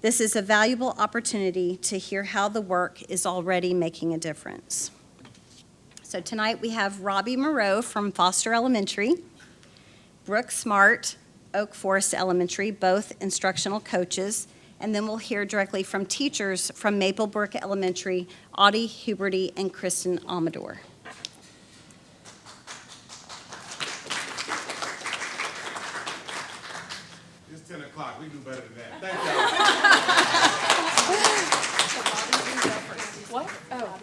This is a valuable opportunity to hear how the work is already making a difference. So tonight we have Robbie Moreau from Foster Elementary, Brooke Smart, Oak Forest Elementary, both instructional coaches, and then we'll hear directly from teachers from Maplebrook Elementary, Audie Huberty and Kristen Amador. It's 10 o'clock. We do better than that. Thank y'all. What? Oh.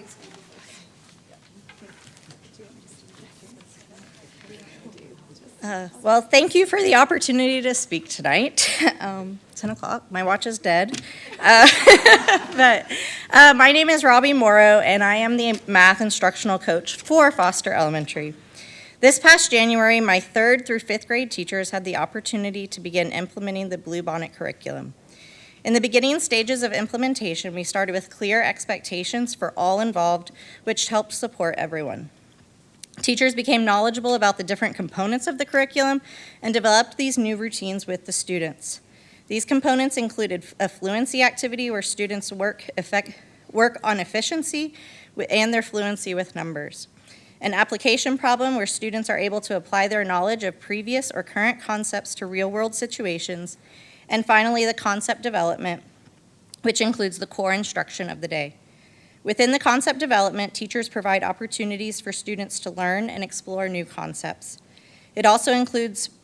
Well, thank you for the opportunity to speak tonight. 10 o'clock, my watch is dead. But my name is Robbie Morrow, and I am the math instructional coach for Foster Elementary. This past January, my 3rd through 5th grade teachers had the opportunity to begin implementing the Bluebonnet curriculum. In the beginning stages of implementation, we started with clear expectations for all involved, which helped support everyone. Teachers became knowledgeable about the different components of the curriculum and developed these new routines with the students. These components included a fluency activity where students work on efficiency and their fluency with numbers. An application problem where students are able to apply their knowledge of previous or current concepts to real-world situations. And finally, the concept development, which includes the core instruction of the day. Within the concept development, teachers provide opportunities for students to learn and explore new concepts. It also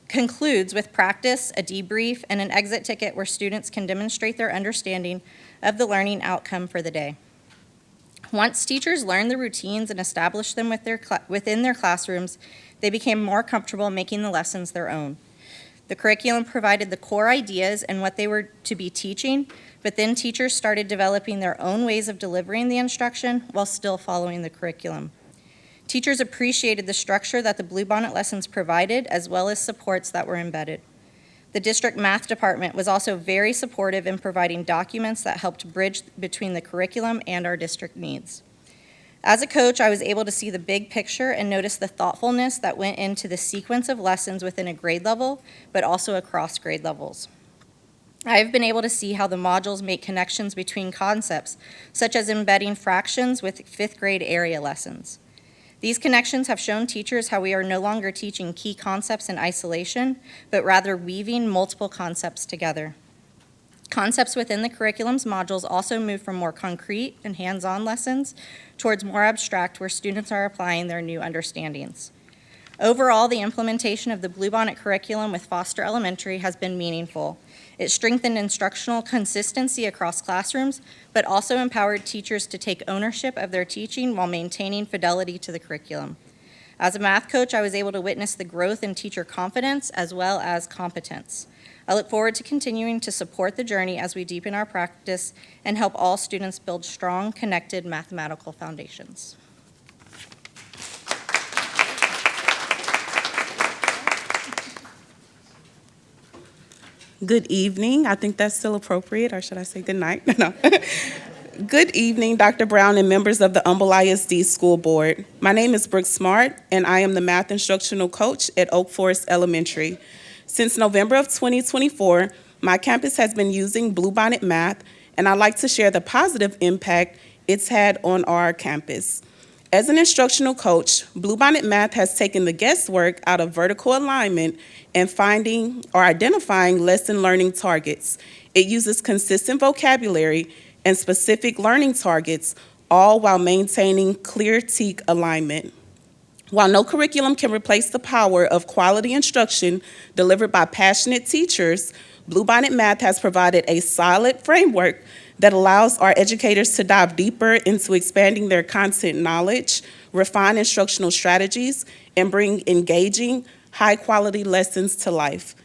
concludes with practice, a debrief, and an exit ticket where students can demonstrate their understanding of the learning outcome for the day. Once teachers learned the routines and established them within their classrooms, they became more comfortable making the lessons their own. The curriculum provided the core ideas and what they were to be teaching, but then teachers started developing their own ways of delivering the instruction while still following the curriculum. Teachers appreciated the structure that the Bluebonnet lessons provided, as well as supports that were embedded. The district math department was also very supportive in providing documents that helped bridge between the curriculum and our district needs. As a coach, I was able to see the big picture and notice the thoughtfulness that went into the sequence of lessons within a grade level, but also across grade levels. I have been able to see how the modules make connections between concepts, such as embedding fractions with 5th grade area lessons. These connections have shown teachers how we are no longer teaching key concepts in isolation, but rather weaving multiple concepts together. Concepts within the curriculum's modules also move from more concrete and hands-on lessons towards more abstract, where students are applying their new understandings. Overall, the implementation of the Bluebonnet curriculum with Foster Elementary has been meaningful. It strengthened instructional consistency across classrooms, but also empowered teachers to take ownership of their teaching while maintaining fidelity to the curriculum. As a math coach, I was able to witness the growth in teacher confidence as well as competence. I look forward to continuing to support the journey as we deepen our practice and help all students build strong, connected mathematical foundations. Good evening. I think that's still appropriate, or should I say good night? No. Good evening, Dr. Brown and members of the Humble ISD School Board. My name is Brooke Smart, and I am the math instructional coach at Oak Forest Elementary. Since November of 2024, my campus has been using Bluebonnet Math, and I'd like to share the positive impact it's had on our campus. As an instructional coach, Bluebonnet Math has taken the guesswork out of vertical alignment and finding or identifying lesson learning targets. It uses consistent vocabulary and specific learning targets, all while maintaining clear TEAC alignment. While no curriculum can replace the power of quality instruction delivered by passionate teachers, Bluebonnet Math has provided a solid framework that allows our educators to dive deeper into expanding their content knowledge, refine instructional strategies, and bring engaging, high-quality lessons to life.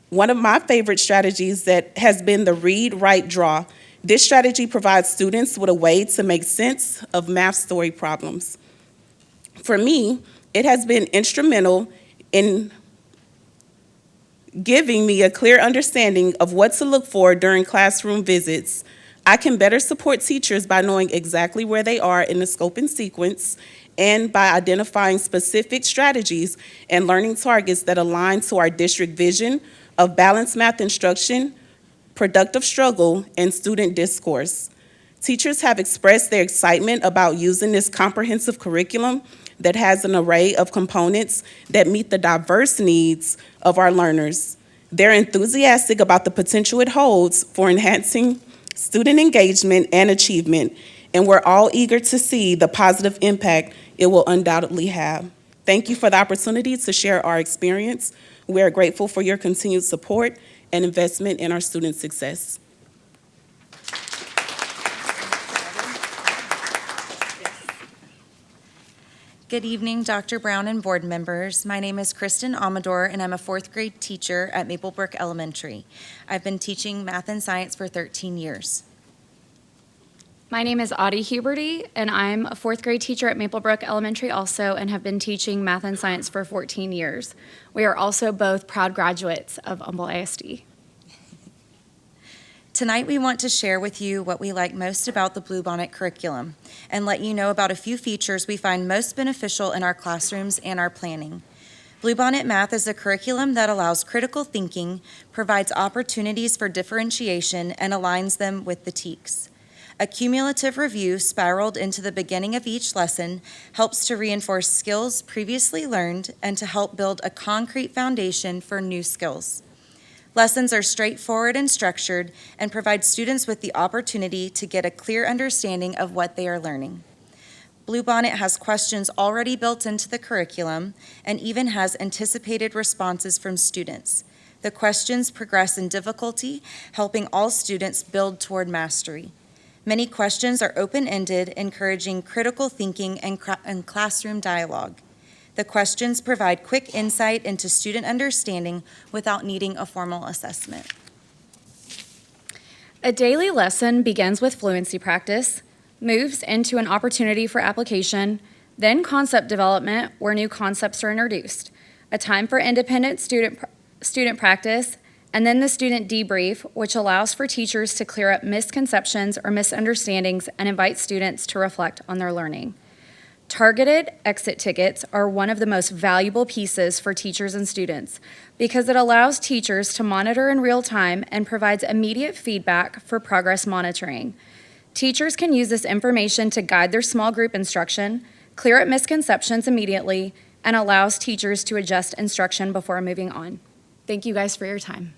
One of my favorite strategies that has been the read, write, draw. This strategy provides students with a way to make sense of math story problems. For me, it has been instrumental in giving me a clear understanding of what to look for during classroom visits. I can better support teachers by knowing exactly where they are in the scope and sequence, and by identifying specific strategies and learning targets that align to our district vision of balanced math instruction, productive struggle, and student discourse. Teachers have expressed their excitement about using this comprehensive curriculum that has an array of components that meet the diverse needs of our learners. They're enthusiastic about the potential it holds for enhancing student engagement and achievement, and we're all eager to see the positive impact it will undoubtedly have. Thank you for the opportunity to share our experience. We are grateful for your continued support and investment in our student success. Good evening, Dr. Brown and board members. My name is Kristen Amador, and I'm a fourth grade teacher at Maplebrook Elementary. I've been teaching math and science for 13 years. My name is Audie Huberty, and I'm a fourth grade teacher at Maplebrook Elementary also, and have been teaching math and science for 14 years. We are also both proud graduates of Humble ISD. Tonight, we want to share with you what we like most about the Bluebonnet curriculum and let you know about a few features we find most beneficial in our classrooms and our planning. Bluebonnet Math is a curriculum that allows critical thinking, provides opportunities for differentiation, and aligns them with the TEACs. A cumulative review spiraled into the beginning of each lesson helps to reinforce skills previously learned and to help build a concrete foundation for new skills. Lessons are straightforward and structured and provide students with the opportunity to get a clear understanding of what they are learning. Bluebonnet has questions already built into the curriculum and even has anticipated responses from students. The questions progress in difficulty, helping all students build toward mastery. Many questions are open-ended, encouraging critical thinking and classroom dialogue. The questions provide quick insight into student understanding without needing a formal assessment. A daily lesson begins with fluency practice, moves into an opportunity for application, then concept development where new concepts are introduced, a time for independent student practice, and then the student debrief, which allows for teachers to clear up misconceptions or misunderstandings and invite students to reflect on their learning. Targeted exit tickets are one of the most valuable pieces for teachers and students because it allows teachers to monitor in real time and provides immediate feedback for progress monitoring. Teachers can use this information to guide their small group instruction, clear up misconceptions immediately, and allows teachers to adjust instruction before moving on. Thank you guys for your time.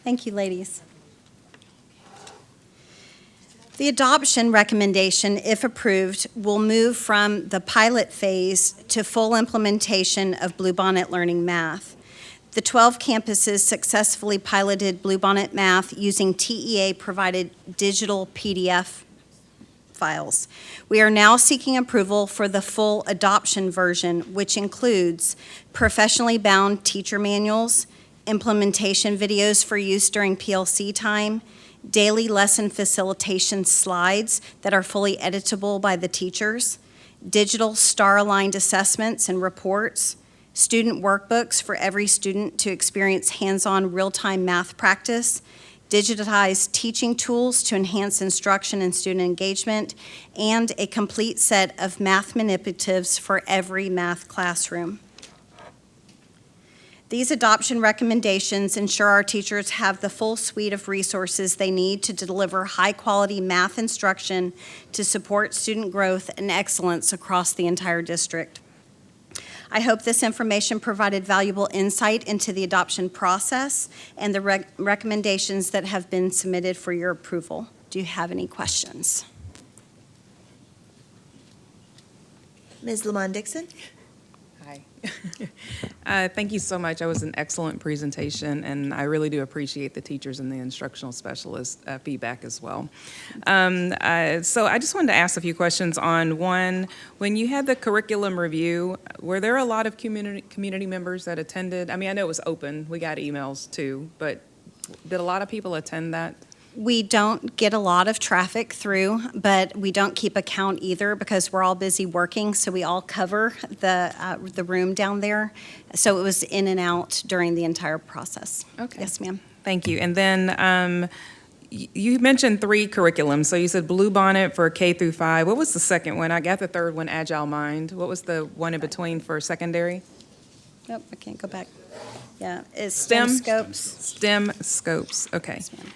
Thank you, ladies. The adoption recommendation, if approved, will move from the pilot phase to full implementation of Bluebonnet Learning Math. The 12 campuses successfully piloted Bluebonnet Math using TEA-provided digital PDF files. We are now seeking approval for the full adoption version, which includes professionally bound teacher manuals, implementation videos for use during PLC time, daily lesson facilitation slides that are fully editable by the teachers, digital star-aligned assessments and reports, student workbooks for every student to experience hands-on real-time math practice, digitized teaching tools to enhance instruction and student engagement, and a complete set of math manipulatives for every math classroom. These adoption recommendations ensure our teachers have the full suite of resources they need to deliver high-quality math instruction to support student growth and excellence across the entire district. I hope this information provided valuable insight into the adoption process and the recommendations that have been submitted for your approval. Do you have any questions? Ms. Lamont Dixon? Hi. Thank you so much. That was an excellent presentation, and I really do appreciate the teachers and the instructional specialist feedback as well. So I just wanted to ask a few questions on one, when you had the curriculum review, were there a lot of community members that attended? I mean, I know it was open. We got emails too, but did a lot of people attend that? We don't get a lot of traffic through, but we don't keep a count either because we're all busy working, so we all cover the room down there. So it was in and out during the entire process. Okay. Yes, ma'am. Thank you. And then you mentioned 3 curriculums. So you said Bluebonnet for K through 5. What was the second one? I got the third one, Agile Mind. What was the one in between for secondary? Nope, I can't go back. Yeah, it's STEM? STEM Scopes. STEM Scopes, okay. Yes, ma'am.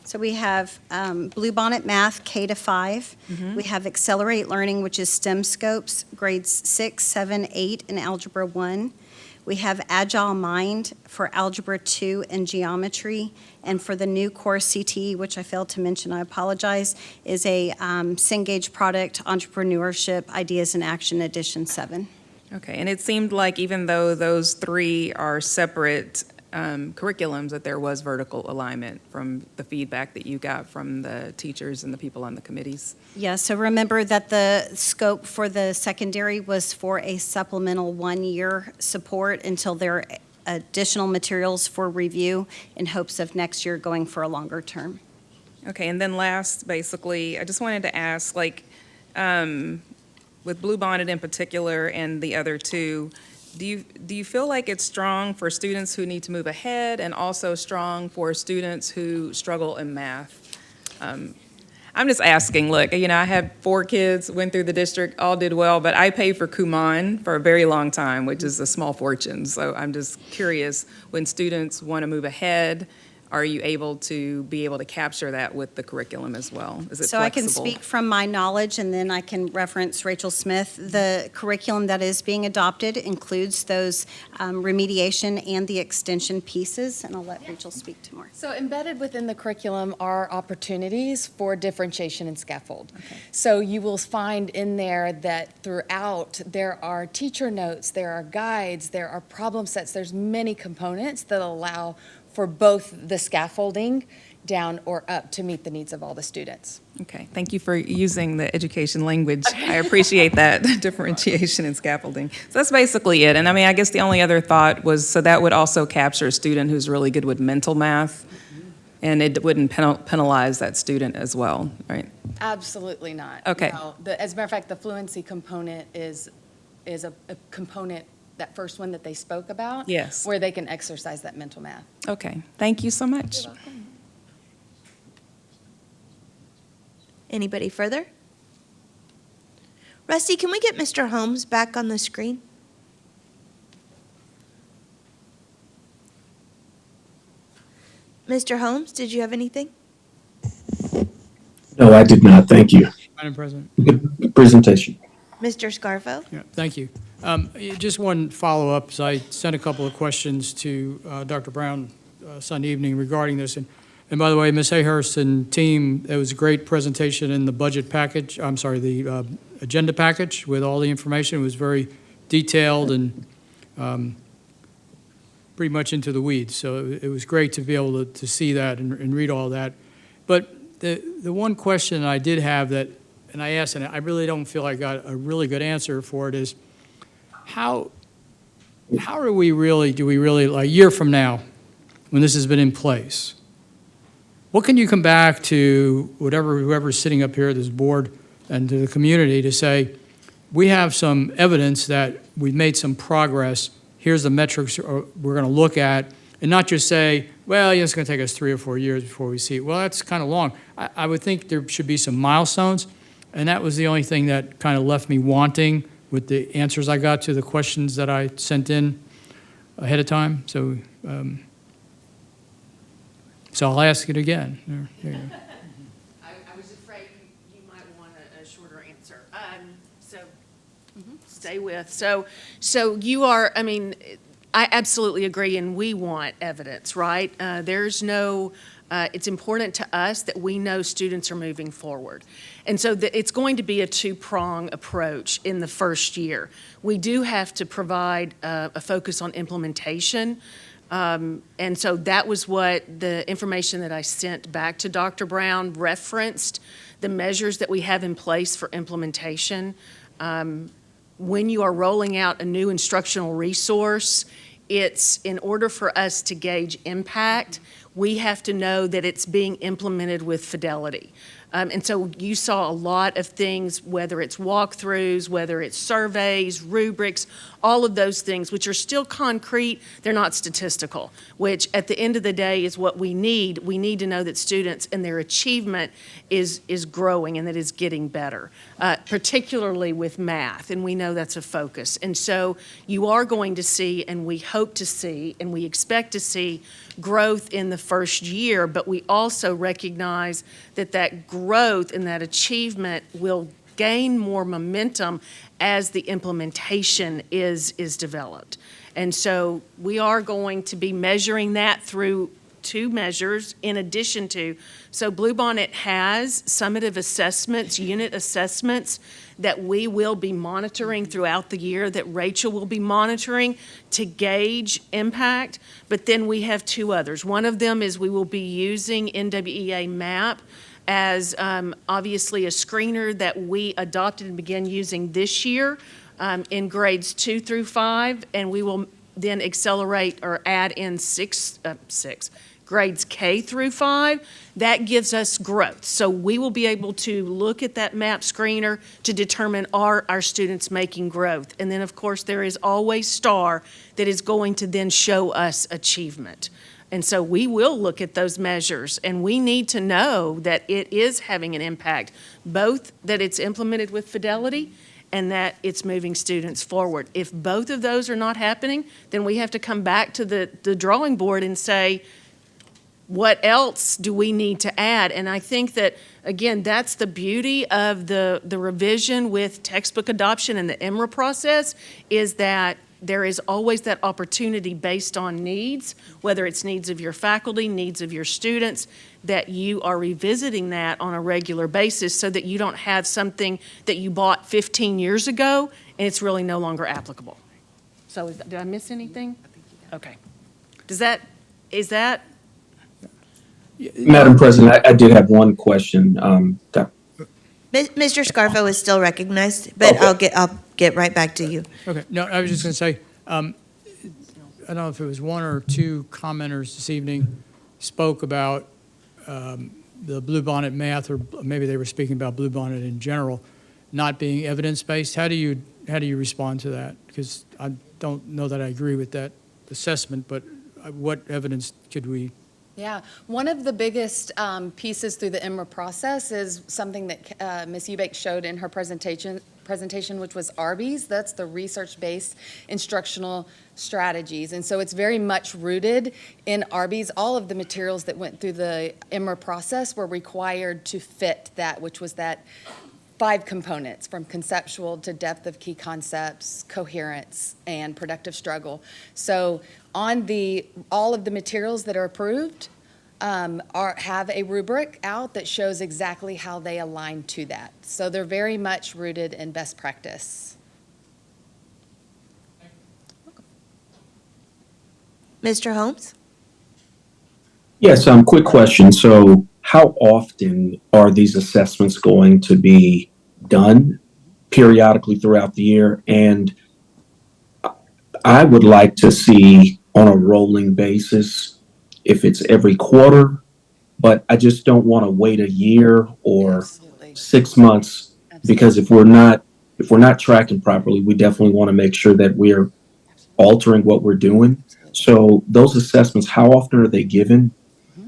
So we have Bluebonnet Math K to 5. Mhm. We have Accelerate Learning, which is STEM Scopes, grades 6, 7, 8, and Algebra 1. We have Agile Mind for Algebra 2 and Geometry. And for the new course CTE, which I failed to mention, I apologize, is a Cengage product, Entrepreneurship, Ideas in Action, Edition 7. Okay, and it seemed like even though those 3 are separate curriculums, that there was vertical alignment from the feedback that you got from the teachers and the people on the committees. Yeah, so remember that the scope for the secondary was for a supplemental 1-year support until there are additional materials for review in hopes of next year going for a longer term. Okay, and then last, basically, I just wanted to ask, like, with Bluebonnet in particular and the other 2, do you feel like it's strong for students who need to move ahead and also strong for students who struggle in math? I'm just asking, look, you know, I had 4 kids, went through the district, all did well, but I paid for Kumon for a very long time, which is a small fortune. So I'm just curious, when students want to move ahead, are you able to capture that with the curriculum as well? Is it So flexible? I can speak from my knowledge, and then I can reference Rachel Smith. The curriculum that is being adopted includes those remediation and the extension pieces, and I'll let Rachel speak to more. So embedded within the curriculum are opportunities for differentiation and scaffold. So you will find in there that throughout there are teacher notes, there are guides, there are problem sets, there's many components that allow for both the scaffolding down or up to meet the needs of all the students. Okay, thank you for using the education language. I appreciate that, differentiation and scaffolding. So that's basically it. And I mean, I guess the only other thought was, so that would also capture a student who's really good with mental math, and it wouldn't penalize that student as well, right? Absolutely not. Okay. No, as a matter of fact, the fluency component is a component, that first one that they spoke about. Yes. Where they can exercise that mental math. Okay, thank you so much. Anybody further? Rusty, can we get Mr. Holmes back on the screen? Mr. Holmes, did you have anything? No, I did not. Thank you. Madam President. Good presentation. Mr. Scarfo? Yeah, thank you. Just one follow-up, so I sent a couple of questions to Dr. Brown Sunday evening regarding this. And by the way, Ms. Hayhurst and team, it was a great presentation in the budget package, I'm sorry, the agenda package with all the information. It was very detailed and pretty much into the weeds. So it was great to be able to see that and read all that. But the one question I did have that, and I asked, and I really don't feel I got a really good answer for it, is how do we really, like a year from now, when this has been in place, what can you come back to whoever's sitting up here at this board and to the community to say, we have some evidence that we've made some progress. Here's the metrics we're going to look at, and not just say, well, yeah, it's going to take us 3 or 4 years before we see it. Well, that's kind of long. I would think there should be some milestones, and that was the only thing that kind of left me wanting with the answers I got to the questions that I sent in ahead of time. So, so I'll ask it again. There you go. I was afraid you might want a shorter answer. Stay with. So you are, I mean, I absolutely agree, and we want evidence, right? There's no, it's important to us that we know students are moving forward. And so it's going to be a two-prong approach in the first year. We do have to provide a focus on implementation. And so that was what the information that I sent back to Dr. Brown referenced, the measures that we have in place for implementation. When you are rolling out a new instructional resource, it's in order for us to gauge impact, we have to know that it's being implemented with fidelity. And so you saw a lot of things, whether it's walkthroughs, whether it's surveys, rubrics, all of those things, which are still concrete, they're not statistical, which at the end of the day is what we need. We need to know that students and their achievement is growing and that is getting better, particularly with math, and we know that's a focus. And so you are going to see, and we hope to see, and we expect to see growth in the first year, but we also recognize that that growth and that achievement will gain more momentum as the implementation is developed. And so we are going to be measuring that through 2 measures in addition to, so Bluebonnet has summative assessments, unit assessments that we will be monitoring throughout the year, that Rachel will be monitoring to gauge impact. But then we have 2 others. One of them is we will be using NWEA MAP as obviously a screener that we adopted and began using this year in grades 2 through 5, and we will then accelerate or add in grades K through 5. That gives us growth. So we will be able to look at that MAP screener to determine are our students making growth. And then, of course, there is always STAR that is going to then show us achievement. And so we will look at those measures, and we need to know that it is having an impact, both that it's implemented with fidelity and that it's moving students forward. If both of those are not happening, then we have to come back to the drawing board and say, what else do we need to add? And I think that, again, that's the beauty of the revision with textbook adoption and the EMRA process, is that there is always that opportunity based on needs, whether it's needs of your faculty, needs of your students, that you are revisiting that on a regular basis so that you don't have something that you bought 15 years ago and it's really no longer applicable. So did I miss anything? Okay. Is that? Madam President, I did have one question. Mr. Scarfo is still recognized, but Okay. I'll get right back to you. Okay, no, I was just going to say, I don't know if it was 1 or 2 commenters this evening spoke about the Bluebonnet math, or maybe they were speaking about Bluebonnet in general, not being evidence-based. How do you respond to that? Because I don't know that I agree with that assessment, but what evidence could we? Yeah, one of the biggest pieces through the EMRA process is something that Ms. Eubanks showed in her presentation, which was ARBIES. That's the research-based instructional strategies. And so it's very much rooted in ARBIES. All of the materials that went through the EMRA process were required to fit that, which was that 5 components, from conceptual to depth of key concepts, coherence, and productive struggle. So on all of the materials that are approved have a rubric out that shows exactly how they align to that. So they're very much rooted in best practice. Mr. Holmes? Yes, quick question. So how often are these assessments going to be done periodically throughout the year? And I would like to see on a rolling basis if it's every quarter, but I just don't want to wait a year or 6 months, because if we're not if we're not tracking properly, we definitely want to make sure that we're altering what we're doing. So those assessments, how often are they given?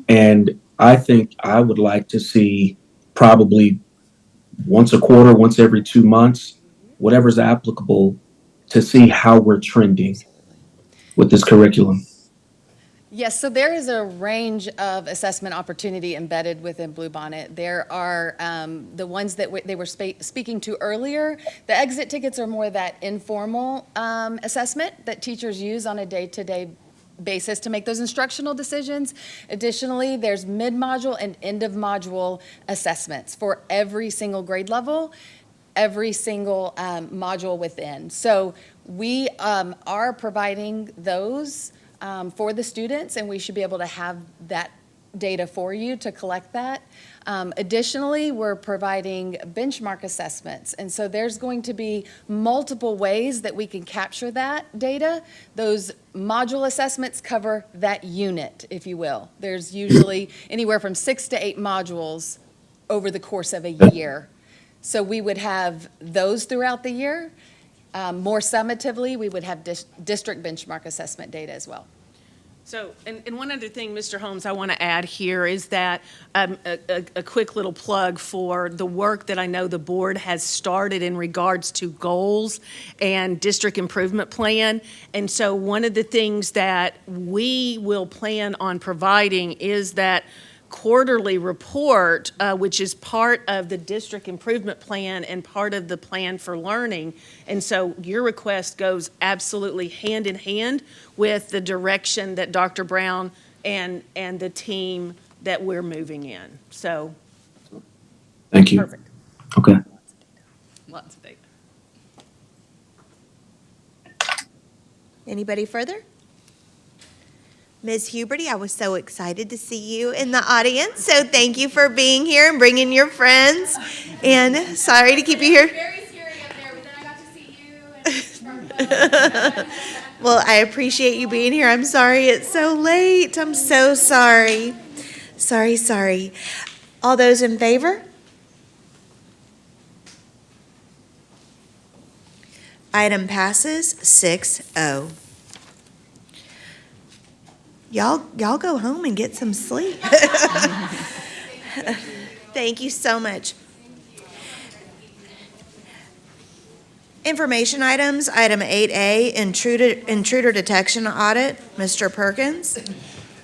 And I think I would like to see probably once a quarter, once every 2 months, whatever's applicable, to see how we're trending with this curriculum. Yes, so there is a range of assessment opportunity embedded within Bluebonnet. There are the ones that they were speaking to earlier. The exit tickets are more that informal assessment that teachers use on a day-to-day basis to make those instructional decisions. Additionally, there's mid-module and end-of-module assessments for every single grade level, every single module within. So we are providing those for the students, and we should be able to have that data for you to collect that. Additionally, we're providing benchmark assessments, and so there's going to be multiple ways that we can capture that data. Those module assessments cover that unit, if you will. There's usually anywhere from 6 to 8 modules over the course of a year. So we would have those throughout the year. More summatively, we would have district benchmark assessment data as well. So, and one other thing, Mr. Holmes, I want to add here is that a quick little plug for the work that I know the board has started in regards to goals and district improvement plan. And so one of the things that we will plan on providing is that quarterly report, which is part of the district improvement plan and part of the plan for learning. And so your request goes absolutely hand in hand with the direction that Dr. Brown and the team that we're moving in. So. Thank you. Perfect. Okay. Lots of data. Anybody further? Ms. Huberty, I was so excited to see you in the audience, so thank you for being here and bringing your friends. And sorry to keep you here. Very scary up there, but then I got to see you. Well, I appreciate you being here. I'm sorry it's so late. I'm so sorry. Sorry. All those in favor? Item passes 6-0. Y'all go home and get some sleep. Thank you so much. Information items, item 8A, intruder detection audit. Mr. Perkins?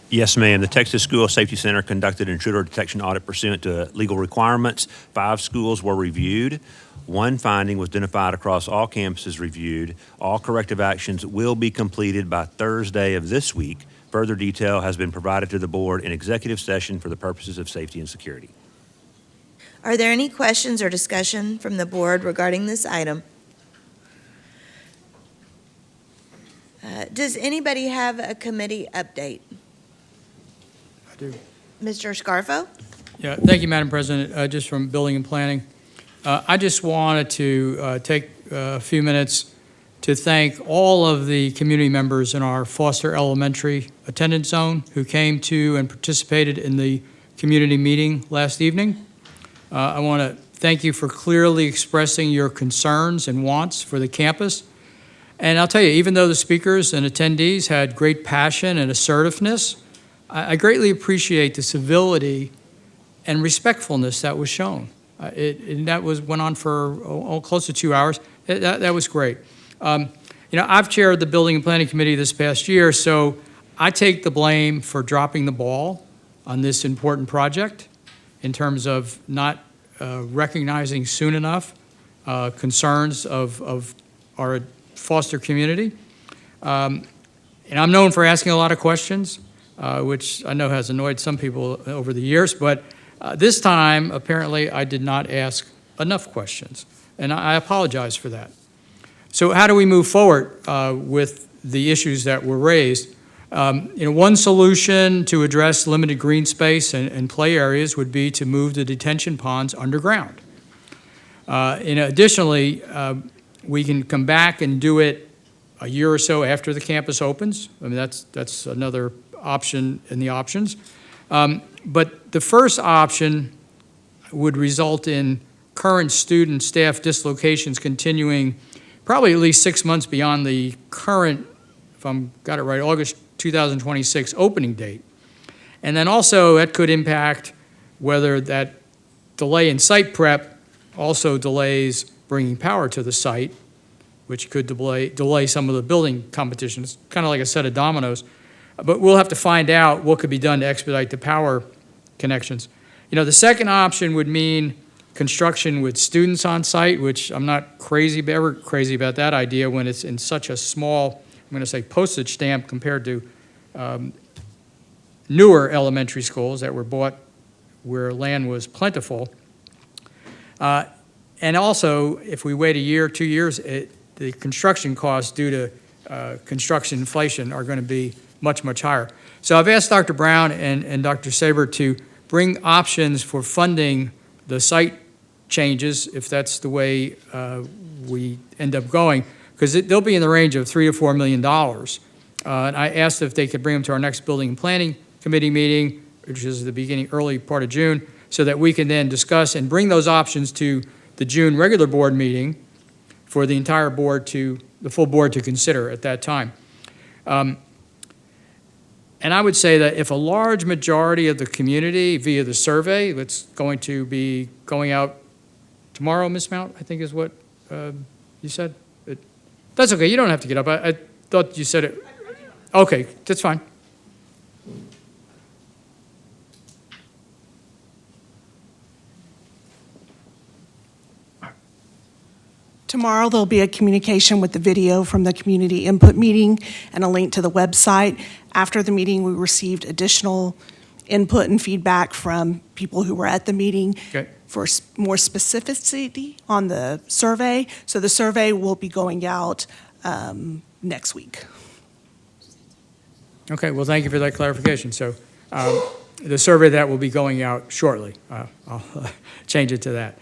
Yes, ma'am. The Texas School Safety Center conducted an intruder detection audit pursuant to legal requirements. 5 schools were reviewed. 1 finding was identified across all campuses reviewed. All corrective actions will be completed by Thursday of this week. Further detail has been provided to the board in executive session for the purposes of safety and security. Are there any questions or discussion from the board regarding this item? Does anybody have a committee update? I do. Mr. Scarfo? Yeah, thank you, Madam President. Just from Building and Planning. I just wanted to take a few minutes to thank all of the community members in our Foster Elementary attendance zone who came to and participated in the community meeting last evening. I want to thank you for clearly expressing your concerns and wants for the campus. And I'll tell you, even though the speakers and attendees had great passion and assertiveness, I greatly appreciate the civility and respectfulness that was shown. And that went on for close to 2 hours. That was great. I've chaired the Building and Planning Committee this past year, so I take the blame for dropping the ball on this important project in terms of not recognizing soon enough concerns of our foster community. And I'm known for asking a lot of questions, which I know has annoyed some people over the years, but this time, apparently, I did not ask enough questions, and I apologize for that. So how do we move forward with the issues that were raised? One solution to address limited green space and play areas would be to move the detention ponds underground. Additionally, we can come back and do it a year or so after the campus opens. I mean, that's another option in the options. But the first option would result in current student staff dislocations continuing probably at least 6 months beyond the current, if I'm got it right, August 2026 opening date. And then also that could impact whether that delay in site prep also delays bringing power to the site, which could delay some of the building competition. It's kind of like a set of dominoes. But we'll have to find out what could be done to expedite the power connections. You know, the second option would mean construction with students on site, which I'm not ever crazy about that idea when it's in such a small, I'm going to say postage stamp compared to newer elementary schools that were bought where land was plentiful. And also, if we wait a year, 2 years, the construction costs due to construction inflation are going to be much, much higher. So I've asked Dr. Brown and Dr. Saber to bring options for funding the site changes, if that's the way we end up going, because they'll be in the range of $3 to $4 million. And I asked if they could bring them to our next Building and Planning Committee meeting, which is the early part of June, so that we can then discuss and bring those options to the June regular board meeting for the entire board the full board to consider at that time. And I would say that if a large majority of the community, via the survey that's going to be going out tomorrow, Ms. Mount, I think is what you said? That's okay, you don't have to get up. I thought you said it. Okay, that's fine. Tomorrow, there'll be a communication with the video from the community input meeting and a link to the website. After the meeting, we received additional input and feedback from people who were at the meeting for more specificity on the survey. So the survey will be going out next week. Okay, well, thank you for that clarification. So the survey that will be going out shortly, I'll change it to that.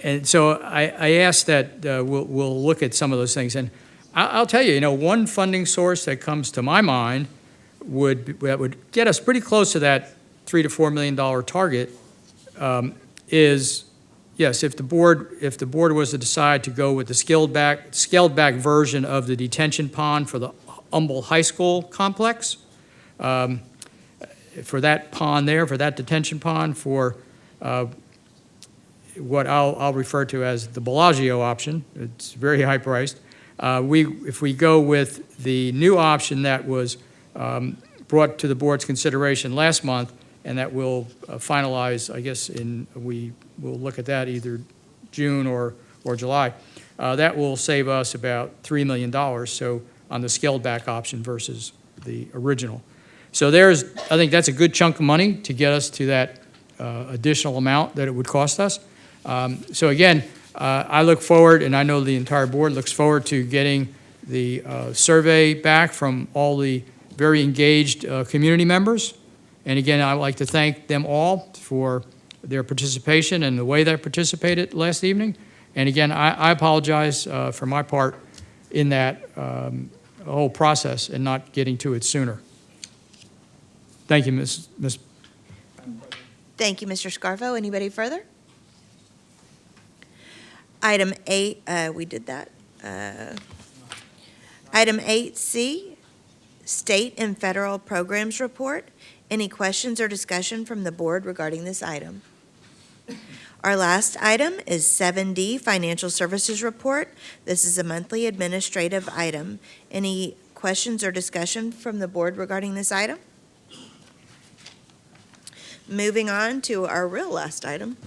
And so I asked that we'll look at some of those things. And I'll tell you, one funding source that comes to my mind that would get us pretty close to that $3 to $4 million target is, yes, if the board was to decide to go with the scaled back version of the detention pond for the Humboldt High School complex, for that pond there, for that detention pond, for what I'll refer to as the Bellagio option. It's very high priced. If we go with the new option that was brought to the board's consideration last month, and that will finalize, I guess, we will look at that either June or July. That will save us about $3 million. So on the scaled back option versus the original. So I think that's a good chunk of money to get us to that additional amount that it would cost us. So again, I look forward, and I know the entire board looks forward to getting the survey back from all the very engaged community members. And again, I'd like to thank them all for their participation and the way they participated last evening. And again, I apologize for my part in that whole process and not getting to it sooner. Thank you, Ms. Thank you, Mr. Scarfo. Anybody further? Item 8, we did that. Item 8C, State and Federal Programs Report. Any questions or discussion from the board regarding this item? Our last item is 7D, Financial Services Report. This is a monthly administrative item. Any questions or discussion from the board regarding this item? Moving on to our real last item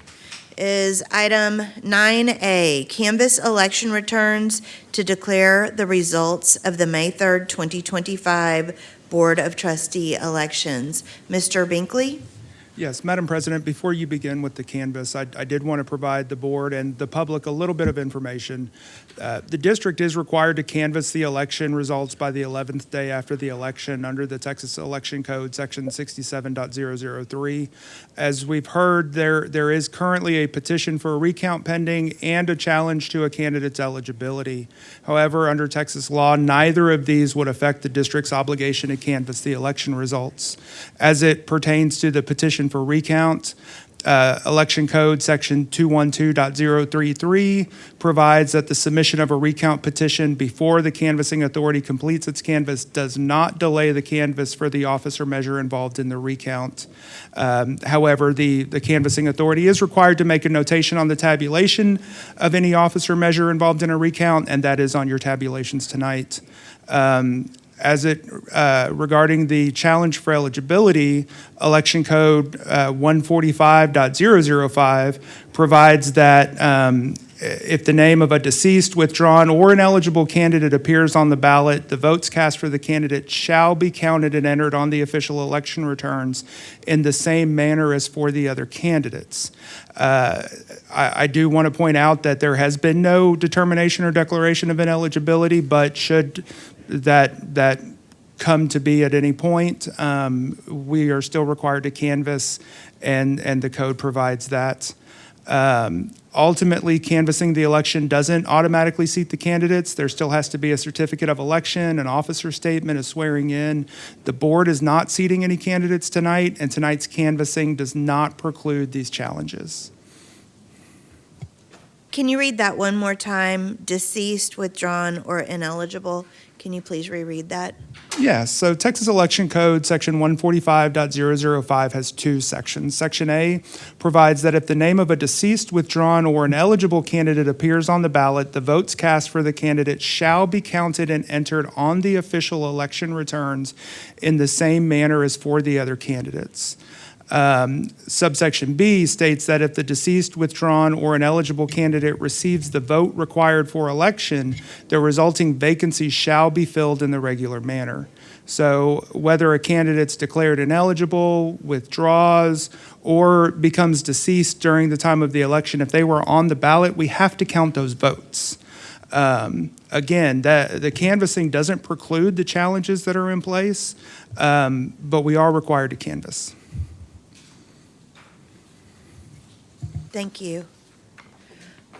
is item 9A, Canvass election returns to declare the results of the May 3rd, 2025 Board of Trustee elections. Mr. Binkley? Yes, Madam President, before you begin with the canvass, I did want to provide the board and the public a little bit of information. The district is required to canvass the election results by the 11th day after the election under the Texas Election Code, Section 67.003. As we've heard, there is currently a petition for a recount pending and a challenge to a candidate's eligibility. However, under Texas law, neither of these would affect the district's obligation to canvass the election results. As it pertains to the petition resolution for recount. Election Code Section 212.033 provides that the submission of a recount petition before the canvassing authority completes its canvass does not delay the canvass for the office or measure involved in the recount. However, the canvassing authority is required to make a notation on the tabulation of any office or measure involved in a recount, and that is on your tabulations tonight. Regarding the challenge for eligibility, Election Code 145.005 provides that if the name of a deceased, withdrawn, or ineligible candidate appears on the ballot, the votes cast for the candidate shall be counted and entered on the official election returns in the same manner as for the other candidates. I do want to point out that there has been no determination or declaration of ineligibility, but should that come to be at any point, we are still required to canvass, and the code provides that. Ultimately, canvassing the election doesn't automatically seat the candidates. There still has to be a certificate of election, an officer statement, a swearing in. The board is not seating any candidates tonight, and tonight's canvassing does not preclude these challenges. Can you read that one more time? Deceased, withdrawn, or ineligible? Can you please reread that? Yes, so Texas Election Code Section 145.005 has two sections. Section A provides that if the name of a deceased, withdrawn, or ineligible candidate appears on the ballot, the votes cast for the candidate shall be counted and entered on the official election returns in the same manner as for the other candidates. Subsection B states that if the deceased, withdrawn, or ineligible candidate receives the vote required for election, the resulting vacancy shall be filled in the regular manner. So whether a candidate's declared ineligible, withdraws, or becomes deceased during the time of the election, if they were on the ballot, we have to count those votes. Again, the canvassing doesn't preclude the challenges that are in place, but we are required to canvass. Thank you.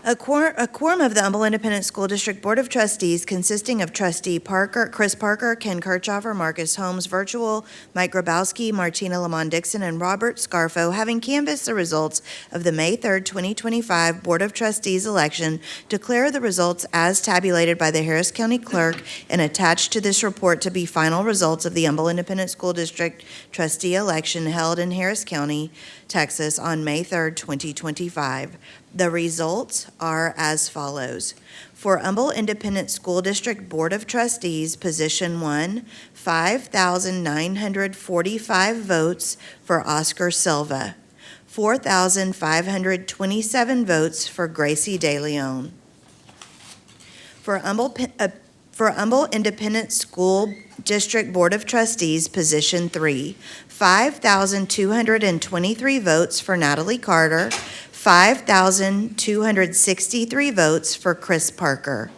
A quorum of the Humble Independent School District Board of Trustees consisting of Trustee Chris Parker, Ken Kirchhoffer, Marcus Holmes, Virtual, Mike Grabowski, Martina Lamont Dixon, and Robert Scarfo, having canvassed the results of the May 3rd, 2025 Board of Trustees election, declare the results as tabulated by the Harris County Clerk and attached to this report to be final results of the Humble Independent School District trustee election held in Harris County, Texas on May 3rd, 2025. The results are as follows. For Humble Independent School District Board of Trustees, Position 1, 5,945 votes for Oscar Silva, 4,527 votes for Gracie De Leon. For Humble Independent School District Board of Trustees, Position 3, 5,223 votes for Natalie Carter, 5,263 votes for Chris Parker.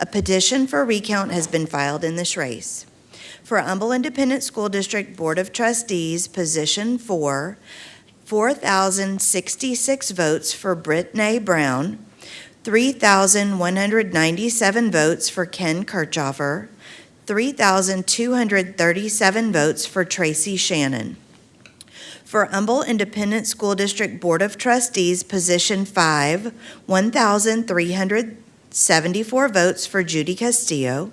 A petition for recount has been filed in this race. For Humble Independent School District Board of Trustees, Position 4, 4,066 votes for Brittany Brown, 3,197 votes for Ken Kirchhoffer, 3,237 votes for Tracy Shannon. For Humble Independent School District Board of Trustees, Position 5, 1,374 votes for Judy Castillo,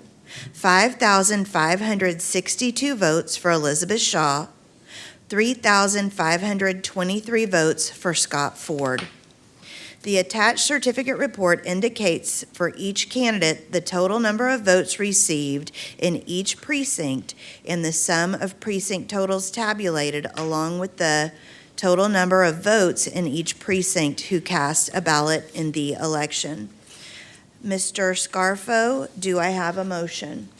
5,562 votes for Elizabeth Shaw, 3,523 votes for Scott Ford. The attached certificate report indicates for each candidate the total number of votes received in each precinct and the sum of precinct totals tabulated along with the total number of votes in each precinct who cast a ballot in the election. Mr. Scarfo, do I have a motion?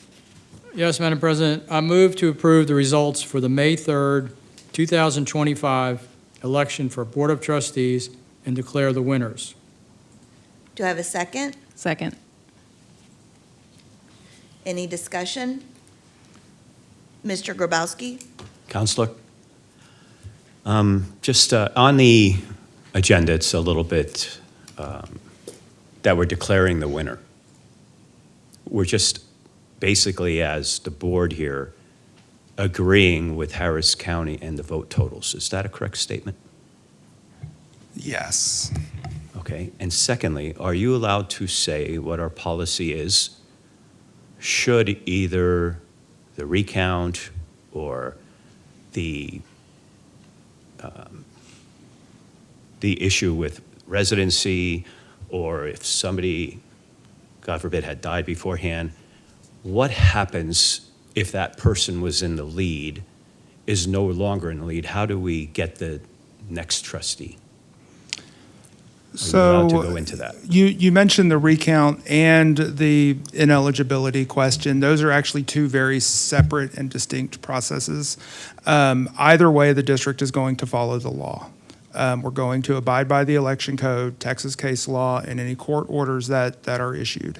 Yes, Madam President. I move to approve the results for the May 3rd, 2025 election for Board of Trustees and declare the winners. Do I have a second? Second. Any discussion? Mr. Grabowski? Counselor? Just on the agenda, it's a little bit that we're declaring the winner. We're just basically, as the board here, agreeing with Harris County and the vote totals. Is that a correct statement? Yes. Okay. And secondly, are you allowed to say what our policy is should either the recount or the issue with residency, or if somebody, God forbid, had died beforehand, what happens if that person was in the lead is no longer in the lead? How do we get the next trustee? Are you allowed to go into that? You mentioned the recount and the ineligibility question. Those are actually two very separate and distinct processes. Either way, the district is going to follow the law. We're going to abide by the election code, Texas case law, and any court orders that are issued.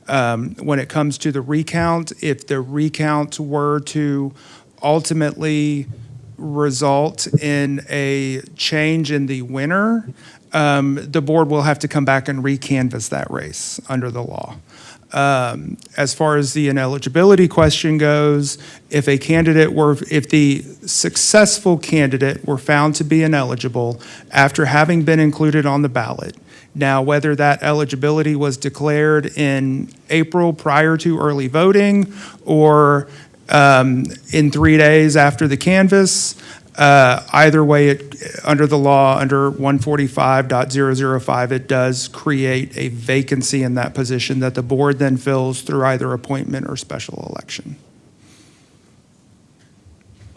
When it comes to the recount, if the recount were to ultimately result in a change in the winner, the board will have to come back and recanvass that race under the law. As far as the ineligibility question goes, if the successful candidate were found to be ineligible after having been included on the ballot, now whether that eligibility was declared in April prior to early voting or in 3 days after the canvass, either way, under the law, under 145.005, it does create a vacancy in that position that the board then fills through either appointment or special election.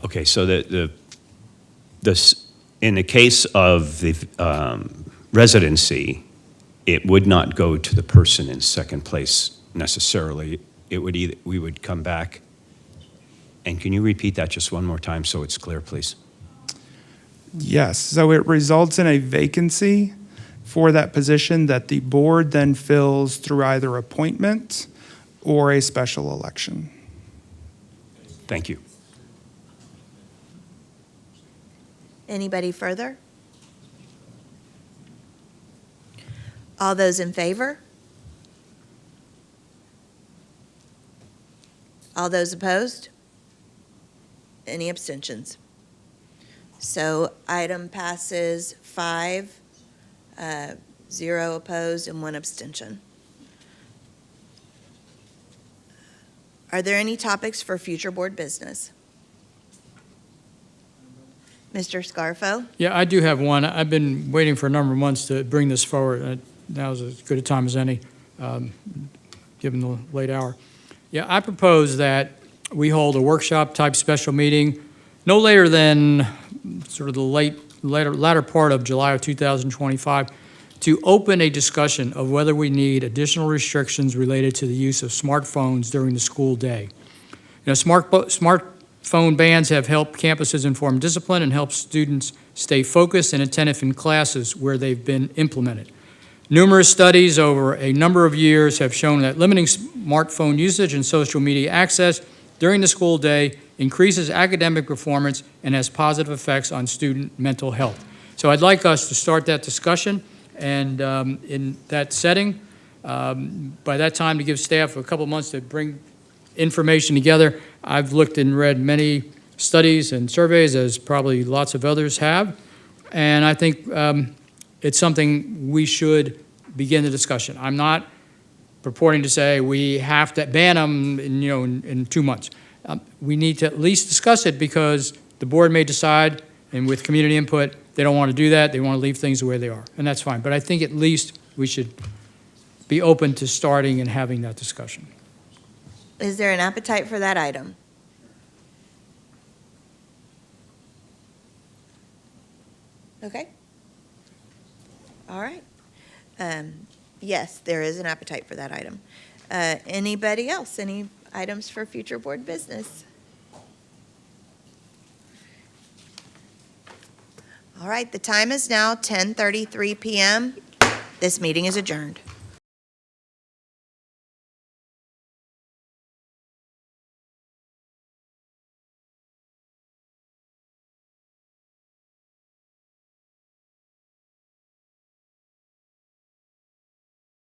Okay, so in the case of the residency, it would not go to the person in second place necessarily. We would come back. And can you repeat that just one more time so it's clear, please? Yes, so it results in a vacancy for that position that the board then fills through either appointment or a special election. Thank you. Anybody further? All those in favor? All those opposed? Any abstentions? So item passes 5, 0 opposed, and 1 abstention. Are there any topics for future board business? Mr. Scarfo? Yeah, I do have one. I've been waiting for a number of months to bring this forward. Now's as good a time as any, given the late hour. Yeah, I propose that we hold a workshop-type special meeting no later than sort of the latter part of July of 2025 to open a discussion of whether we need additional restrictions related to the use of smartphones during the school day. You know, smartphone bans have helped campuses inform discipline and help students stay focused and attentive in classes where they've been implemented. Numerous studies over a number of years have shown that limiting smartphone usage and social media access during the school day increases academic performance and has positive effects on student mental health. So I'd like us to start that discussion, and in that setting, by that time to give staff a couple months to bring information together. I've looked and read many studies and surveys, as probably lots of others have, and I think it's something we should begin the discussion. I'm not purporting to say we have to ban them in 2 months. We need to at least discuss it because the board may decide, and with community input, they don't want to do that. They want to leave things the way they are, and that's fine. But I think at least we should be open to starting and having that discussion. Is there an appetite for that item? Okay. All right. Yes, there is an appetite for that item. Anybody else? Any items for future board business? All right, the time is now 10:33 p.m. This meeting is adjourned.